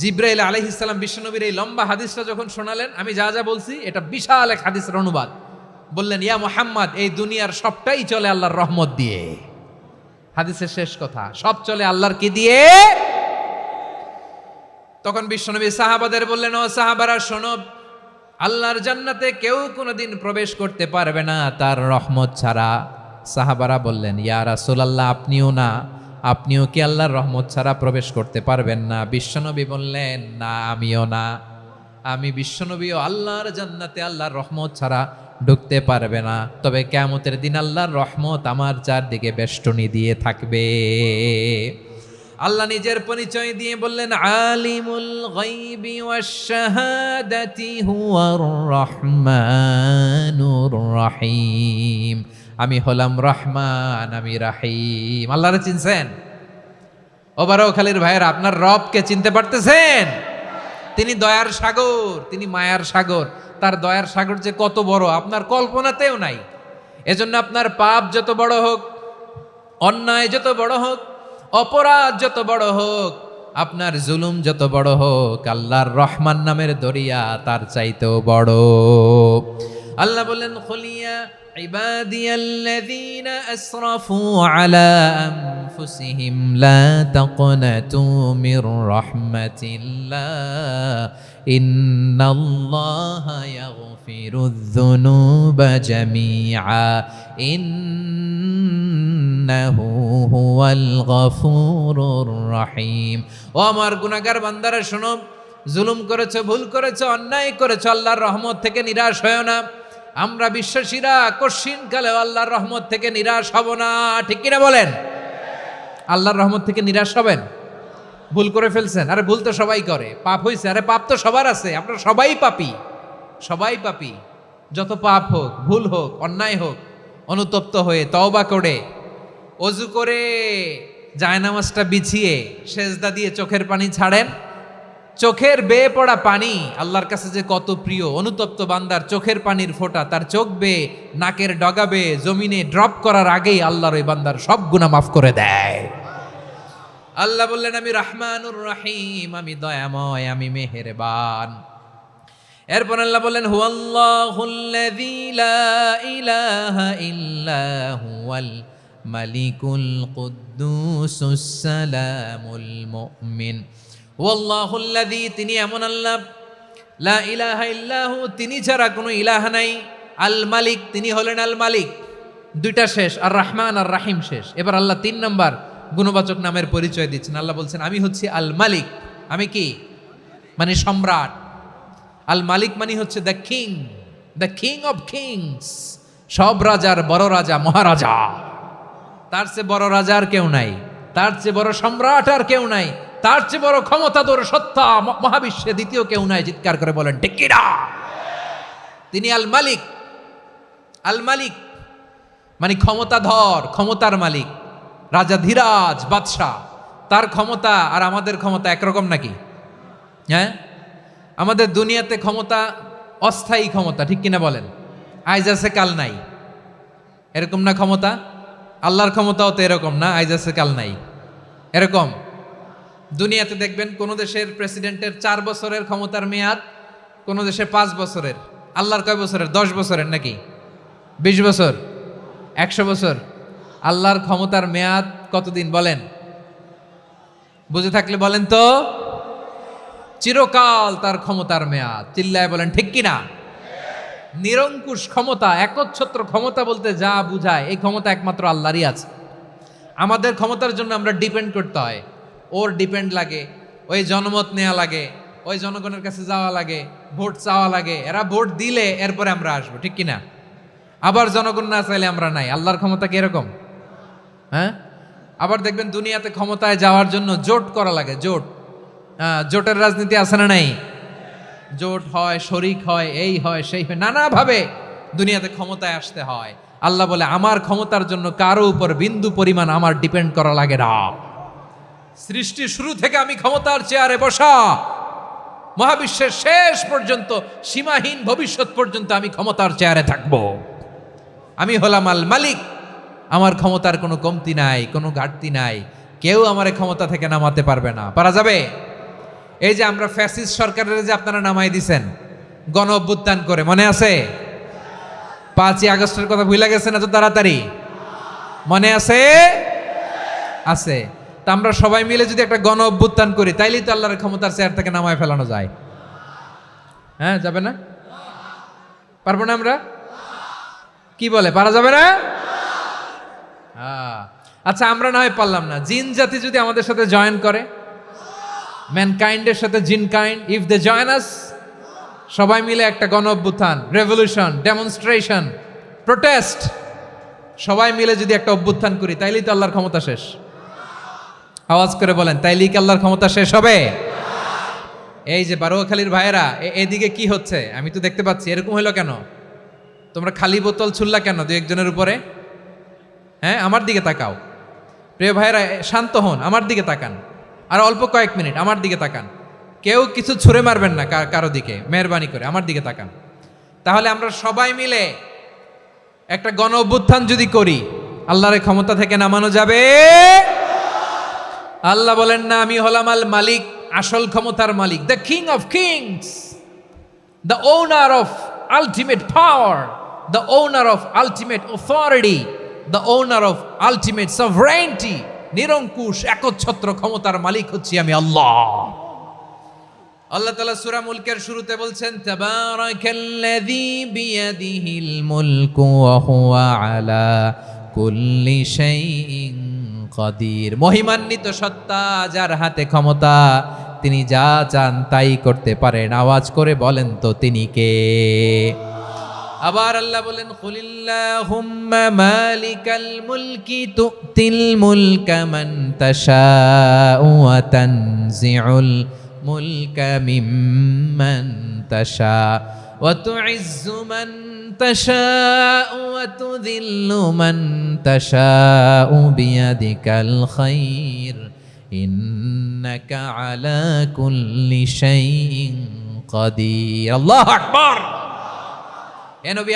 জিব্রাইল আলাইহিস সালাম বিশ্বনবীর এই লম্বা হাদিসটা যখন শোনালেন, আমি যা যা বলছি এটা বিশাল এক হাদিসের অনুবাদ। বললেন, ইয়া মুহাম্মদ, এই দুনিয়ার সবটাই চলে আল্লাহর রহমত দিয়ে। হাদিসের শেষ কথা, সব চলে আল্লাহর কি দিয়ে? তখন বিশ্বনবী সাহাবাদের বললেন, ও সাহাবারা শোনো, আল্লাহর জান্নাতে কেউ কোনোদিন প্রবেশ করতে পারবে না তার রহমত ছাড়া। সাহাবারা বললেন, ইয়া রাসূলুল্লাহ, আপনিও না? আপনিও কি আল্লাহর রহমত ছাড়া প্রবেশ করতে পারবেন না? বিশ্বনবী বললেন, না, আমিও না। আমি বিশ্বনবীও আল্লাহর জান্নাতে আল্লাহর রহমত ছাড়া ঢুকতে পারবে না। তবে কিয়ামতের দিন আল্লাহর রহমত আমার চারদিকে বেষ্টনী দিয়ে থাকবে। আল্লাহ নিজের পরিচয় দিয়ে বললেন, আলিমুল গায়বি ওয়াশ শাহাদাতি হুয়ার রহমানুর রহিম। আমি হলাম রহমান, আমি রাহিম। আল্লাহরে চিনছেন? ওবারও খালির ভাইয়েরা, আপনার রবকে চিনতে পারতেছেন? তিনি দয়ার সাগর, তিনি মায়ার সাগর। তার দয়ার সাগর যে কত বড় আপনার কল্পনাতেও নাই। এজন্য আপনার পাপ যত বড় হোক, অন্যায় যত বড় হোক, অপরাধ যত বড় হোক, আপনার জুলুম যত বড় হোক, আল্লাহর রহমান নামের দরিয়া তার চাইতেও বড়। আল্লাহ বললেন, খুলিয়া ইবাদিয়াল্লাযীনা আসরাফু আলা আনফুসিহিম লা তাকনাতু মির রাহমাতিল্লাহ ইন্নাল্লাহা ইয়াগফিরুয যুনুবা জামিআ ইন্নাহু হুয়াল গফুরুর রহিম। ও আমার গুনাহগার বান্দারা শোনো, জুলুম করেছো, ভুল করেছো, অন্যায় করেছো, আল্লাহর রহমত থেকে নিরাশ হয়ো না। আমরা বিশ্বাসীরা কশিনকালে আল্লাহর রহমত থেকে নিরাশ হব না, ঠিক কিনা বলেন? আল্লাহর রহমত থেকে নিরাশ হবেন? ভুল করে ফেলছেন, আরে ভুল তো সবাই করে। পাপ হয়েছে, আরে পাপ তো সবার আছে, আমরা সবাই পাপী, সবাই পাপী। যত পাপ হোক, ভুল হোক, অন্যায় হোক, অনুতপ্ত হয়ে তওবা করে, ওযু করে, জায়নামাজটা বিছিয়ে সেজদা দিয়ে চোখের পানি ছাড়েন। চোখের বেয়ে পড়া পানি আল্লাহর কাছে যে কত প্রিয়। অনুতপ্ত বান্দার চোখের পানির ফোঁটা তার চোখ বেয়ে, নাকের ডগা বেয়ে জমিনে ড্রপ করার আগেই আল্লাহর ওই বান্দার সব গুনাহ মাফ করে দেয়। আল্লাহ বললেন, আমি রহমানুর রহিম, আমি দয়াময়, আমি মেহেরবান। এরপর আল্লাহ বললেন, হুয়াল্লাহুল্লাযী লা ইলাহা ইল্লা হুয়াল মালিকুল কুদ্দুসুস সালামুল মুমিন। ওয়াল্লাহুল্লাযী, তিনি এমন আল্লাহ, লা ইলাহা ইল্লাহু, তিনি ছাড়া কোনো ইলাহ নাই। আল মালিক, তিনি হলেন আল মালিক। দুইটা শেষ, আর রহমান আর রাহিম শেষ। এবার আল্লাহ 3 নম্বর গুণবাচক নামের পরিচয় দিচ্ছেন। আল্লাহ বলছেন, আমি হচ্ছি আল মালিক। আমি কি? মানে সম্রাট। আল মালিক মানে হচ্ছে the king, the king of kings. সব রাজার বড় রাজা, মহারাজা। তার চেয়ে বড় রাজা আর কেউ নাই, তার চেয়ে বড় সম্রাট আর কেউ নাই, তার চেয়ে বড় ক্ষমতাধর সত্তা মহাবিশ্বে দ্বিতীয় কেউ নাই। চিৎকার করে বলেন ঠিক কিনা? তিনি আল মালিক। আল মালিক মানে ক্ষমতাধর, ক্ষমতার মালিক, রাজা ধীরাজ বাদশাহ। তার ক্ষমতা আর আমাদের ক্ষমতা একরকম নাকি? হ্যাঁ, আমাদের দুনিয়াতে ক্ষমতা অস্থায়ী ক্ষমতা, ঠিক কিনা বলেন? আইজ আছে কাল নাই, এরকম না ক্ষমতা? আল্লাহর ক্ষমতাও তো এরকম না, আইজ আছে কাল নাই এরকম। দুনিয়াতে দেখবেন কোন দেশের প্রেসিডেন্টের 4 বছরের ক্ষমতার মেয়াদ, কোন দেশে 5 বছরের। আল্লাহর কয় বছরের? 10 বছরের নাকি 20 বছর, 100 বছর। আল্লাহর ক্ষমতার মেয়াদ কতদিন বলেন? বুঝে থাকলে বলেন তো। চিরকাল তার ক্ষমতার মেয়াদ। চিল্লায় বলেন ঠিক কিনা? নিরঙ্কুশ ক্ষমতা, একচ্ছত্র ক্ষমতা বলতে যা বুঝায়, এই ক্ষমতা একমাত্র আল্লাহরই আছে। আমাদের ক্ষমতার জন্য আমরা ডিপেন্ড করতে হয়, ওর ডিপেন্ড লাগে, ওই জনমত নেওয়া লাগে, ওই জনগণের কাছে যাওয়া লাগে, ভোট চাওয়া লাগে। এরা ভোট দিলে এরপরে আমরা আসবো, ঠিক কিনা? আবার জনগণ না চাইলে আমরা নাই। আল্লাহর ক্ষমতা কি এরকম? হ্যাঁ, আবার দেখবেন দুনিয়াতে ক্ষমতায় যাওয়ার জন্য জোট করা লাগে, জোট। জোটের রাজনীতি আছে না নাই? জোট হয়, শরিক হয়, এই হয় সেই হয়, নানাভাবে দুনিয়াতে ক্ষমতায় আসতে হয়। আল্লাহ বলে আমার ক্ষমতার জন্য কারো উপর বিন্দু পরিমাণ আমার ডিপেন্ড করা লাগে না। সৃষ্টির শুরু থেকে আমি ক্ষমতার চেয়ারে বসা, মহাবিশ্বের শেষ পর্যন্ত, সীমাহীন ভবিষ্যৎ পর্যন্ত আমি ক্ষমতার চেয়ারে থাকব। আমি হলাম আল মালিক, আমার ক্ষমতার কোনো কমতি নাই, কোনো ঘাটতি নাই, কেউ আমার ক্ষমতা থেকে নামাতে পারবে না। পারা যাবে? এই যে আমরা ফ্যাসিস্ট সরকারের যে আপনারা নামাই দিছেন গণ অভ্যুত্থান করে, মনে আছে? 5ই আগস্টের কথা ভুলে গেছেন এত তাড়াতাড়ি? মনে আছে? আছে। তা আমরা সবাই মিলে যদি একটা গণ অভ্যুত্থান করি, তাইলেই তো আল্লাহর ক্ষমতার চেয়ার থেকে নামায় ফেলানো যায়। হ্যাঁ, যাবে না? পারবো না আমরা? কি বলে, পারা যাবে না? আচ্ছা, আমরা না হয় পারলাম না, জিন জাতি যদি আমাদের সাথে জয়েন করে, ম্যানকাইন্ডের সাথে জিনকাইন্ড, ইফ দে জয়েন আস, সবাই মিলে একটা গণ অভ্যুত্থান, রেভলিউশন, ডেমনস্ট্রেশন, প্রোটেস্ট, সবাই মিলে যদি একটা অভ্যুত্থান করি, তাইলেই তো আল্লাহর ক্ষমতা শেষ। আওয়াজ করে বলেন, তাইলেই কি আল্লাহর ক্ষমতা শেষ হবে? এই যে বারোয়াখালীর ভাইয়েরা, এদিকে কি হচ্ছে আমি তো দেখতে পাচ্ছি, এরকম হলো কেন? তোমরা খালি বোতল ছুড়লা কেন দু একজনের উপরে? হ্যাঁ, আমার দিকে তাকাও। প্রিয় ভাইয়েরা, শান্ত হন, আমার দিকে তাকান, আর অল্প কয়েক মিনিট আমার দিকে তাকান। কেউ কিছু ছুঁড়ে মারবেন না কারো দিকে, মেহরবানি করে আমার দিকে তাকান। তাহলে আমরা সবাই মিলে একটা গণ অভ্যুত্থান যদি করি, আল্লাহর ক্ষমতা থেকে নামানো যাবে? আল্লাহ বলেন না, আমি হলাম আল মালিক, আসল ক্ষমতার মালিক, the king of kings, the owner of ultimate power, the owner of ultimate authority, the owner of ultimate sovereignty. নিরঙ্কুশ একচ্ছত্র ক্ষমতার মালিক হচ্ছি আমি আল্লাহ। আল্লাহ তাআলা সূরা মুলকের শুরুতে বলছেন, তাবারাকাল্লাযী বিয়াদিহিল মুলকু ওয়া হুয়া আলা কুল্লি শাইইন কাদির। মহিমান্বিত সত্তা, যার হাতে ক্ষমতা, তিনি যা চান তাই করতে পারেন। আওয়াজ করে বলেন তো তিনি কে? আবার আল্লাহ বলেন, কুলিল্লাহুম্মা মালিকাল মুলকি তুতিল মুলকা মান তাশাউ ওয়া তানজিউল মুলকা মিম্মান তাশা ওয়া তুইজ্জু মান তাশাউ ওয়া তুযিল্লু মান তাশাউ বিয়াদিকাল খায়র ইন্নাকা আলা কুল্লি শাইইন কাদির। আল্লাহু আকবার। এ নবী,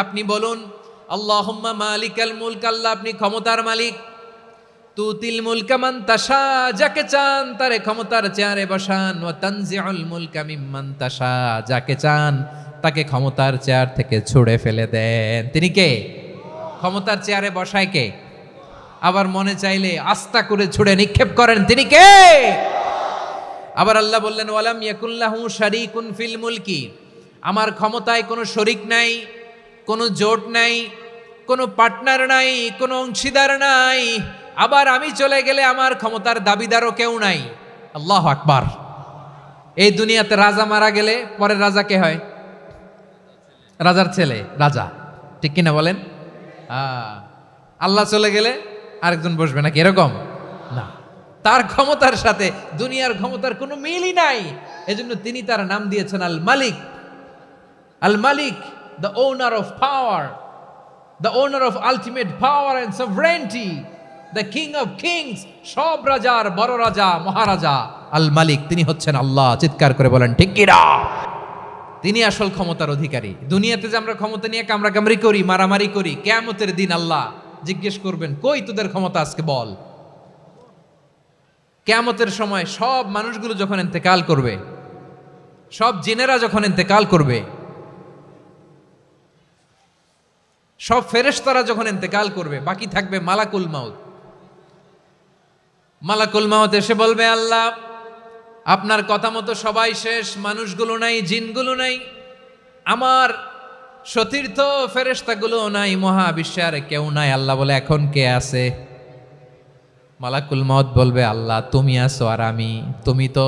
আপনি বলুন, আল্লাহুম্মা মালিকাল মুলক, আল্লাহ আপনি ক্ষমতার মালিক, তুতিল মুলকা মান তাশা, যাকে চান তারে ক্ষমতার চেয়ারে বসান, ওয়া তানজিউল মুলকা মিম্মান তাশা, যাকে চান তাকে ক্ষমতার চেয়ার থেকে ছুঁড়ে ফেলে দেন। তিনি কে? ক্ষমতার চেয়ারে বসায় কে? আবার মনে চাইলে আস্তা করে ছুঁড়ে নিক্ষেপ করেন, তিনি কে? আবার আল্লাহ বললেন, ওয়ালাম ইয়াকুল্লাহু শারীকুন ফিল মুলকি, আমার ক্ষমতায় কোনো শরিক নাই, কোনো জোট নাই, কোনো পার্টনার নাই, কোনো অংশীদার নাই। আবার আমি চলে গেলে আমার ক্ষমতার দাবিদারও কেউ নাই। আল্লাহু আকবার। এই দুনিয়াতে রাজা মারা গেলে পরের রাজা কে হয়? রাজার ছেলে রাজা, ঠিক কিনা বলেন? আল্লাহ চলে গেলে আরেকজন বসবে নাকি? এরকম না, তার ক্ষমতার সাথে দুনিয়ার ক্ষমতার কোনো মিলই নাই। এজন্য তিনি তার নাম দিয়েছেন আল মালিক। আল মালিক, the owner of power, the owner of ultimate power and sovereignty, the king of kings, সব রাজার বড় রাজা, মহারাজা আল মালিক, তিনি হচ্ছেন আল্লাহ। চিৎকার করে বলেন ঠিক কিনা? তিনি আসল ক্ষমতার অধিকারী। দুনিয়াতে যে আমরা ক্ষমতা নিয়ে কামড়াকামড়ি করি, মারামারি করি, কিয়ামতের দিন আল্লাহ জিজ্ঞেস করবেন, কই তোদের ক্ষমতা আজকে বল। কিয়ামতের সময় সব মানুষগুলো যখন ইন্তেকাল করবে, সব জিনেরা যখন ইন্তেকাল করবে, সব ফেরেশতারা যখন ইন্তেকাল করবে, বাকি থাকবে মালাকুল মাউত। মালাকুল মাউত এসে বলবে, আল্লাহ আপনার কথা মতো সবাই শেষ, মানুষগুলো নাই, জিনগুলো নাই, আমার সতীর্থ ফেরেশতাগুলো নাই, মহাবিশ্বে আর কেউ নাই। আল্লাহ বলে, এখন কে আছে? মালাকুল মাউত বলবে, আল্লাহ তুমি আছো আর আমি। তুমি তো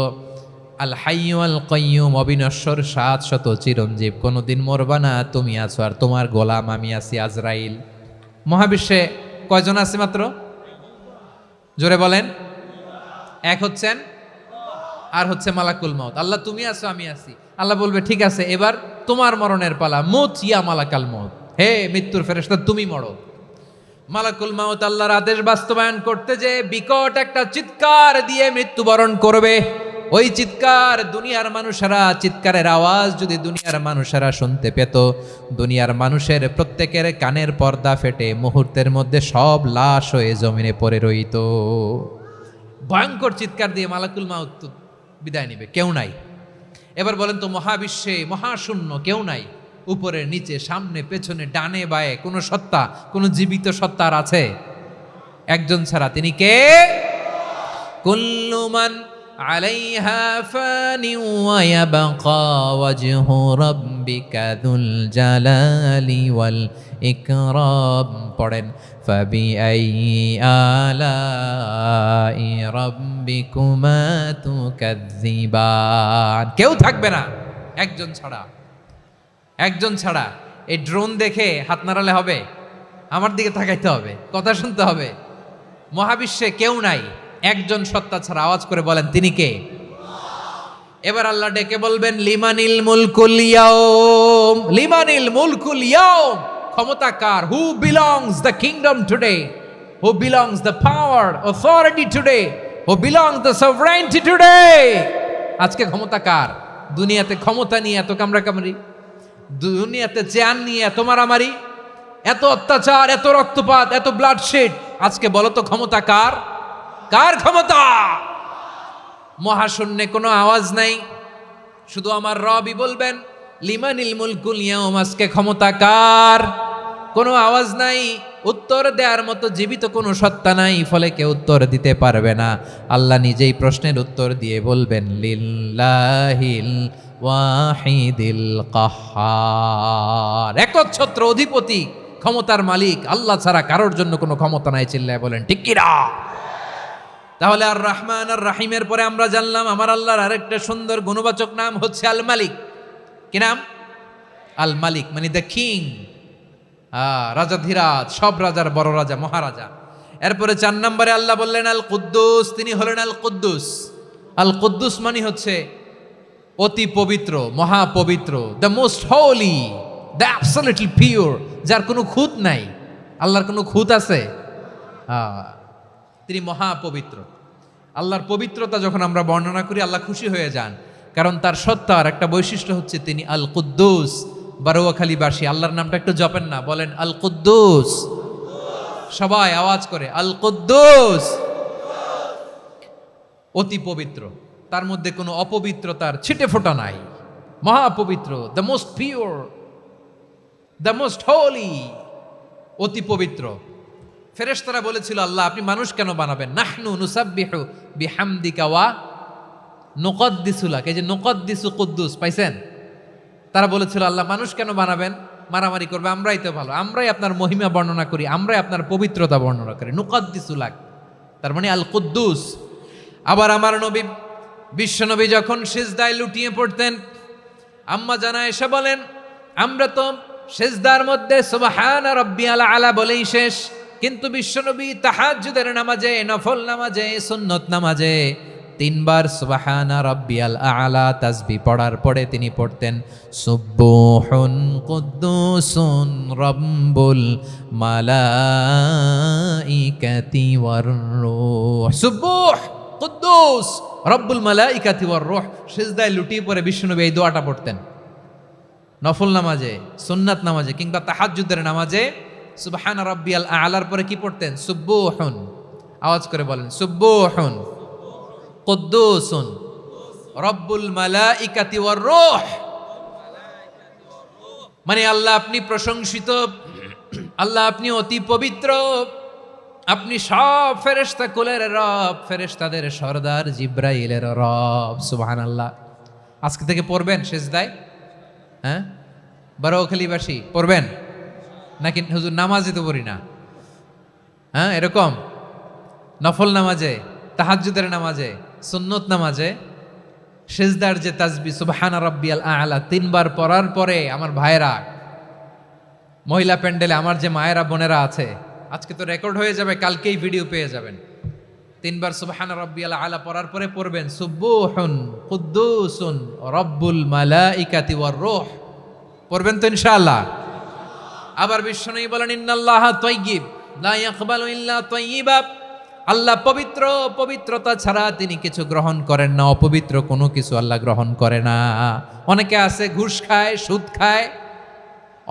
আল হাইয়্যু আল কাইয়্যুম, অবিনশ্বর, শাশ্বত, চিরঞ্জীব, কোনোদিন মরবা না, তুমি আছো আর তোমার গোলাম আমি আছি আজরাইল। মহাবিশ্বে কয়জন আছে মাত্র? জোরে বলেন। এক হচ্ছেন আর হচ্ছে মালাকুল মাউত। আল্লাহ তুমি আছো, আমি আছি। আল্লাহ বলবে ঠিক আছে, এবার তোমার মরণের পালা, মুত ইয়া মালাকাল মাউত, হে মৃত্যুর ফেরেশতা তুমি মরো। মালাকুল মাউত আল্লাহর আদেশ বাস্তবায়ন করতে যে বিকট একটা চিৎকার দিয়ে মৃত্যুবরণ করবে। ওই চিৎকার দুনিয়ার মানুষেরা, চিৎকারের আওয়াজ যদি দুনিয়ার মানুষেরা শুনতে পেত, দুনিয়ার মানুষের প্রত্যেকের কানের পর্দা ফেটে মুহূর্তের মধ্যে সব লাশ হয়ে জমিনে পড়ে রইত। ভয়ঙ্কর চিৎকার দিয়ে মালাকুল মাউত বিদায় নিবে, কেউ নাই। এবার বলেন তো, মহাবিশ্বে মহাশূন্য, কেউ নাই, উপরে নিচে সামনে পেছনে ডানে বায়ে কোনো সত্তা, কোনো জীবিত সত্তার আছে? একজন ছাড়া, তিনি কে? কুল্লু মান আলাইহা ফানি ওয়া ইয়াবকা ওয়াজহু রাব্বিকা যুল জালালি ওয়াল ইকরাম। পড়েন, ফাবিআইয়ি আলাই রাব্বিকুমা তুকাযযিবান। কেউ থাকবে না একজন ছাড়া, একজন ছাড়া। এই ড্রোন দেখে হাত নাড়ালে হবে? আমার দিকে তাকাইতে হবে, কথা শুনতে হবে। মহাবিশ্বে কেউ নাই, একজন সত্তা ছাড়া। আওয়াজ করে বলেন, তিনি কে? এবার আল্লাহ ডেকে বলবেন, লিমানিল মুলকুল ইয়াউম, লিমানিল মুলকুল ইয়াউম। ক্ষমতা কার? Who belongs the kingdom today, who belongs the power authority today, who belongs the sovereignty today. আজকে ক্ষমতা কার? দুনিয়াতে ক্ষমতা নিয়ে এত কামড়াকামড়ি, দুনিয়াতে চেয়ার নিয়ে এত মারামারি, এত অত্যাচার, এত রক্তপাত, এত ব্লাডশেড। আজকে বলো তো ক্ষমতা কার? কার ক্ষমতা? মহাশূন্যে কোনো আওয়াজ নাই, শুধু আমার রবই বলবেন, লিমানিল মুলকুল ইয়াউম। আজকে ক্ষমতা কার? কোনো আওয়াজ নাই, উত্তর দেওয়ার মতো জীবিত কোনো সত্তা নাই, ফলে কেউ উত্তর দিতে পারবে না। আল্লাহ নিজেই প্রশ্নের উত্তর দিয়ে বলবেন, লিল্লাহিল ওয়াহিদিল কাহ্হার। একচ্ছত্র অধিপতি, ক্ষমতার মালিক আল্লাহ ছাড়া কারোর জন্য কোনো ক্ষমতা নাই। চিল্লায় বলেন ঠিক কি না? তাহলে আর রহমান আর রাহিমের পরে আমরা জানলাম আমার আল্লাহর আরেকটা সুন্দর গুণবাচক নাম হচ্ছে আল মালিক। কি নাম? আল মালিক, মানে দ্য কিং, রাজাধিরাজ, সব রাজার বড় রাজা, মহারাজা। এরপরে 4 নম্বরে আল্লাহ বললেন আল কুদ্দুস, তিনি হলেন আল কুদ্দুস। আল কুদ্দুস মানে হচ্ছে অতি পবিত্র, মহাপবিত্র, the most holy, the absolutely pure, যার কোনো খুঁত নাই। আল্লাহর কোনো খুঁত আছে? তিনি মহাপবিত্র। আল্লাহর পবিত্রতা যখন আমরা বর্ণনা করি, আল্লাহ খুশি হয়ে যান, কারণ তার সত্তার একটা বৈশিষ্ট্য হচ্ছে তিনি আল কুদ্দুস। বারোয়াখালীবাসী আল্লাহর নামটা একটু জপেন না, বলেন আল কুদ্দুস। সবাই আওয়াজ করে আল কুদ্দুস। অতি পবিত্র, তার মধ্যে কোনো অপবিত্রতার ছিটে ফোঁটা নাই, মহাপবিত্র, the most pure, the most holy, অতি পবিত্র। ফেরেশতারা বলেছিল, আল্লাহ আপনি মানুষ কেন বানাবেন? নাহনু নুসাব্বিহু বিহামদিকা ওয়া নুকদ্দিসু লাক। এই যে নুকদ্দিসু কুদ্দুস পাইছেন? তারা বলেছিল, আল্লাহ মানুষ কেন বানাবেন? মারামারি করবে, আমরাই তো ভালো, আমরাই আপনার মহিমা বর্ণনা করি, আমরাই আপনার পবিত্রতা বর্ণনা করি। নুকদ্দিসু লাক, তার মানে আল কুদ্দুস। আবার আমার নবী, বিশ্বনবী যখন সিজদায় লুটিয়ে পড়তেন, আম্মা জানা এসে বলেন, আমরা তো সিজদার মধ্যে সুবহান রাব্বিয়াল আলা বলেই শেষ, কিন্তু বিশ্বনবী তাহাজ্জুদের নামাজে, নফল নামাজে, সুন্নত নামাজে 3 বার সুবহানা রাব্বিয়াল আলা তাসবিহ পড়ার পরে তিনি পড়তেন সুবহুন কুদ্দুসুন রাব্বুল মালাইকাতি ওয়ার রূহ। সুবহ কুদ্দুস রব্বুল মালাইকাতি ওয়ার রূহ। সিজদায় লুটিয়ে পড়ে বিশ্বনবী এই দোয়াটা পড়তেন। নফল নামাজে, সুন্নাত নামাজে কিংবা তাহাজ্জুদের নামাজে সুবহান রাব্বিয়াল আলার পরে কি পড়তেন? সুবহুন। আওয়াজ করে বলেন, সুবহুন কুদ্দুসুন রব্বুল মালাইকাতি ওয়ার রূহ। মানে আল্লাহ আপনি প্রশংসিত, আল্লাহ আপনি অতি পবিত্র, আপনি সব ফেরেশতা কুলের রব, ফেরেশতাদের সরদার জিব্রাইলের রব। সুবহানাল্লাহ। আজকে থেকে পড়বেন সিজদায়? হ্যাঁ, বারোখালীবাসী পড়বেন নাকি? হুজুর নামাজে তো পড়ি না। হ্যাঁ, এরকম নফল নামাজে, তাহাজ্জুদের নামাজে, সুন্নত নামাজে সিজদার যে তাসবিহ সুবহানা রাব্বিয়াল আলা 3 বার পড়ার পরে আমার ভাইরা, মহিলা প্যান্ডেলে আমার যে মায়েরা বোনেরা আছে, আজকে তো রেকর্ড হয়ে যাবে, কালকেই ভিডিও পেয়ে যাবেন। তিনবার সুবহান রাব্বিয়াল আলা পড়ার পরে পড়বেন সুবুহুন কুদ্দুসুন রব্বুল মালাইকাতি ওয়ার রূহ। পড়বেন তো ইনশাআল্লাহ। আবার বিশ্বনবী বলেন ইন্নাল্লাহা তাইয়্যিব লা ইয়াকবালু ইল্লা তাইয়্যিবা। আল্লাহ পবিত্র, পবিত্রতা ছাড়া তিনি কিছু গ্রহণ করেন না, অপবিত্র কোনো কিছু আল্লাহ গ্রহণ করে না। অনেকে আছে ঘুষ খায়, সুদ খায়,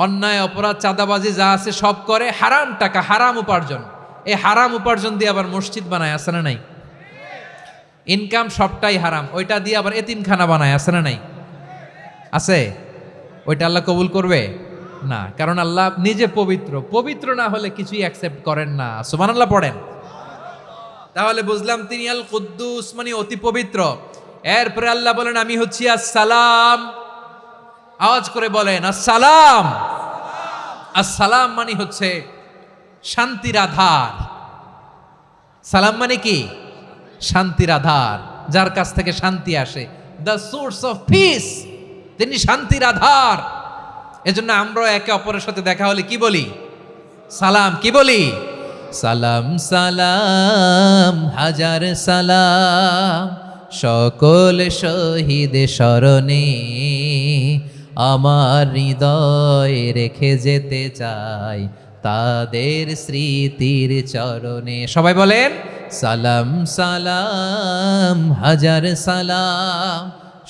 অন্যায় অপরাধ চাঁদাবাজি যা আছে সব করে, হারাম টাকা, হারাম উপার্জন। এই হারাম উপার্জন দিয়ে আবার মসজিদ বানায়, আছে না নাই? ইনকাম সবটাই হারাম, ওইটা দিয়ে আবার এতিমখানা বানায়, আছে না নাই? আছে। ওইটা আল্লাহ কবুল করবে না, কারণ আল্লাহ নিজে পবিত্র। পবিত্র না হলে কিছুই অ্যাকসেপ্ট করেন না। সুবহানাল্লাহ পড়েন। তাহলে বুঝলাম তিনি আল কুদ্দুস মানে অতি পবিত্র। এরপরে আল্লাহ বলেন আমি হচ্ছি আসসালাম। আওয়াজ করে বলেন আসসালাম। আসসালাম মানে হচ্ছে শান্তির আধার। সালাম মানে কি? শান্তির আধার, যার কাছ থেকে শান্তি আসে। দ্য সোর্স অফ পিস, তিনি শান্তির আধার। এজন্য আমরা একে অপরের সাথে দেখা হলে কি বলি? সালাম। কি বলি? সালাম সালাম হাজার সালাম সকল শহীদ স্মরণে আমার হৃদয় রেখে যেতে চাই তাদের স্মৃতির চরণে। সবাই বলেন সালাম সালাম হাজার সালাম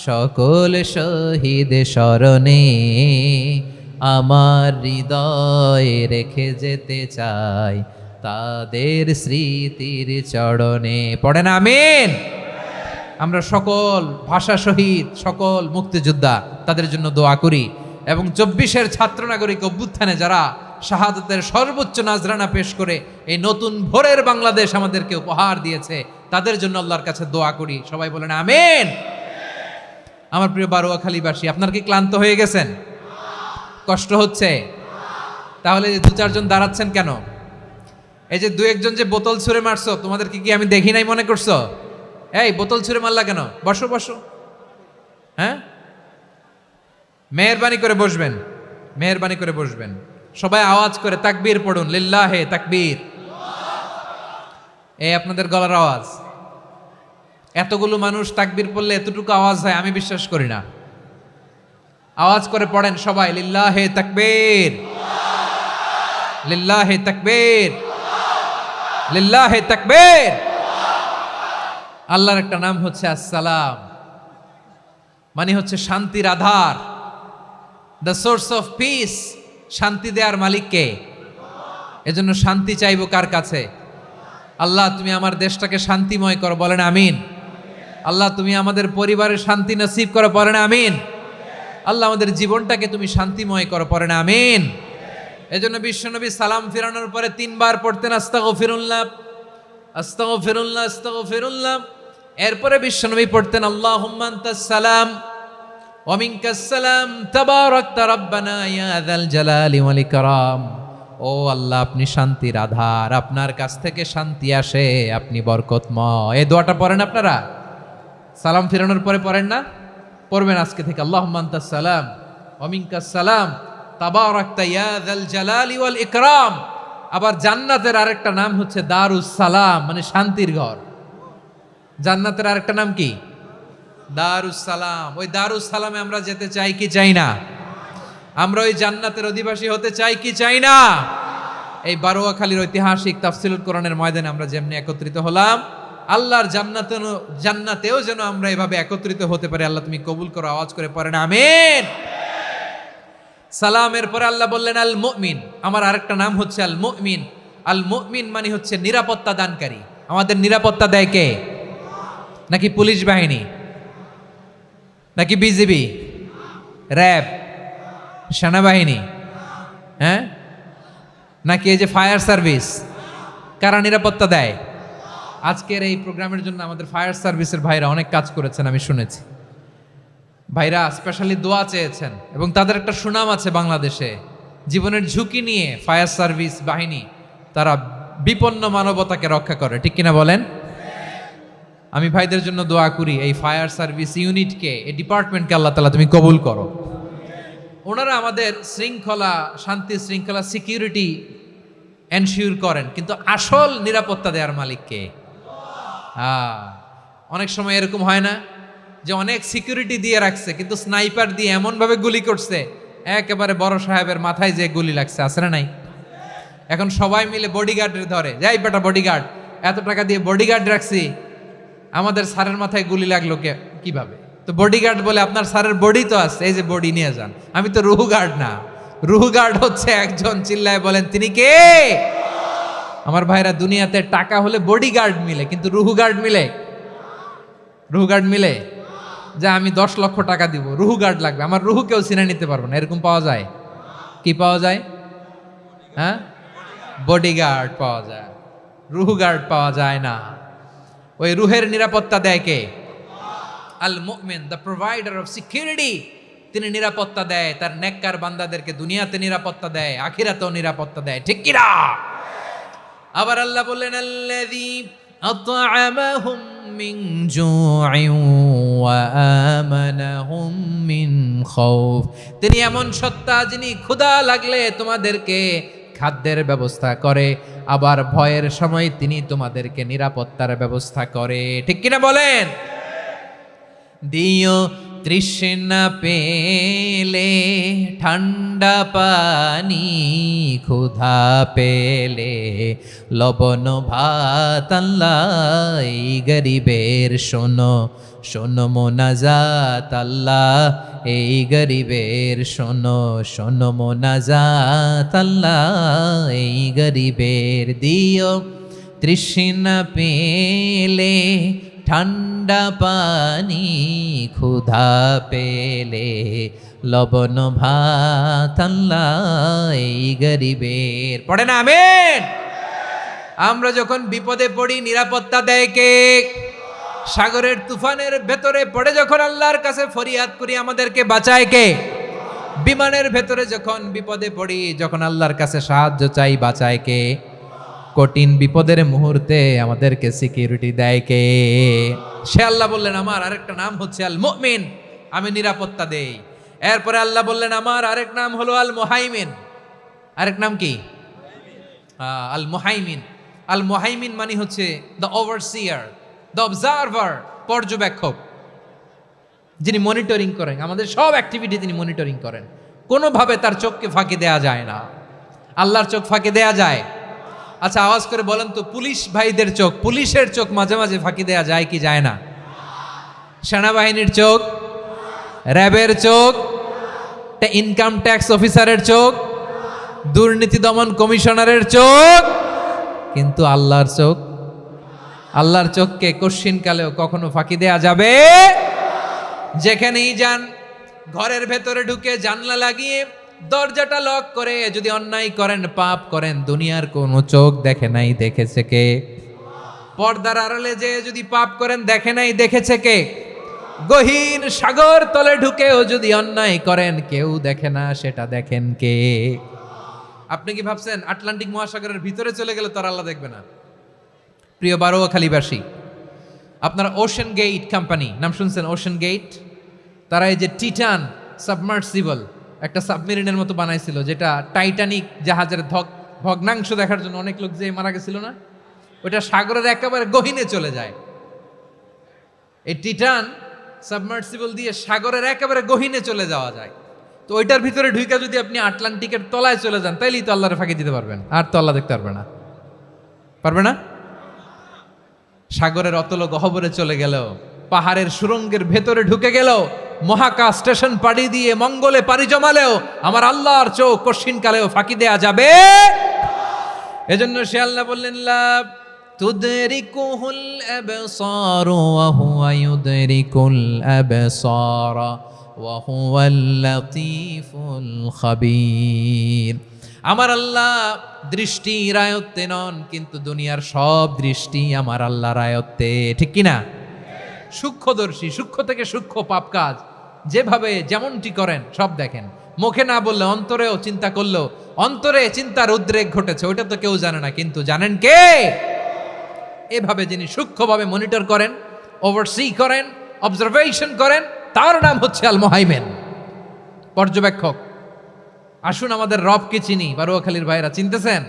সকল শহীদ স্মরণে আমার হৃদয় রেখে যেতে চাই তাদের স্মৃতির চরণে। পড়েন আমিন। আমরা সকল ভাষা শহীদ, সকল মুক্তিযোদ্ধা, তাদের জন্য দোয়া করি। এবং 24-এর ছাত্র নাগরিক অভ্যুত্থানে যারা শাহাদাতের সর্বোচ্চ নাজরানা পেশ করে এই নতুন ভোরের বাংলাদেশ আমাদেরকে উপহার দিয়েছে, তাদের জন্য আল্লাহর কাছে দোয়া করি। সবাই বলেন আমিন। আমার প্রিয় বারোয়াখালীবাসী, আপনার কি ক্লান্ত হয়ে গেছেন? কষ্ট হচ্ছে? তাহলে 2-4 জন দাঁড়াচ্ছেন কেন? এই যে 2-1 জন যে বোতল ছুঁড়ে মারছো, তোমাদেরকে কি আমি দেখি নাই মনে করছো? এই বোতল ছুঁড়ে মারলা কেন? বসো বসো। হ্যাঁ, মেহেরবানি করে বসবেন, মেহেরবানি করে বসবেন। সবাই আওয়াজ করে তাকবীর পড়ুন, লিল্লাহে তাকবীর। এই আপনাদের গলার আওয়াজ। এতগুলো মানুষ তাকবীর পড়লে এতটুকু আওয়াজ হয় আমি বিশ্বাস করি না। আওয়াজ করে পড়েন সবাই, লিল্লাহে তাকবীর, লিল্লাহে তাকবীর, লিল্লাহে তাকবীর। আল্লাহর একটা নাম হচ্ছে আসসালাম, মানে হচ্ছে শান্তির আধার, দ্য সোর্স অফ পিস। শান্তি দেওয়ার মালিক কে? এজন্য শান্তি চাইবো কার কাছে? আল্লাহ তুমি আমার দেশটাকে শান্তিময় করো, বলেন আমিন। আল্লাহ তুমি আমাদের পরিবারের শান্তি নসিব করো, বলেন আমিন। আল্লাহ আমাদের জীবনটাকে তুমি শান্তিময় করো, পড়েন আমিন। এজন্য বিশ্বনবী সালাম ফিরানোর পরে 3 বার পড়তেন আস্তাগফিরুল্লাহ, আস্তাগফিরুল্লাহ, আস্তাগফিরুল্লাহ। এরপরে বিশ্বনবী পড়তেন আল্লাহুম্মা আনতাস সালাম ওয়া মিনকাস সালাম তাবারাকতা রাব্বানা ইয়া যাল জালালি ওয়াল ইকরাম। ও আল্লাহ আপনি শান্তির আধার, আপনার কাছ থেকে শান্তি আসে, আপনি বরকতময়। এই দোয়াটা পড়েন আপনারা সালাম ফিরানোর পরে, পড়েন না? পড়বেন আজকে থেকে আল্লাহুম্মা আনতাস সালাম ওয়া মিনকাস সালাম তাবারাকতা ইয়া যাল জালালি ওয়াল ইকরাম। আবার জান্নাতের আরেকটা নাম হচ্ছে দারুস সালাম, মানে শান্তির ঘর। জান্নাতের আরেকটা নাম কি? দারুস সালাম। ওই দারুস সালামে আমরা যেতে চাই কি চাই না? আমরা ওই জান্নাতের অধিবাসী হতে চাই কি চাই না? এই বারোয়াখালীর ঐতিহাসিক তাফসীরুল কোরআনের ময়দানে আমরা যেমনি একত্রিত হলাম, আল্লাহর জান্নাতেও যেন আমরা এভাবে একত্রিত হতে পারি। আল্লাহ তুমি কবুল করো। আওয়াজ করে পড়েন আমিন। সালামের পরে আল্লাহ বললেন আল মুমিন। আমার আরেকটা নাম হচ্ছে আল মুমিন। আল মুমিন মানে হচ্ছে নিরাপত্তা দানকারী। আমাদের নিরাপত্তা দেয় কে? নাকি পুলিশ বাহিনী, নাকি বিজিবি, র্যাব, সেনাবাহিনী, হ্যাঁ, নাকি এই যে ফায়ার সার্ভিস? কারা নিরাপত্তা দেয়? আজকের এই প্রোগ্রামের জন্য আমাদের ফায়ার সার্ভিসের ভাইরা অনেক কাজ করেছেন, আমি শুনেছি। ভাইরা স্পেশালি দোয়া চেয়েছেন এবং তাদের একটা সুনাম আছে বাংলাদেশে। জীবনের ঝুঁকি নিয়ে ফায়ার সার্ভিস বাহিনী তারা বিপন্ন মানবতাকে রক্ষা করে, ঠিক কিনা বলেন? আমি ভাইদের জন্য দোয়া করি, এই ফায়ার সার্ভিস ইউনিটকে, এই ডিপার্টমেন্টকে আল্লাহ তাআলা তুমি কবুল করো। ওনারা আমাদের শৃঙ্খলা, শান্তি শৃঙ্খলা, সিকিউরিটি এনশিওর করেন, কিন্তু আসল নিরাপত্তা দেওয়ার মালিক কে? অনেক সময় এরকম হয় না যে অনেক সিকিউরিটি দিয়ে রাখছে, কিন্তু স্নাইপার দিয়ে এমনভাবে গুলি করছে একেবারে বড় সাহেবের মাথায় যে গুলি লাগছে, আছে না নাই? এখন সবাই মিলে বডিগার্ডের ধরে, যাই বেটা বডিগার্ড, এত টাকা দিয়ে বডিগার্ড রাখছি, আমাদের স্যারের মাথায় গুলি লাগলো কিভাবে? তো বডিগার্ড বলে, আপনার স্যারের বডি তো আছে, এই যে বডি নিয়ে যান, আমি তো রুহু গার্ড না। রুহু গার্ড হচ্ছে একজন, চিল্লায় বলেন তিনি কে? আমার ভাইরা, দুনিয়াতে টাকা হলে বডিগার্ড মিলে, কিন্তু রুহু গার্ড মিলে? রুহু গার্ড মিলে? যে আমি 10 লক্ষ টাকা দিব, রুহু গার্ড লাগবে, আমার রুহু কেউ চিনে নিতে পারবো না, এরকম পাওয়া যায়? কি পাওয়া যায়? হ্যাঁ, বডিগার্ড পাওয়া যায়, রুহু গার্ড পাওয়া যায় না। ওই রুহের নিরাপত্তা দেয় কে? আল মুমিন, দ্য প্রোভাইডার অফ সিকিউরিটি। তিনি নিরাপত্তা দেয় তার নেককার বান্দাদেরকে, দুনিয়াতে নিরাপত্তা দেয়, আখিরাতেও নিরাপত্তা দেয়, ঠিক কি না? আবার আল্লাহ বললেন, আল্লাযী আত'আমাহুম মিন জু'ইন ওয়া আমানাহুম মিন খাউফ। তিনি এমন সত্তা যিনি ক্ষুধা লাগলে তোমাদেরকে খাদ্যের ব্যবস্থা করে, আবার ভয়ের সময় তিনি তোমাদেরকে নিরাপত্তার ব্যবস্থা করে, ঠিক কিনা বলেন? দিও তৃষ্ণা পেলে ঠান্ডা পানি, ক্ষুধা পেলে লবণ ভাত, আল্লাহ এই গরিবের শোনো শোনো মোনাজাত, আল্লাহ এই গরিবের শোনো শোনো মোনাজাত, আল্লাহ এই গরিবের। দিও তৃষ্ণা পেলে ঠান্ডা পানি, ক্ষুধা পেলে লবণ ভাত, আল্লাহ এই গরিবের। পড়ে না আমিন? আমরা যখন বিপদে পড়ি নিরাপত্তা দেয় কে? সাগরের তুফানের ভেতরে পড়ে যখন আল্লাহর কাছে ফরিয়াদ করি আমাদেরকে বাঁচায় কে? বিমানের ভেতরে যখন বিপদে পড়ি, যখন আল্লাহর কাছে সাহায্য চাই, বাঁচায় কে? কঠিন বিপদের মুহূর্তে আমাদেরকে সিকিউরিটি দেয় কে? সে আল্লাহ বললেন, আমার আরেকটা নাম হচ্ছে আল মুমিন, আমি নিরাপত্তা দেই। এরপরে আল্লাহ বললেন, আমার আরেক নাম হলো আল মুহাইমিন। আরেক নাম কি? আল মুহাইমিন। আল মুহাইমিন মানে হচ্ছে দ্য ওভারসিয়ার, দ্য অবজারভার, পর্যবেক্ষক, যিনি মনিটরিং করেন আমাদের সব অ্যাক্টিভিটি, তিনি মনিটরিং করেন। কোনোভাবে তার চোখকে ফাঁকি দেয়া যায় না। আল্লাহর চোখ ফাঁকি দেয়া যায়? আচ্ছা, আওয়াজ করে বলেন তো, পুলিশ ভাইদের চোখ, পুলিশের চোখ মাঝে মাঝে ফাঁকি দেয়া যায় কি যায় না? সেনাবাহিনীর চোখ, র্যাবের চোখ, ইনকাম ট্যাক্স অফিসারের চোখ, দুর্নীতি দমন কমিশনারের চোখ, কিন্তু আল্লাহর চোখ? আল্লাহর চোখকে কশ্চিনকালেও কখনো ফাঁকি দেয়া যাবে? যেখানেই যান, ঘরের ভেতরে ঢুকে জানলা লাগিয়ে দরজাটা লক করে যদি অন্যায় করেন, পাপ করেন, দুনিয়ার কোনো চোখ দেখে নাই, দেখেছে কে? পর্দার আড়ালে যে যদি পাপ করেন, দেখে নাই, দেখেছে কে? গহীন সাগর তলে ঢুকেও যদি অন্যায় করেন, কেউ দেখে না, সেটা দেখেন কে? আপনি কি ভাবছেন আটলান্টিক মহাসাগরের ভিতরে চলে গেলে তার আল্লাহ দেখবে না? প্রিয় বারোয়াখালীবাসী, আপনারা ওশেন গেট কোম্পানি নাম শুনছেন? ওশেন গেট, তারা এই যে টিটান সাবমার্সিবল একটা সাবমেরিনের মতো বানাইছিল, যেটা টাইটানিক জাহাজের ভগ্নাংশ দেখার জন্য অনেক লোক যে মারা গেছিল না, ওটা সাগরের একেবারে গহীনে চলে যায়। এই টিটান সাবমার্সিবল দিয়ে সাগরের একেবারে গহীনে চলে যাওয়া যায়। তো ওইটার ভিতরে ঢুকে যদি আপনি আটলান্টিকের তলায় চলে যান, তাইলেই তো আল্লাহরে ফাঁকি দিতে পারবেন, আর তো আল্লাহ দেখতে পারবে না। পারবে না? সাগরের অতল গহ্বরে চলে গেল, পাহাড়ের সুরঙ্গের ভেতরে ঢুকে গেল, মহাকাশ স্টেশন পাড়ি দিয়ে মঙ্গলে পাড়ি জমালেও আমার আল্লাহর চোখ কশিনকালেও ফাঁকি দেয়া যাবে? এজন্য সে আল্লাহ বললেন, লা তুদরিকুহুল আবসার ওয়া হুয়া ইউদরিকুল আবসার ওয়া হুয়াল লাতীফুল খাবীর। আমার আল্লাহ দৃষ্টির আয়ত্তে নন, কিন্তু দুনিয়ার সব দৃষ্টি আমার আল্লাহর আয়ত্তে, ঠিক কিনা? সূক্ষ্মদর্শী, সূক্ষ্ম থেকে সূক্ষ্ম পাপ কাজ যেভাবে যেমনটি করেন সব দেখেন। মুখে না বললে অন্তরেও চিন্তা করলেও অন্তরে চিন্তার উদ্রেক ঘটেছে, ওইটা তো কেউ জানে না, কিন্তু জানেন কে? এভাবে যিনি সূক্ষ্মভাবে মনিটর করেন, ওভারসি করেন, অবজারভেশন করেন, তার নাম হচ্ছে আল মুহাইমিন, পর্যবেক্ষক। আসুন আমাদের রবকে চিনি। বারোয়াখালীর ভাইরা, চিনতেছেন?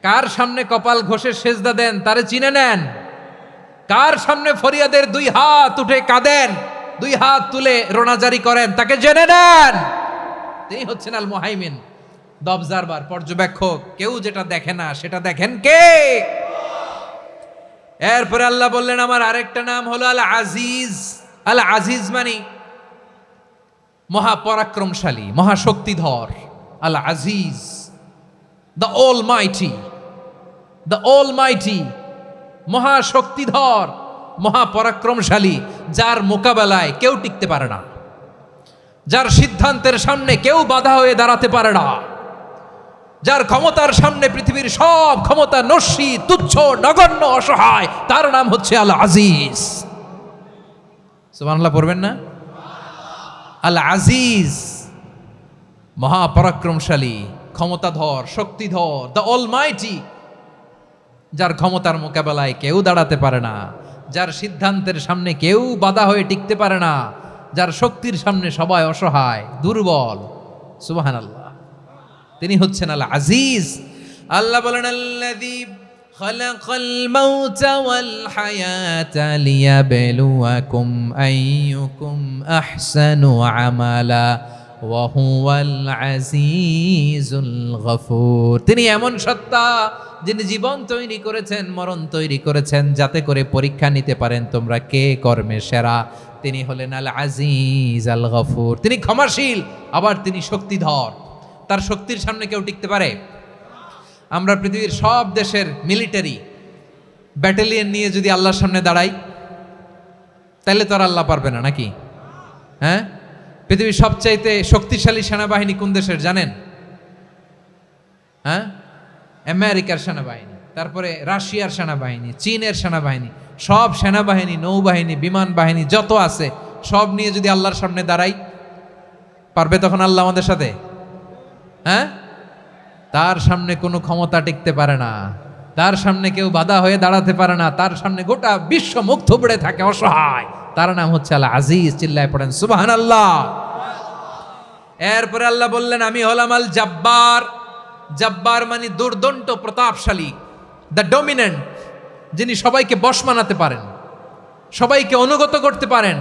কার সামনে কপাল ঘষে সেজদা দেন তারে চিনে নেন। কার সামনে ফরিয়াদের দুই হাত উঠে কাঁদেন, দুই হাত তুলে রোনাজারি করেন, তাকে জেনে নেন তিনি হচ্ছেন আল মুহাইমিন, দ্য অবজারভার, পর্যবেক্ষক। কেউ যেটা দেখে না সেটা দেখেন কে? এরপরে আল্লাহ বললেন আমার আরেকটা নাম হলো আল আজিজ। আল আজিজ মানে মহাপরাক্রমশালী, মহাশক্তিধর। Al Aziz, the almighty, the almighty, মহাশক্তিধর, মহাপরাক্রমশালী, যার মোকাবেলায় কেউ টিকতে পারে না, যার সিদ্ধান্তের সামনে কেউ বাধা হয়ে দাঁড়াতে পারে না, যার ক্ষমতার সামনে পৃথিবীর সব ক্ষমতা নস্যি, তুচ্ছ, নগণ্য, অসহায়, তার নাম হচ্ছে আল আজিজ। সুবহানাল্লাহ পড়বেন না? আল আজিজ, মহাপরাক্রমশালী, ক্ষমতাধর, শক্তিধর, দ্য অলমাইটি, যার ক্ষমতার মোকাবেলায় কেউ দাঁড়াতে পারে না, যার সিদ্ধান্তের সামনে কেউ বাধা হয়ে টিকতে পারে না, যার শক্তির সামনে সবাই অসহায়, দুর্বল। সুবহানাল্লাহ, তিনি হচ্ছেন আল আজিজ। আল্লাহ বলেন আল্লাযী খালাকাল মাউতা ওয়াল হায়াতা লিয়াবলুয়াকুম আইয়ুকুম আহসানু আমালা ওয়া হুয়াল আজিজুল গফুর। তিনি এমন সত্তা যিনি জীবন তৈরি করেছেন, মরণ তৈরি করেছেন, যাতে করে পরীক্ষা নিতে পারেন তোমরা কে কর্মে সেরা। তিনি হলেন আল আজিজ আল গফুর। তিনি ক্ষমাশীল, আবার তিনি শক্তিধর। তার শক্তির সামনে কেউ টিকতে পারে? আমরা পৃথিবীর সব দেশের মিলিটারি ব্যাটালিয়ন নিয়ে যদি আল্লাহর সামনে দাঁড়াই, তাহলে তো আর আল্লাহ পারবে না নাকি? হ্যাঁ, পৃথিবীর সবচাইতে শক্তিশালী সেনাবাহিনী কোন দেশের জানেন? হ্যাঁ, আমেরিকার সেনাবাহিনী, তারপরে রাশিয়ার সেনাবাহিনী, চীনের সেনাবাহিনী, সব সেনাবাহিনী, নৌবাহিনী, বিমান বাহিনী যত আছে সব নিয়ে যদি আল্লাহর সামনে দাঁড়াই, পারবে তখন আল্লাহ আমাদের সাথে? হ্যাঁ, তার সামনে কোনো ক্ষমতা টিকতে পারে না, তার সামনে কেউ বাধা হয়ে দাঁড়াতে পারে না, তার সামনে গোটা বিশ্ব মুখ থুবড়ে থাকে অসহায়। তার নাম হচ্ছে আল আজিজ। চিল্লায় পড়েন সুবহানাল্লাহ। এরপরে আল্লাহ বললেন আমি হলাম আল জাব্বার। জাব্বার মানে দুর্দণ্ড, প্রতাপশালী, দ্য ডমিনেন্ট, যিনি সবাইকে বশ মানাতে পারেন, সবাইকে অনুগত করতে পারেন,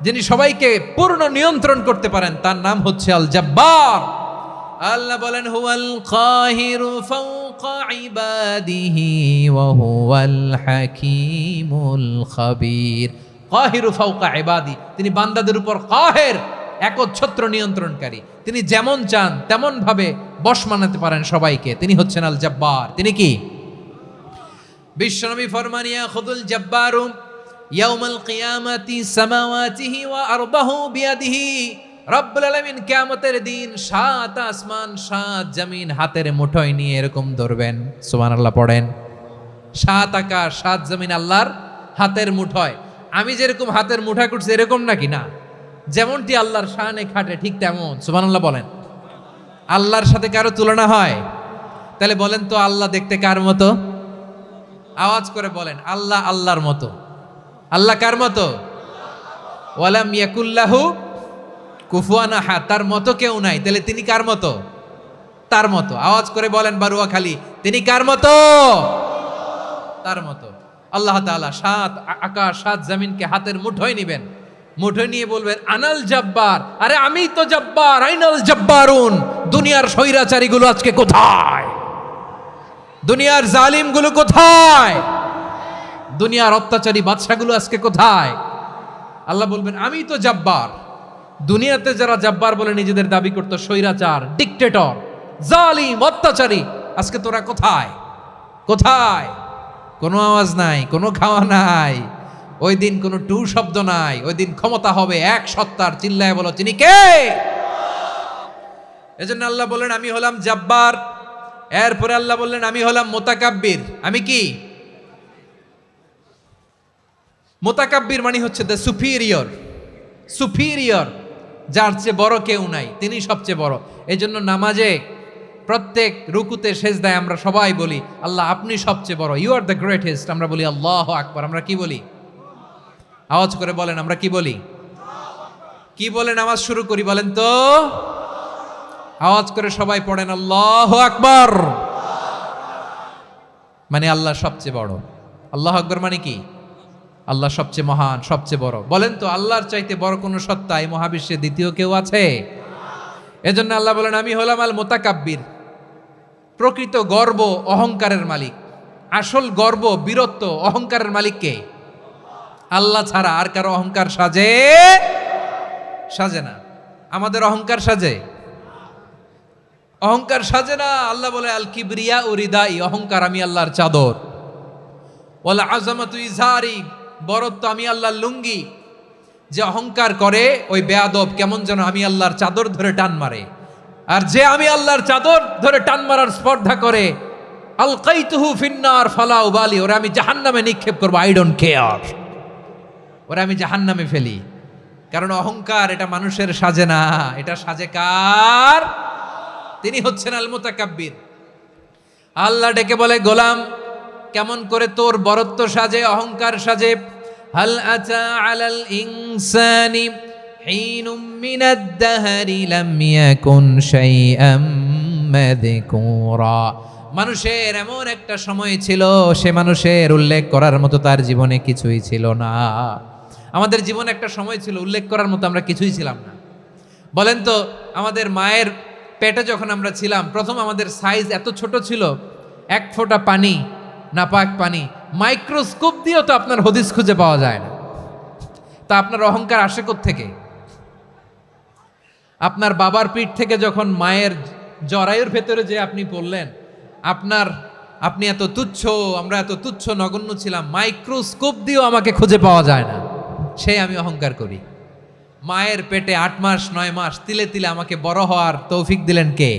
যিনি সবাইকে পূর্ণ নিয়ন্ত্রণ করতে পারেন, তার নাম হচ্ছে আল জাব্বার। আল্লাহ বলেন হুয়াল কাহিরু ফাওকা ইবাদিহি ওয়া হুয়াল হাকীমুল খাবীর। কাহিরু ফাওকা ইবাদি, তিনি বান্দাদের উপর কাহের, একচ্ছত্র নিয়ন্ত্রণকারী। তিনি যেমন চান তেমন ভাবে বশ মানাতে পারেন সবাইকে। তিনি হচ্ছেন আল জাব্বার। তিনি কি? বিশ্বনবী ফরমান ইয়াখুদুল জাব্বারু ইয়াউমাল কিয়ামাতি সামাওয়াতিহি ওয়া আরবাহু বিয়াদিহি। রব্বুল আলামিন কিয়ামতের দিন 7 আসমান 7 জমিন হাতের মুঠোয় নিয়ে এরকম ধরবেন। সুবহানাল্লাহ পড়েন। 7 আকাশ 7 জমিন আল্লাহর হাতের মুঠোয়। আমি যেরকম হাতের মুঠা করছি এরকম নাকি? না, যেমনটি আল্লাহর শানে খাটে ঠিক তেমন। সুবহানাল্লাহ বলেন। আল্লাহর সাথে কারো তুলনা হয়? তাহলে বলেন তো আল্লাহ দেখতে কার মতো? আওয়াজ করে বলেন আল্লাহ আল্লাহর মতো। আল্লাহ কার মতো? ওয়ালাম ইয়াকুল্লাহু কুফুয়ান আহাদ, তার মতো কেউ নাই। তাহলে তিনি কার মতো? তার মতো। আওয়াজ করে বলেন বারুয়াখালী, তিনি কার মতো? তার মতো। আল্লাহ তাআলা 7 আকাশ 7 জমিনকে হাতের মুঠোয় নিবেন, মুঠোয় নিয়ে বলবেন আনাল জাব্বার। আরে আমি তো জাব্বার, আইনাল জাব্বারুন। দুনিয়ার স্বৈরাচারীগুলো আজকে কোথায়? দুনিয়ার জালিমগুলো কোথায়? দুনিয়ার অত্যাচারী বাদশাগুলো আজকে কোথায়? আল্লাহ বলবেন আমি তো জাব্বার। দুনিয়াতে যারা জাব্বার বলে নিজেদের দাবি করতো, স্বৈরাচার, ডিক্টেটর, জালিম, অত্যাচারী, আজকে তোরা কোথায়? কোথায়? কোনো আওয়াজ নাই, কোনো খাওয়া নাই, ওই দিন কোনো টু শব্দ নাই। ওই দিন ক্ষমতা হবে এক সত্তার। চিল্লায় বলো তিনি কে? এজন্য আল্লাহ বললেন আমি হলাম জাব্বার। এরপরে আল্লাহ বললেন আমি হলাম মুতাকাব্বির। আমি কি? মুতাকাব্বির মানে হচ্ছে দ্য সুপিরিয়র। সুপিরিয়র, যার চেয়ে বড় কেউ নাই, তিনি সবচেয়ে বড়। এই জন্য নামাজে প্রত্যেক রুকুতে সেজদায় আমরা সবাই বলি আল্লাহ আপনি সবচেয়ে বড়, ইউ আর দ্য গ্রেটেস্ট। আমরা বলি আল্লাহু আকবার। আমরা কি বলি? আওয়াজ করে বলেন আমরা কি বলি? কি বলে নামাজ শুরু করি বলেন তো? আওয়াজ করে সবাই পড়েন আল্লাহু আকবার। মানে আল্লাহ সবচেয়ে বড়। আল্লাহু আকবার মানে কি? আল্লাহ সবচেয়ে মহান, সবচেয়ে বড়। বলেন তো আল্লাহর চাইতে বড় কোনো সত্তা এই মহাবিশ্বে দ্বিতীয় কেউ আছে? এজন্য আল্লাহ বলেন আমি হলাম আল মুতাকাব্বির, প্রকৃত গর্ব অহংকারের মালিক। আসল গর্ব, বীরত্ব, অহংকারের মালিক কে? আল্লাহ ছাড়া আর কারো অহংকার সাজে না। আমাদের অহংকার সাজে? অহংকার সাজে না। আল্লাহ বলে আল কিবরিয়া উরিদাই, অহংকার আমি আল্লাহর চাদর। ওয়াল আযামাতু ইজারি, বরত্ব আমি আল্লাহর লুঙ্গি। যে অহংকার করে ওই বেয়াদব কেমন যেন আমি আল্লাহর চাদর ধরে টান মারে, আর যে আমি আল্লাহর চাদর ধরে টান মারার স্পর্ধা করে আলকাইতুহু ফিন্নার ফালা উবালি, ওরা আমি জাহান্নামে নিক্ষেপ করবো, আই ডোন্ট কেয়ার, ওরা আমি জাহান্নামে ফেলি। কারণ অহংকার এটা মানুষের সাজে না, এটা সাজে কার? তিনি হচ্ছেন আল মুতাকাব্বির। আল্লাহ ডেকে বলে গোলাম কেমন করে তোর বরত্ব সাজে, অহংকার সাজে? হাল আতা আলাল ইনসানি হিনুম মিনাদ দাহরি লাম ইয়াকুন শাইআম মাযকুরা, মানুষের এমন একটা সময় ছিল সে মানুষের উল্লেখ করার মতো তার জীবনে কিছুই ছিল না। আমাদের জীবনে একটা সময় ছিল উল্লেখ করার মতো আমরা কিছুই ছিলাম না। বলেন তো আমাদের মায়ের পেটে যখন আমরা ছিলাম প্রথম আমাদের সাইজ এত ছোট ছিল, এক ফোঁটা পানি, নাপাক পানি, মাইক্রোস্কোপ দিয়েও তো আপনার হদিস খুঁজে পাওয়া যায় না। তা আপনার অহংকার আসে কোত্থেকে? আপনার বাবার পিঠ থেকে যখন মায়ের জরায়ুর ভেতরে যে আপনি পড়লেন, আপনি এত তুচ্ছ, আমরা এত তুচ্ছ নগণ্য ছিলাম, মাইক্রোস্কোপ দিয়েও আমাকে খুঁজে পাওয়া যায় না, সেই আমি অহংকার করি। মায়ের পেটে 8 মাস 9 মাস তিলে তিলে আমাকে বড় হওয়ার তৌফিক দিলেন কে?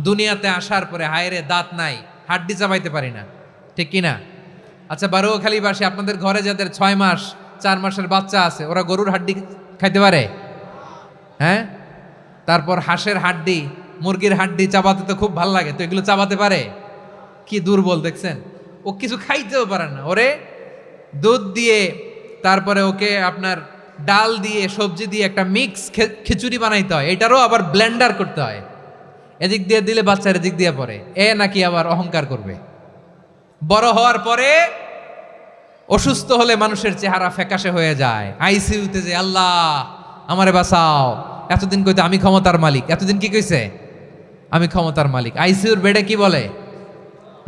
দুনিয়াতে আসার পরে হায়রে দাঁত নাই, হাড্ডি চাবাইতে পারি না, ঠিক কিনা? আচ্ছা বারোখালীবাসী, আপনাদের ঘরে যাদের 6 মাস 4 মাসের বাচ্চা আছে, ওরা গরুর হাড্ডি খাইতে পারে? হ্যাঁ। তারপর হাঁসের হাড্ডি, মুরগির হাড্ডি চাবাতে তো খুব ভালো লাগে, তো এগুলো চাবাতে পারে? কি দুর্বল দেখছেন, ও কিছু খাইতেও পারে না। ওরে দুধ দিয়ে, তারপরে ওকে আপনার ডাল দিয়ে, সবজি দিয়ে একটা মিক্স খিচুড়ি বানাইতে হয়, এটারও আবার ব্লেন্ডার করতে হয়, এদিক দিয়ে দিলে বাচ্চার এদিক দিয়ে পড়ে। এ নাকি আবার অহংকার করবে। বড় হওয়ার পরে অসুস্থ হলে মানুষের চেহারা ফ্যাকাশে হয়ে যায়, আইসিইউতে যে আল্লাহ আমারে বাঁচাও, এতদিন কইতে আমি ক্ষমতার মালিক, এতদিন কি কইছে? আমি ক্ষমতার মালিক। আইসিইউর বেডে কি বলে?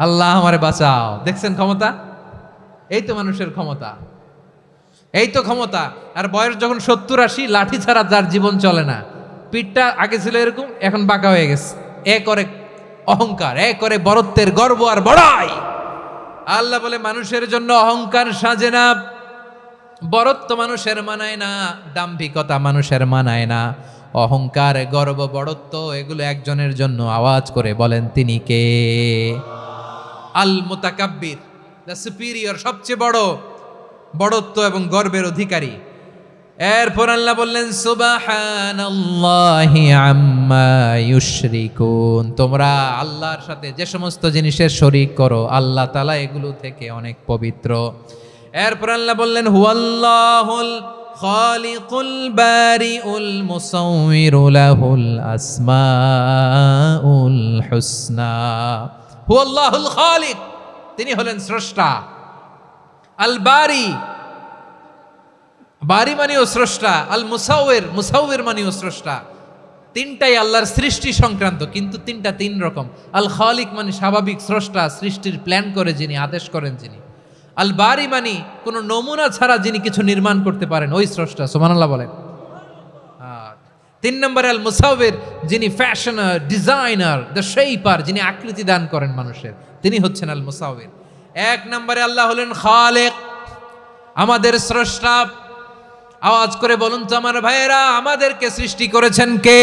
আল্লাহ আমারে বাঁচাও। দেখছেন ক্ষমতা? এই তো মানুষের ক্ষমতা, এই তো ক্ষমতা। আর বয়স যখন 70-80, লাঠি ছাড়া যার জীবন চলে না, পিঠটা আগে ছিল এরকম, এখন বাঁকা হয়ে গেছে। এ করে অহংকার, এ করে বরত্বের গর্ব আর বড়াই। আল্লাহ বলে মানুষের জন্য অহংকার সাজে না, বরত্ব মানুষের মানায় না, দাম্ভিকতা মানুষের মানায় না, অহংকার গর্ব বড়ত্ব এগুলো একজনের জন্য। আওয়াজ করে বলেন তিনি কে? আল মুতাকাব্বির, দ্য সুপিরিয়র, সবচেয়ে বড় বড়ত্ব এবং গর্বের অধিকারী। এরপর আল্লাহ বললেন সুবহানাল্লাহি আম্মা ইউশরিকুন, তোমরা আল্লাহর সাথে যে সমস্ত জিনিসের শরীক করো আল্লাহ তাআলা এগুলো থেকে অনেক পবিত্র। এরপর আল্লাহ বললেন হুয়াল্লাহুল খালিকুল বারিউল মুসাউবিরু লাহুল আসমাউল হুসনা। হুয়াল্লাহুল খালিক, তিনি হলেন স্রষ্টা। আল বারি, বারি মানেও স্রষ্টা। আল মুসাউবির, মুসাউবির মানেও স্রষ্টা। তিনটাই আল্লাহর সৃষ্টি সংক্রান্ত, কিন্তু তিনটা তিন রকম। আল খালিক মানে স্বাভাবিক স্রষ্টা, সৃষ্টির প্ল্যান করে যিনি, আদেশ করেন যিনি। আল বারি মানে কোনো নমুনা ছাড়া যিনি কিছু নির্মাণ করতে পারেন, ওই স্রষ্টা। সুবহানাল্লাহ বলেন। 3 নম্বরে আল মুসাউবির, যিনি ফ্যাশনার, ডিজাইনার, দ্য শেপার, যিনি আকৃতি দান করেন মানুষের, তিনি হচ্ছেন আল মুসাউবির। 1 নম্বরে আল্লাহ হলেন খালেক, আমাদের স্রষ্টা। আওয়াজ করে বলুন তো আমার ভাইয়েরা, আমাদেরকে সৃষ্টি করেছেন কে?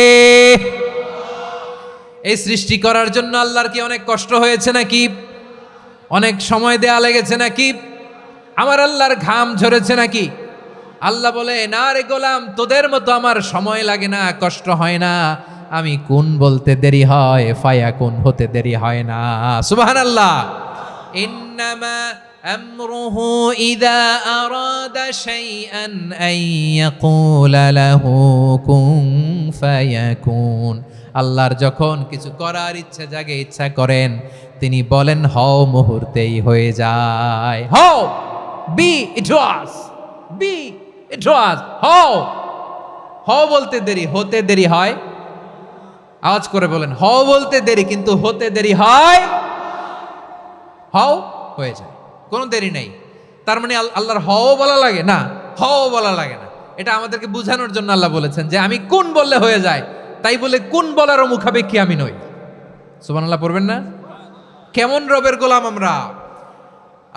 এই সৃষ্টি করার জন্য আল্লাহর কি অনেক কষ্ট হয়েছে নাকি? অনেক সময় দেয়া লেগেছে নাকি? আমার আল্লাহর ঘাম ঝরেছে নাকি? আল্লাহ বলে না রে গোলাম, তোদের মতো আমার সময় লাগে না, কষ্ট হয় না। আমি কোন বলতে দেরি হয়, ফায়াকুন হতে দেরি হয় না। সুবহানাল্লাহ। ইন্নামা আমরুহু ইযা আরাদা শাইআন আন ইয়াকুলা লাহু কুন ফায়াকুন। আল্লাহর যখন কিছু করার ইচ্ছা জাগে, ইচ্ছা করেন, তিনি বলেন হও, মুহূর্তেই হয়ে যায়। হও, বি ইট ওয়াজ, বি ইট ওয়াজ, হও। হও বলতে দেরি, হতে দেরি হয়। আওয়াজ করে বলেন, হও বলতে দেরি কিন্তু হতে দেরি হয়। হও হয়ে যায়, কোনো দেরি নেই। তার মানে আল্লাহর হও বলা লাগে না, হও বলা লাগে না। এটা আমাদেরকে বোঝানোর জন্য আল্লাহ বলেছেন যে আমি কোন বললে হয়ে যায়, তাই বলে কোন বলারও মুখাপেক্ষী আমি নই। সুবহানাল্লাহ পড়বেন না? কেমন রবের গোলাম আমরা।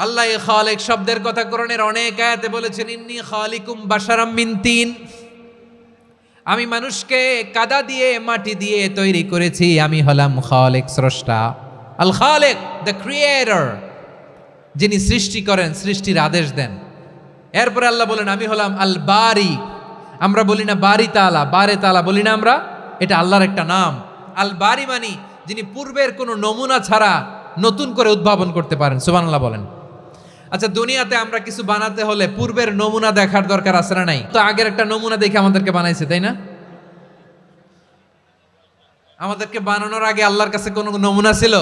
আল্লাহ খালিক শব্দের কথা কোরআনের অনেক আয়াতে বলেছেন, ইন্নী খালিকুম বাশারাম মিন তিন, আমি মানুষকে কাদা দিয়ে মাটি দিয়ে তৈরি করেছি, আমি হলাম খালিক স্রষ্টা। আল খালিক দ্য ক্রিয়েটর, যিনি সৃষ্টি করেন, সৃষ্টির আদেশ দেন। এরপরে আল্লাহ বলেন আমি হলাম আল বারি। আমরা বলি না বারি তাআলা, বারে তাআলা বলি না আমরা, এটা আল্লাহর একটা নাম। আল বারি মানি যিনি পূর্বের কোনো নমুনা ছাড়া নতুন করে উদ্ভাবন করতে পারেন। সুবহানাল্লাহ বলেন। আচ্ছা, দুনিয়াতে আমরা কিছু বানাতে হলে পূর্বের নমুনা দেখার দরকার আছে না নাই? তো আগের একটা নমুনা দেখে আমাদেরকে বানাইছে, তাই না? আমাদেরকে বানানোর আগে আল্লাহর কাছে কোনো নমুনা ছিল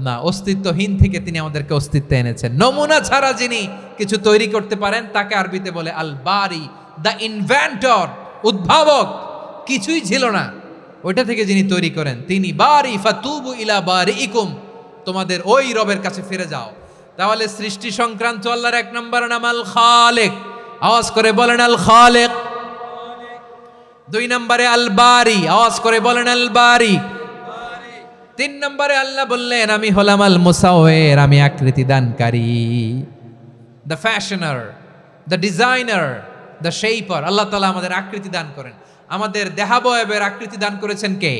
না, অস্তিত্বহীন থেকে তিনি আমাদেরকে অস্তিত্বে এনেছেন। নমুনা ছাড়া যিনি কিছু তৈরি করতে পারেন তাকে আরবিতে বলে আল বারি, দ্য ইনভেন্টর, উদ্ভাবক। কিছুই ছিল না, ওইটা থেকে যিনি তৈরি করেন তিনি বারি। ফাতুবু ইলা বারিইকুম, তোমাদের ওই রবের কাছে ফিরে যাও। তাহলে সৃষ্টি সংক্রান্ত আল্লাহর এক নম্বর নাম আল খালিক। আওয়াজ করে বলেন আল খালিক। দুই নম্বরে আল বারি, আওয়াজ করে বলেন আল বারি। তিন নম্বরে আল্লাহ বললেন আমি হলাম আল মুসাওয়ির, আমি আকৃতি দানকারী। The fashioner, the designer, the shaper. Allah তাআলা আমাদের আকৃতি দান করেন। আমাদের দেহাবয়বের আকৃতি দান করেছেন কে?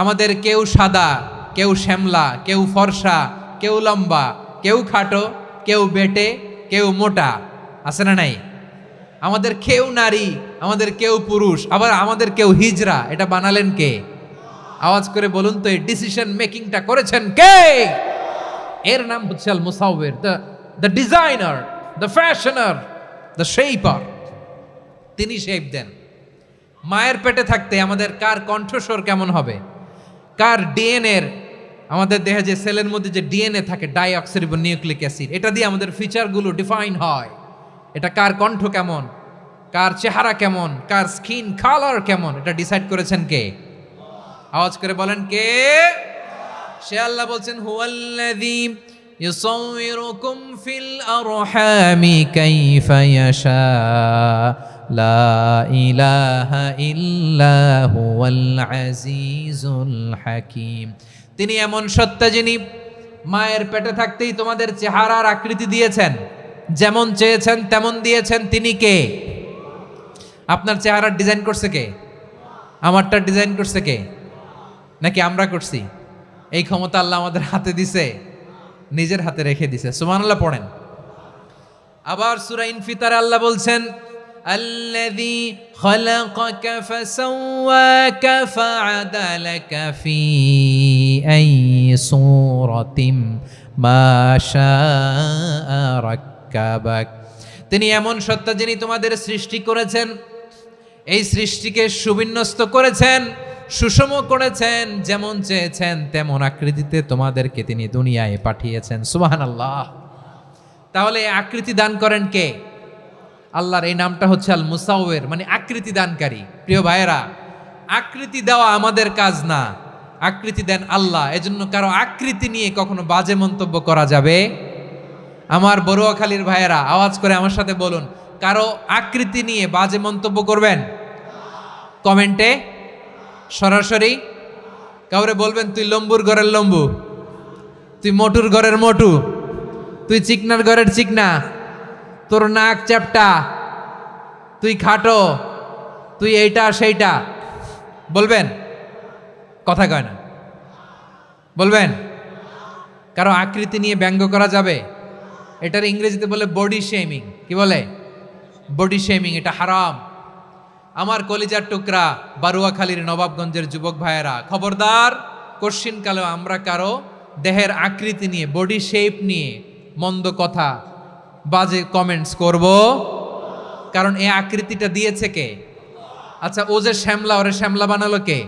আমাদের কেউ সাদা, কেউ শ্যামলা, কেউ ফর্সা, কেউ লম্বা, কেউ খাটো, কেউ বেটে, কেউ মোটা, আছে না নাই? আমাদের কেউ নারী, আমাদের কেউ পুরুষ, আবার আমাদের কেউ হিজড়া। এটা বানালেন কে? আওয়াজ করে বলুন তো, এই ডিসিশন মেকিংটা করেছেন কে? এর নাম হচ্ছে Al Musawwir, the designer, the fashioner, the shaper. তিনি শেপ দেন। মায়ের পেটে থাকতে আমাদের কার কণ্ঠস্বর কেমন হবে, কার ডিএনএর, আমাদের দেহে যে সেলের মধ্যে যে ডিএনএ থাকে, ডাইঅক্সিরিবো নিউক্লিক অ্যাসিড, এটা দিয়ে আমাদের ফিচারগুলো ডিফাইন হয়। এটা কার কণ্ঠ কেমন, কার চেহারা কেমন, কার স্কিন কালার কেমন, এটা ডিসাইড করেছেন কে? আওয়াজ করে বলেন কে? সে আল্লাহ বলছেন হুয়াল্লাযী ইউসাউয়িরুকুম ফিল আরহামি কাইফা ইয়াশা লা ইলাহা ইল্লা হুয়াল আজিজুল হাকীম। তিনি এমন সত্তা যিনি মায়ের পেটে থাকতেই তোমাদের চেহারার আকৃতি দিয়েছেন, যেমন চেয়েছেন তেমন দিয়েছেন। তিনি কে? আপনার চেহারার ডিজাইন করছে কে? আমারটা ডিজাইন করছে কে? নাকি আমরা করছি? এই ক্ষমতা আল্লাহ আমাদের হাতে দিছে, নিজের হাতে রেখে দিছে। সুবহানাল্লাহ পড়েন। আবার সূরা ইনফিতারে আল্লাহ বলছেন আল্লাযী খালাকাকা ফাসাওয়াকা ফাআদালাকা ফি আইয়ি সূরাতিন মা শাআ রাক্কাবাক। তিনি এমন সত্তা যিনি তোমাদের সৃষ্টি করেছেন, এই সৃষ্টিকে সুবিন্যস্ত করেছেন, সুষম করেছেন, যেমন চেয়েছেন তেমন আকৃতিতে তোমাদেরকে তিনি দুনিয়ায় পাঠিয়েছেন। সুবহানাল্লাহ। তাহলে আকৃতি দান করেন কে? আল্লাহর এই নামটা হচ্ছে আল মুসাওয়ির, মানে আকৃতি দানকারী। প্রিয় ভাইয়েরা, আকৃতি দেওয়া আমাদের কাজ না, আকৃতি দেন আল্লাহ। এজন্য কারো আকৃতি নিয়ে কখনো বাজে মন্তব্য করা যাবে? আমার বড়ুয়াখালীর ভাইয়েরা আওয়াজ করে আমার সাথে বলুন, কারো আকৃতি নিয়ে বাজে মন্তব্য করবেন? কমেন্টে সরাসরি কাউরে বলবেন তুই লম্বুর ঘরের লম্বু, তুই মোটুর ঘরের মোটু, তুই চিকনার ঘরের চিকনা, তোর নাক চ্যাপটা, তুই খাটো, তুই এইটা সেইটা বলবেন? কথা কয় না, বলবেন? কারো আকৃতি নিয়ে ব্যঙ্গ করা যাবে? এটার ইংরেজিতে বলে বডি শেমিং। কি বলে? Body shaming. এটা হারাম। আমার কলিজার টুকরা বারুয়াখালীর নবাবগঞ্জের যুবক ভাইয়েরা, খবরদার, কোশ্চিনকালেও আমরা কারো দেহের আকৃতি নিয়ে, বডি শেপ নিয়ে মন্দ কথা, বাজে কমেন্টস করব, কারণ এই আকৃতিটা দিয়েছে কে? আচ্ছা, ও যে শ্যামলা, ওরে শ্যামলা বানালো কে?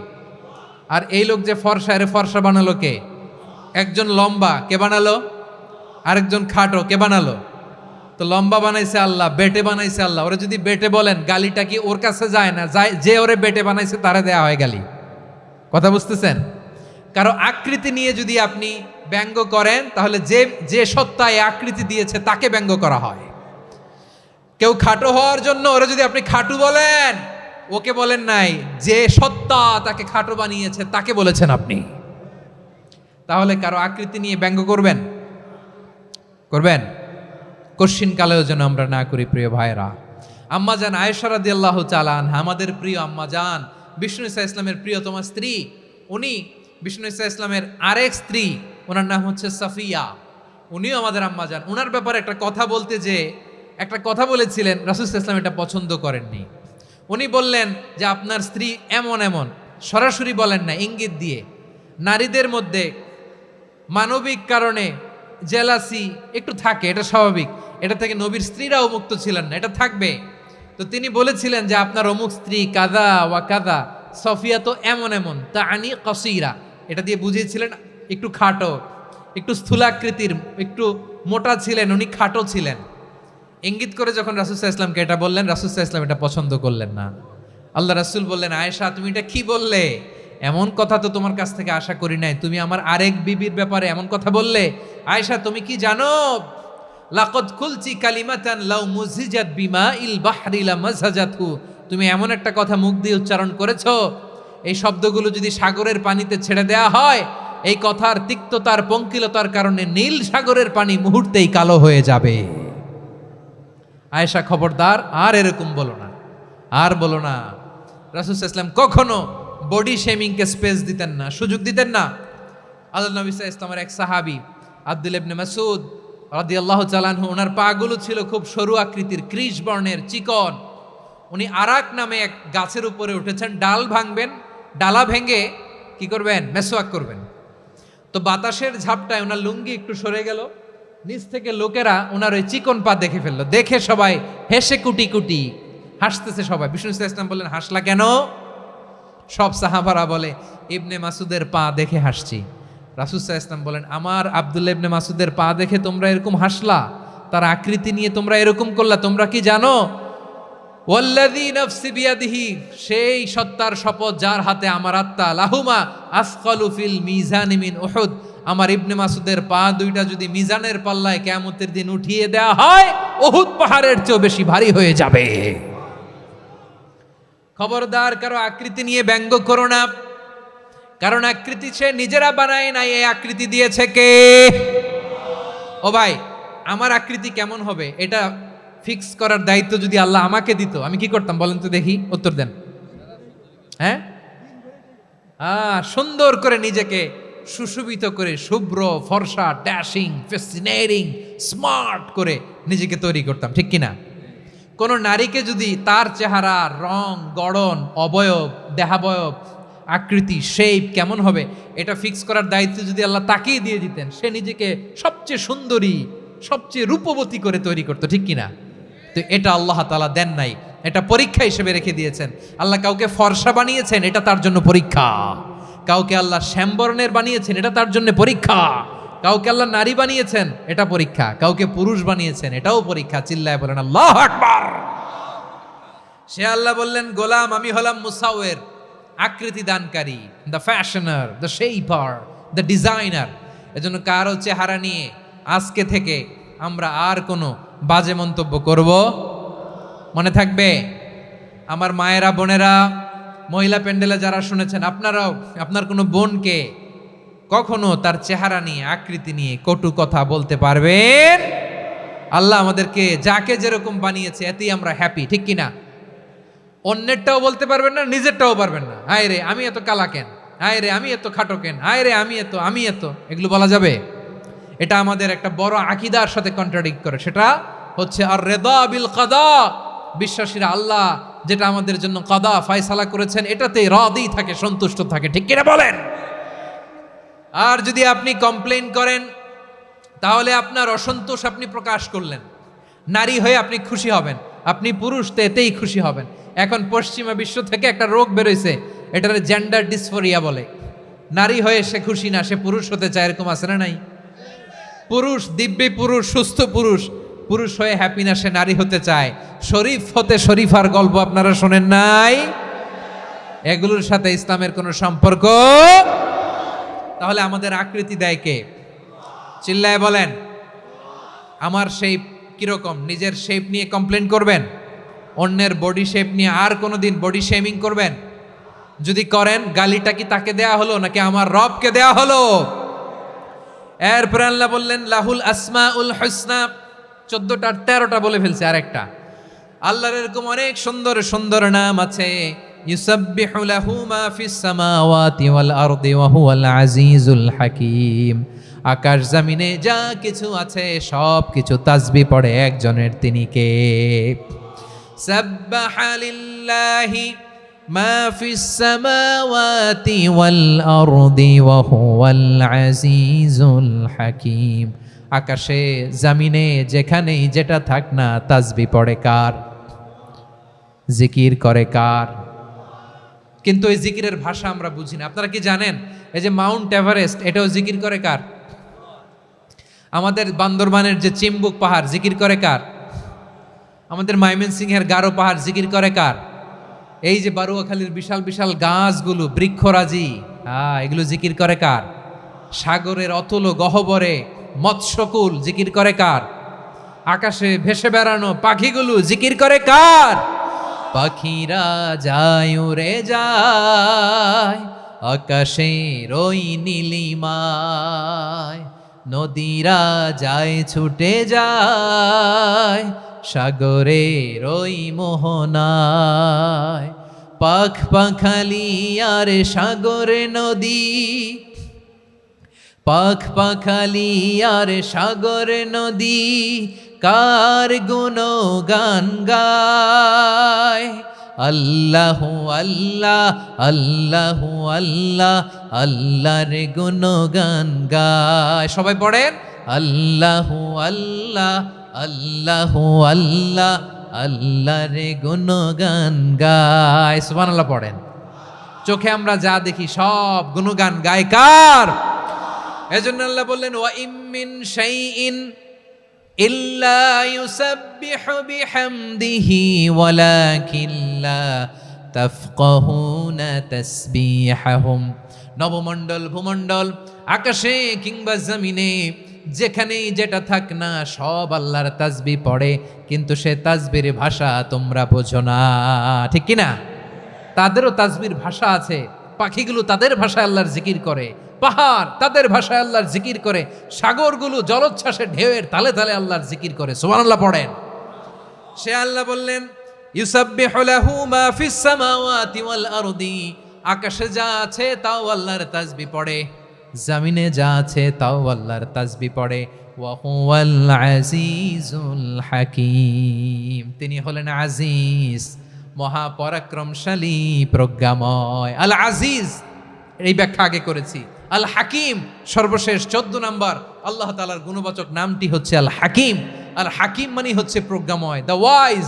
আর এই লোক যে ফর্সা, এরে ফর্সা বানালো কে? একজন লম্বা, কে বানালো? আরেকজন খাটো, কে বানালো? তো লম্বা বানাইছে আল্লাহ, বেটে বানাইছে আল্লাহ। ওরা যদি বেটে বলেন, গালিটা কি ওর কাছে যায় না? যায়, যে ওরে বেটে বানাইছে তারা দেয়া হয় গালি। কথা বুঝতেছেন? কারো আকৃতি নিয়ে যদি আপনি ব্যঙ্গ করেন, তাহলে যে সত্তা এই আকৃতি দিয়েছে তাকে ব্যঙ্গ করা হয়। কেউ খাটো হওয়ার জন্য ওরা যদি আপনি খাটু বলেন, ওকে বলেন নাই, যে সত্তা তাকে খাটো বানিয়েছে তাকে বলেছেন আপনি। তাহলে কারো আকৃতি নিয়ে ব্যঙ্গ করবেন? কশ্চিন কালেও যেন আমরা না করি প্রিয় ভাইরা। আম্মাজান আয়েশা রাদিয়াল্লাহু তাআলা আনহা, আমাদের প্রিয় আম্মাজান, বিষ্ণু ইসা ইসলামের প্রিয়তমা স্ত্রী। উনি বিষ্ণু ইসা ইসলামের আরেক স্ত্রী, ওনার নাম হচ্ছে সাফিয়া। উনিও আমাদের আম্মাজান। ওনার ব্যাপারে একটা কথা বলতে যে একটা কথা বলেছিলেন, রাসূল সাল্লাল্লাহু আলাইহি ওয়াসাল্লাম এটা পছন্দ করেননি। উনি বললেন যে আপনার স্ত্রী এমন এমন, সরাসরি বলেন না, ইঙ্গিত দিয়ে। নারীদের মধ্যে মানবিক কারণে জেলাসি একটু থাকে, এটা স্বাভাবিক। এটা থেকে নবীর স্ত্রীরাও মুক্ত ছিলেন না, এটা থাকবে। তো তিনি বলেছিলেন যে আপনার অমুক স্ত্রী কাদা ওয়া কাদা, সফিয়া তো এমন এমন, তা আনি কসিরা, এটা দিয়ে বুঝিয়েছিলেন একটু খাটো, একটু স্থূলাকৃতির, একটু মোটা ছিলেন, উনি খাটো ছিলেন। ইঙ্গিত করে যখন রাসূল সাল্লাল্লাহু আলাইহি ওয়াসাল্লামকে এটা বললেন, রাসূল সাল্লাল্লাহু আলাইহি ওয়াসাল্লাম এটা পছন্দ করলেন না। আল্লাহ রাসূল বললেন, আয়েশা তুমি এটা কি বললে? এমন কথা তো তোমার কাছ থেকে আশা করি নাই। তুমি আমার আরেক বিবির ব্যাপারে এমন কথা বললে। আয়েশা তুমি কি জানো, লাকাদ কুলতি কালিমাতান লাউ মুজিজাত বিমাইল বাহরি লামাজাজাতহু, তুমি এমন একটা কথা মুখ দিয়ে উচ্চারণ করেছো, এই শব্দগুলো যদি সাগরের পানিতে ছেড়ে দেয়া হয়, এই কথার তিক্ততার পঙ্কিলতার কারণে নীল সাগরের পানি মুহূর্তেই কালো হয়ে যাবে। আয়েশা খবরদার, আর এরকম বলো না, আর বলো না। রাসূল সাল্লাল্লাহু আলাইহি ওয়াসাল্লাম কখনো বডি শেমিংকে স্পেস দিতেন না, সুযোগ দিতেন না। আল্লাহ নবী সাল্লাল্লাহু আলাইহি ওয়াসাল্লামের এক সাহাবী আব্দুল্লাহ ইবনে মাসউদ রাদিয়াল্লাহু তাআলা আনহু, ওনার পাগুলো ছিল খুব সরু আকৃতির, কৃশ বর্ণের, চিকন। উনি আরাক নামে এক গাছের উপরে উঠেছেন, ডাল ভাঙবেন, ডালা ভেঙে কি করবেন? মেসওয়াক করবেন। তো বাতাসের ঝাপটায় ওনার লুঙ্গি একটু সরে গেল, নিচ থেকে লোকেরা ওনার ওই চিকন পা দেখে ফেললো। দেখে সবাই হেসে কুটি কুটি হাসতেছে সবাই। বিষ্ণু সাল্লাল্লাহু আলাইহি ওয়াসাল্লাম বললেন, হাসলা কেন? সব সাহাবারা বলে, ইবনে মাসুদের পা দেখে হাসছি। রাসূল সাল্লাল্লাহু আলাইহি ওয়াসাল্লাম বলেন, আমার আব্দুল্লাহ ইবনে মাসুদের পা দেখে তোমরা এরকম হাসলা, তার আকৃতি নিয়ে তোমরা এরকম করলা, তোমরা কি জানো? ওয়াল্লাযী নাফসি বিয়াদিহি, সেই সত্তার শপথ যার হাতে আমার আত্মা, লাহুমা আসকালু ফিল মিজানি মিন উহুদ, আমার ইবনে মাসুদের পা দুইটা যদি মিজানের পাল্লায় কিয়ামতের দিন উঠিয়ে দেওয়া হয়, উহুদ পাহাড়ের চেয়েও বেশি ভারী হয়ে যাবে। খবরদার কারো আকৃতি নিয়ে ব্যঙ্গ করো না, কারণ আকৃতি সে নিজেরা বানায় নাই, এই আকৃতি দিয়েছে কে? ও ভাই, আমার আকৃতি কেমন হবে এটা ফিক্স করার দায়িত্ব যদি আল্লাহ আমাকে দিত, আমি কি করতাম বলেন তো দেখি, উত্তর দেন। হ্যাঁ, সুন্দর করে নিজেকে সুশোভিত করে, শুভ্র ফর্সা, ড্যাশিং, ফ্যাসিনেটিং, স্মার্ট করে নিজেকে তৈরি করতাম, ঠিক কিনা? কোন নারীকে যদি তার চেহারা, রং, গড়ন, অবয়ব, দেহাবয়ব, আকৃতি, শেপ কেমন হবে এটা ফিক্স করার দায়িত্ব যদি আল্লাহ তাকেই দিয়ে দিতেন, সে নিজেকে সবচেয়ে সুন্দরী, সবচেয়ে রূপবতী করে তৈরি করতো, ঠিক কিনা? তো এটা আল্লাহ তাআলা দেন নাই, এটা পরীক্ষা হিসেবে রেখে দিয়েছেন। আল্লাহ কাউকে ফর্সা বানিয়েছেন, এটা তার জন্য পরীক্ষা। কাউকে আল্লাহ শ্যামবর্ণের বানিয়েছেন, এটা তার জন্য পরীক্ষা। কাউকে আল্লাহ নারী বানিয়েছেন, এটা পরীক্ষা। কাউকে পুরুষ বানিয়েছেন, এটাও পরীক্ষা। চিল্লায় বলেন আল্লাহু আকবার। সে আল্লাহ বললেন, গোলাম আমি হলাম মুসাওয়ের, আকৃতি দানকারী, the fashioner, the shaper, the designer. এজন্য কারো চেহারা নিয়ে আজকে থেকে আমরা আর কোনো বাজে মন্তব্য করব মনে থাকবে। আমার মায়েরা, বোনেরা, মহিলা প্যান্ডেলে যারা শুনেছেন, আপনারাও আপনার কোনো বোনকে কখনো তার চেহারা নিয়ে, আকৃতি নিয়ে কটু কথা বলতে পারবেন? আল্লাহ আমাদেরকে যাকে যেরকম বানিয়েছে এতেই আমরা হ্যাপি, ঠিক কিনা? অন্যেরটাও বলতে পারবেন না, নিজেরটাও পারবেন না। হায় রে আমি এত কালা কেন, হায় রে আমি এত খাটো কেন, হায় রে আমি এত, এগুলো বলা যাবে? এটা আমাদের একটা বড় আকীদার সাথে কন্ট্রাডিক্ট করে। সেটা হচ্ছে আর রিদা বিল কাদা, বিশ্বাসীরা আল্লাহ যেটা আমাদের জন্য কাদা ফয়সালা করেছেন এটাতেই রাদি থাকে, সন্তুষ্ট থাকে, ঠিক কিনা বলেন? আর যদি আপনি কমপ্লেইন করেন তাহলে আপনার অসন্তোষ আপনি প্রকাশ করলেন। নারী হয়ে আপনি খুশি হবেন, আপনি পুরুষ তো এতেই খুশি হবেন। এখন পশ্চিমা বিশ্ব থেকে একটা রোগ বেরোইছে, এটার জেন্ডার ডিসফোরিয়া বলে। নারী হয়ে সে খুশি না, সে পুরুষ হতে চায়, এরকম আছে না নাই? পুরুষ, দিব্যি পুরুষ, সুস্থ পুরুষ, পুরুষ হয়ে হ্যাপি না, সে নারী হতে চায়। শরীফ হতে শরীফার গল্প আপনারা শোনেন নাই? এগুলোর সাথে ইসলামের কোনো সম্পর্ক। তাহলে আমাদের আকৃতি দেয় কে? চিল্লায় বলেন। আমার শেপ কিরকম, নিজের শেপ নিয়ে কমপ্লেন করবেন? অন্যের বডি শেপ নিয়ে আর কোনোদিন বডি শেমিং করবেন? যদি করেন, গালিটা কি তাকে দেয়া হলো নাকি আমার রবকে দেয়া হলো? এরপরে আল্লাহ বললেন লাহুল আসমাউল হুসনা, 14টা 13টা বলে ফেলছে আরেকটা। আল্লাহর এরকম অনেক সুন্দর সুন্দর নাম আছে। ইউসাব্বিহু লাহু মা ফিস সামাওয়াতি ওয়াল আরদি ওয়া হুয়াল আজিজুল হাকীম। আকাশ জমিনে যা কিছু আছে সব কিছু তাসবিহ পড়ে একজনের, তিনি কে? সাব্বাহা লিল্লাহি মা ফিস সামাওয়াতি ওয়াল আরদি ওয়া হুয়াল আজিজুল হাকীম। আকাশে জমিনে যেখানেই যেটা থাক না, তাসবিহ পড়ে কার? জিকির করে কার? কিন্তু এই জিকিরের ভাষা আমরা বুঝি না। আপনারা কি জানেন এই যে মাউন্ট এভারেস্ট, এটাও জিকির করে কার? আমাদের বান্দরবানের যে চিম্বুক পাহাড়, জিকির করে কার? আমাদের ময়মনসিংহের গারো পাহাড়, জিকির করে কার? এই যে বারুয়াখালীর বিশাল বিশাল গাছগুলো, বৃক্ষরাজি, এগুলো জিকির করে কার? সাগরের অতল গহ্বরে মৎস্যকুল, জিকির করে কার? আকাশে ভেসে বেড়ানো পাখিগুলো, জিকির করে কার? পাখিরা যায় উড়ে যায় আকাশের ওই নীলিমায়, নদীরা যায় ছুটে যায় সাগরের ওই মোহনায়। পাখ পাখালি আর সাগরে নদী, পাখ পাখালি আর সাগরে নদী, কার গুণগান গায়? আল্লাহু আল্লাহ আল্লাহু আল্লাহ, আল্লাহর গুণগান গায়। সবাই পড়েন আল্লাহু আল্লাহ আল্লাহু আল্লাহ, আল্লাহর গুণগান গায়। সুবহানাল্লাহ পড়েন। চোখে আমরা যা দেখি সব গুণগান গায় কার? এজন্য আল্লাহ বললেন ওয়া ইম মিন শাইইন ইল্লা ইউসাব্বিহু বিহামদিহি ওয়ালাকিন লা তাফকাহুনা তাসবিহাহুম। নবমণ্ডল ভূমণ্ডল, আকাশে কিংবা জমিনে যেখানেই যেটা থাক না, সব আল্লাহর তাসবিহ পড়ে, কিন্তু সে তাসবির ভাষা তোমরা বোঝো না, ঠিক কিনা? তাদেরও তাসবির ভাষা আছে। পাখিগুলো তাদের ভাষায় আল্লাহর জিকির করে, পাহাড় তাদের ভাষায় আল্লাহর জিকির করে, সাগরগুলো জলোচ্ছ্বাসের ঢেউয়ের তালে তালে আল্লাহর জিকির করে। সুবহানাল্লাহ পড়েন। সে আল্লাহ বললেন ইউসাব্বিহু লাহু মা ফিস সামাওয়াতি ওয়াল আরদি, আকাশে যা আছে তাও আল্লাহর তাসবিহ পড়ে, জমিনে যা আছে তাও আল্লাহর তাসবিহ পড়ে। ওয়া হুয়াল আজিজুল হাকীম, তিনি হলেন আজিজ, মহাপরাক্রমশালী, প্রজ্ঞাময়। আল আজিজ এই ব্যাখ্যা আগে করেছি। আল হাকিম সর্বশেষ 14 নম্বর আল্লাহ তাআলার গুণবাচক নামটি হচ্ছে আল হাকিম। আল হাকিম মানে হচ্ছে প্রজ্ঞাময়, the wise,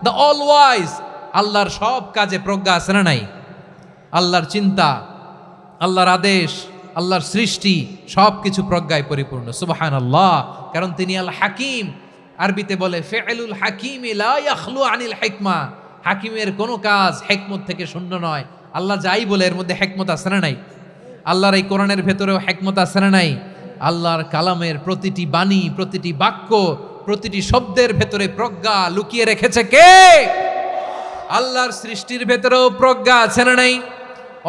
the all wise. আল্লাহর সব কাজে প্রজ্ঞা আছে না নাই? আল্লাহর চিন্তা, আল্লাহর আদেশ, আল্লাহর সৃষ্টি সব কিছু প্রজ্ঞায় পরিপূর্ণ। সুবহানাল্লাহ, কারণ তিনি আল হাকিম। আরবিতে বলে ফিআলুল হাকিম লা ইয়াখলু আনিল হিকমা, হাকিমের কোনো কাজ হিকমত থেকে শূন্য নয়। আল্লাহ যাই বলে এর মধ্যে হিকমত আছে না নাই? আল্লাহর এই কোরআনের ভেতরেও হিকমত আছে না নাই? আল্লাহর কালামের প্রতিটি বাণী, প্রতিটি বাক্য, প্রতিটি শব্দের ভেতরে প্রজ্ঞা লুকিয়ে রেখেছে কে? আল্লাহর সৃষ্টির ভেতরেও প্রজ্ঞা আছে না নাই?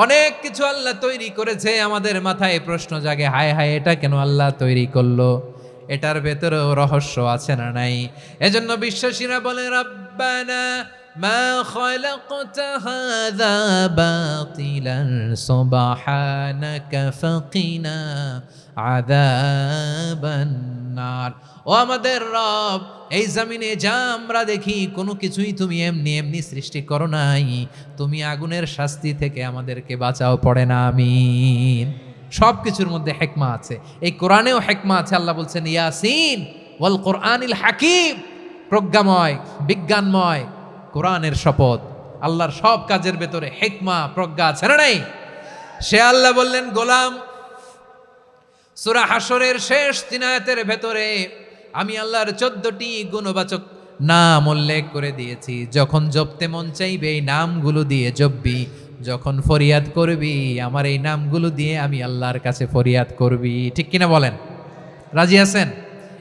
অনেক কিছু আল্লাহ তৈরি করেছে, আমাদের মাথায় প্রশ্ন জাগে, হায় হায় এটা কেন আল্লাহ তৈরি করলো? এটার ভেতরেও রহস্য আছে না নাই? এজন্য বিশ্বাসীরা বলে রব্বানা মা খালাকতা হাযা বাতিলান সুবহানাকা ফাকিনা আযাবান নার। ও আমাদের রব, এই জমিনে যা আমরা দেখি কোনো কিছুই তুমি এমনি এমনি সৃষ্টি করো নাই, তুমি আগুনের শাস্তি থেকে আমাদেরকে বাঁচাও, পড়ে না আমিন। সব কিছুর মধ্যে হিকমা আছে, এই কোরআনেও হিকমা আছে। আল্লাহ বলছেন ইয়াসিন ওয়াল কোরআনিল হাকিম, প্রজ্ঞাময়, বিজ্ঞানময় কোরআনের শপথ। আল্লাহর সব কাজের ভেতরে হিকমা, প্রজ্ঞা আছে না নাই? সে আল্লাহ বললেন গোলাম, সূরা হাশরের শেষ 3 আয়াতের ভেতরে আমি আল্লাহর 14টি গুণবাচক নাম উল্লেখ করে দিয়েছি। যখন জপতে মন চাইবে এই নামগুলো দিয়ে জপবি, যখন ফরিয়াদ করবি আমার এই নামগুলো দিয়ে আমি আল্লাহর কাছে ফরিয়াদ করবি। ঠিক কিনা বলেন? রাজি আছেন?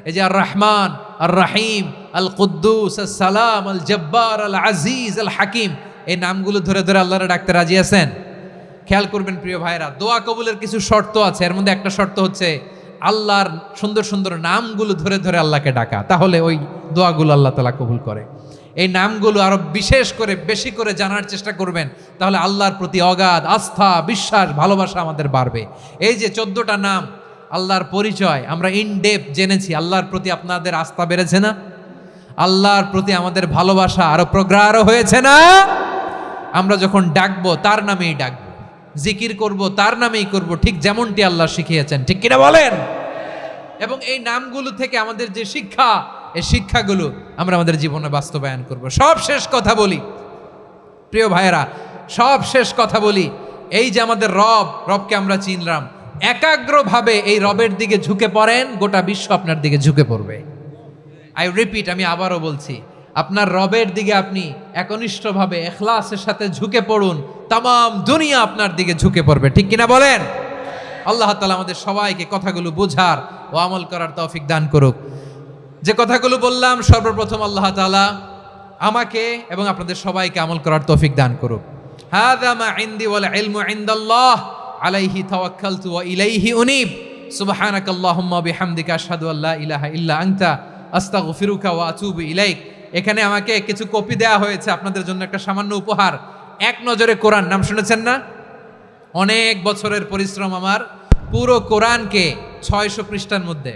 এই যে আর রহমান, আর রাহিম, আল কুদ্দুস, আল সালাম, আল জব্বার, আল আজিজ, আল হাকিম, এই নামগুলো ধরে ধরে আল্লাহরে ডাকতে রাজি আছেন? খেয়াল করবেন প্রিয় ভাইরা, দোয়া কবুলের কিছু শর্ত আছে। এর মধ্যে একটা শর্ত হচ্ছে আল্লাহর সুন্দর সুন্দর নামগুলো ধরে ধরে আল্লাহকে ডাকা, তাহলে ওই দোয়াগুলো আল্লাহ তাআলা কবুল করে। এই নামগুলো আরো বিশেষ করে বেশি করে জানার চেষ্টা করবেন, তাহলে আল্লাহর প্রতি অগাধ আস্থা, বিশ্বাস, ভালোবাসা আমাদের বাড়বে। এই যে 14টা নাম আল্লাহর পরিচয় আমরা ইন ডেপথ জেনেছি, আল্লাহর প্রতি আপনাদের আস্থা বেড়েছে না? আল্লাহর প্রতি আমাদের ভালোবাসা আরো প্রগাঢ় হয়েছে না? আমরা যখন ডাকবো তার নামেই ডাকবো, জিকির করব তার নামেই করব, ঠিক যেমনটি আল্লাহ শিখিয়েছেন। ঠিক কিনা বলেন? এবং এই নামগুলো থেকে আমাদের যে শিক্ষা, এই শিক্ষাগুলো আমরা আমাদের জীবনে বাস্তবায়ন করব। সব শেষ কথা বলি প্রিয় ভাইয়েরা, সব শেষ কথা বলি, এই যে আমাদের রবকে আমরা চিনলাম, একাগ্রভাবে এই রবের দিকে ঝুঁকে পড়েন, গোটা বিশ্ব আপনার দিকে ঝুঁকে পড়বে। আই রিপিট, আমি আবারও বলছি, আপনার রবের দিকে আপনি একনিষ্ঠভাবে ইখলাসের সাথে ঝুঁকে পড়ুন, তামাম দুনিয়া আপনার দিকে ঝুঁকে পড়বে। ঠিক কিনা বলেন? আল্লাহ তাআলা আমাদের সবাইকে কথাগুলো বোঝার ও আমল করার তৌফিক দান করুক। যে কথাগুলো বললাম, সর্বপ্রথম আল্লাহ তাআলা আমাকে এবং আপনাদের সবাইকে আমল করার তৌফিক দান করুক। হাযা মা ইনদি ওয়াল ইলমু ইনদাল্লাহ আলাইহি তাওয়াক্কালতু ওয়া ইলাইহি উনীব। সুবহানাকাল্লাহুম্মা বিহামদিকা আশহাদু আল্লা ইলাহা ইল্লা আনতা আস্তাগফিরুকা ওয়া আতুবু ইলাইক। এখানে আমাকে কিছু কপি দেওয়া হয়েছে আপনাদের জন্য, একটা সামান্য উপহার। এক নজরে কোরআন, নাম শুনেছেন না? অনেক বছরের পরিশ্রম আমার, পুরো কোরআনকে 600 পৃষ্ঠার মধ্যে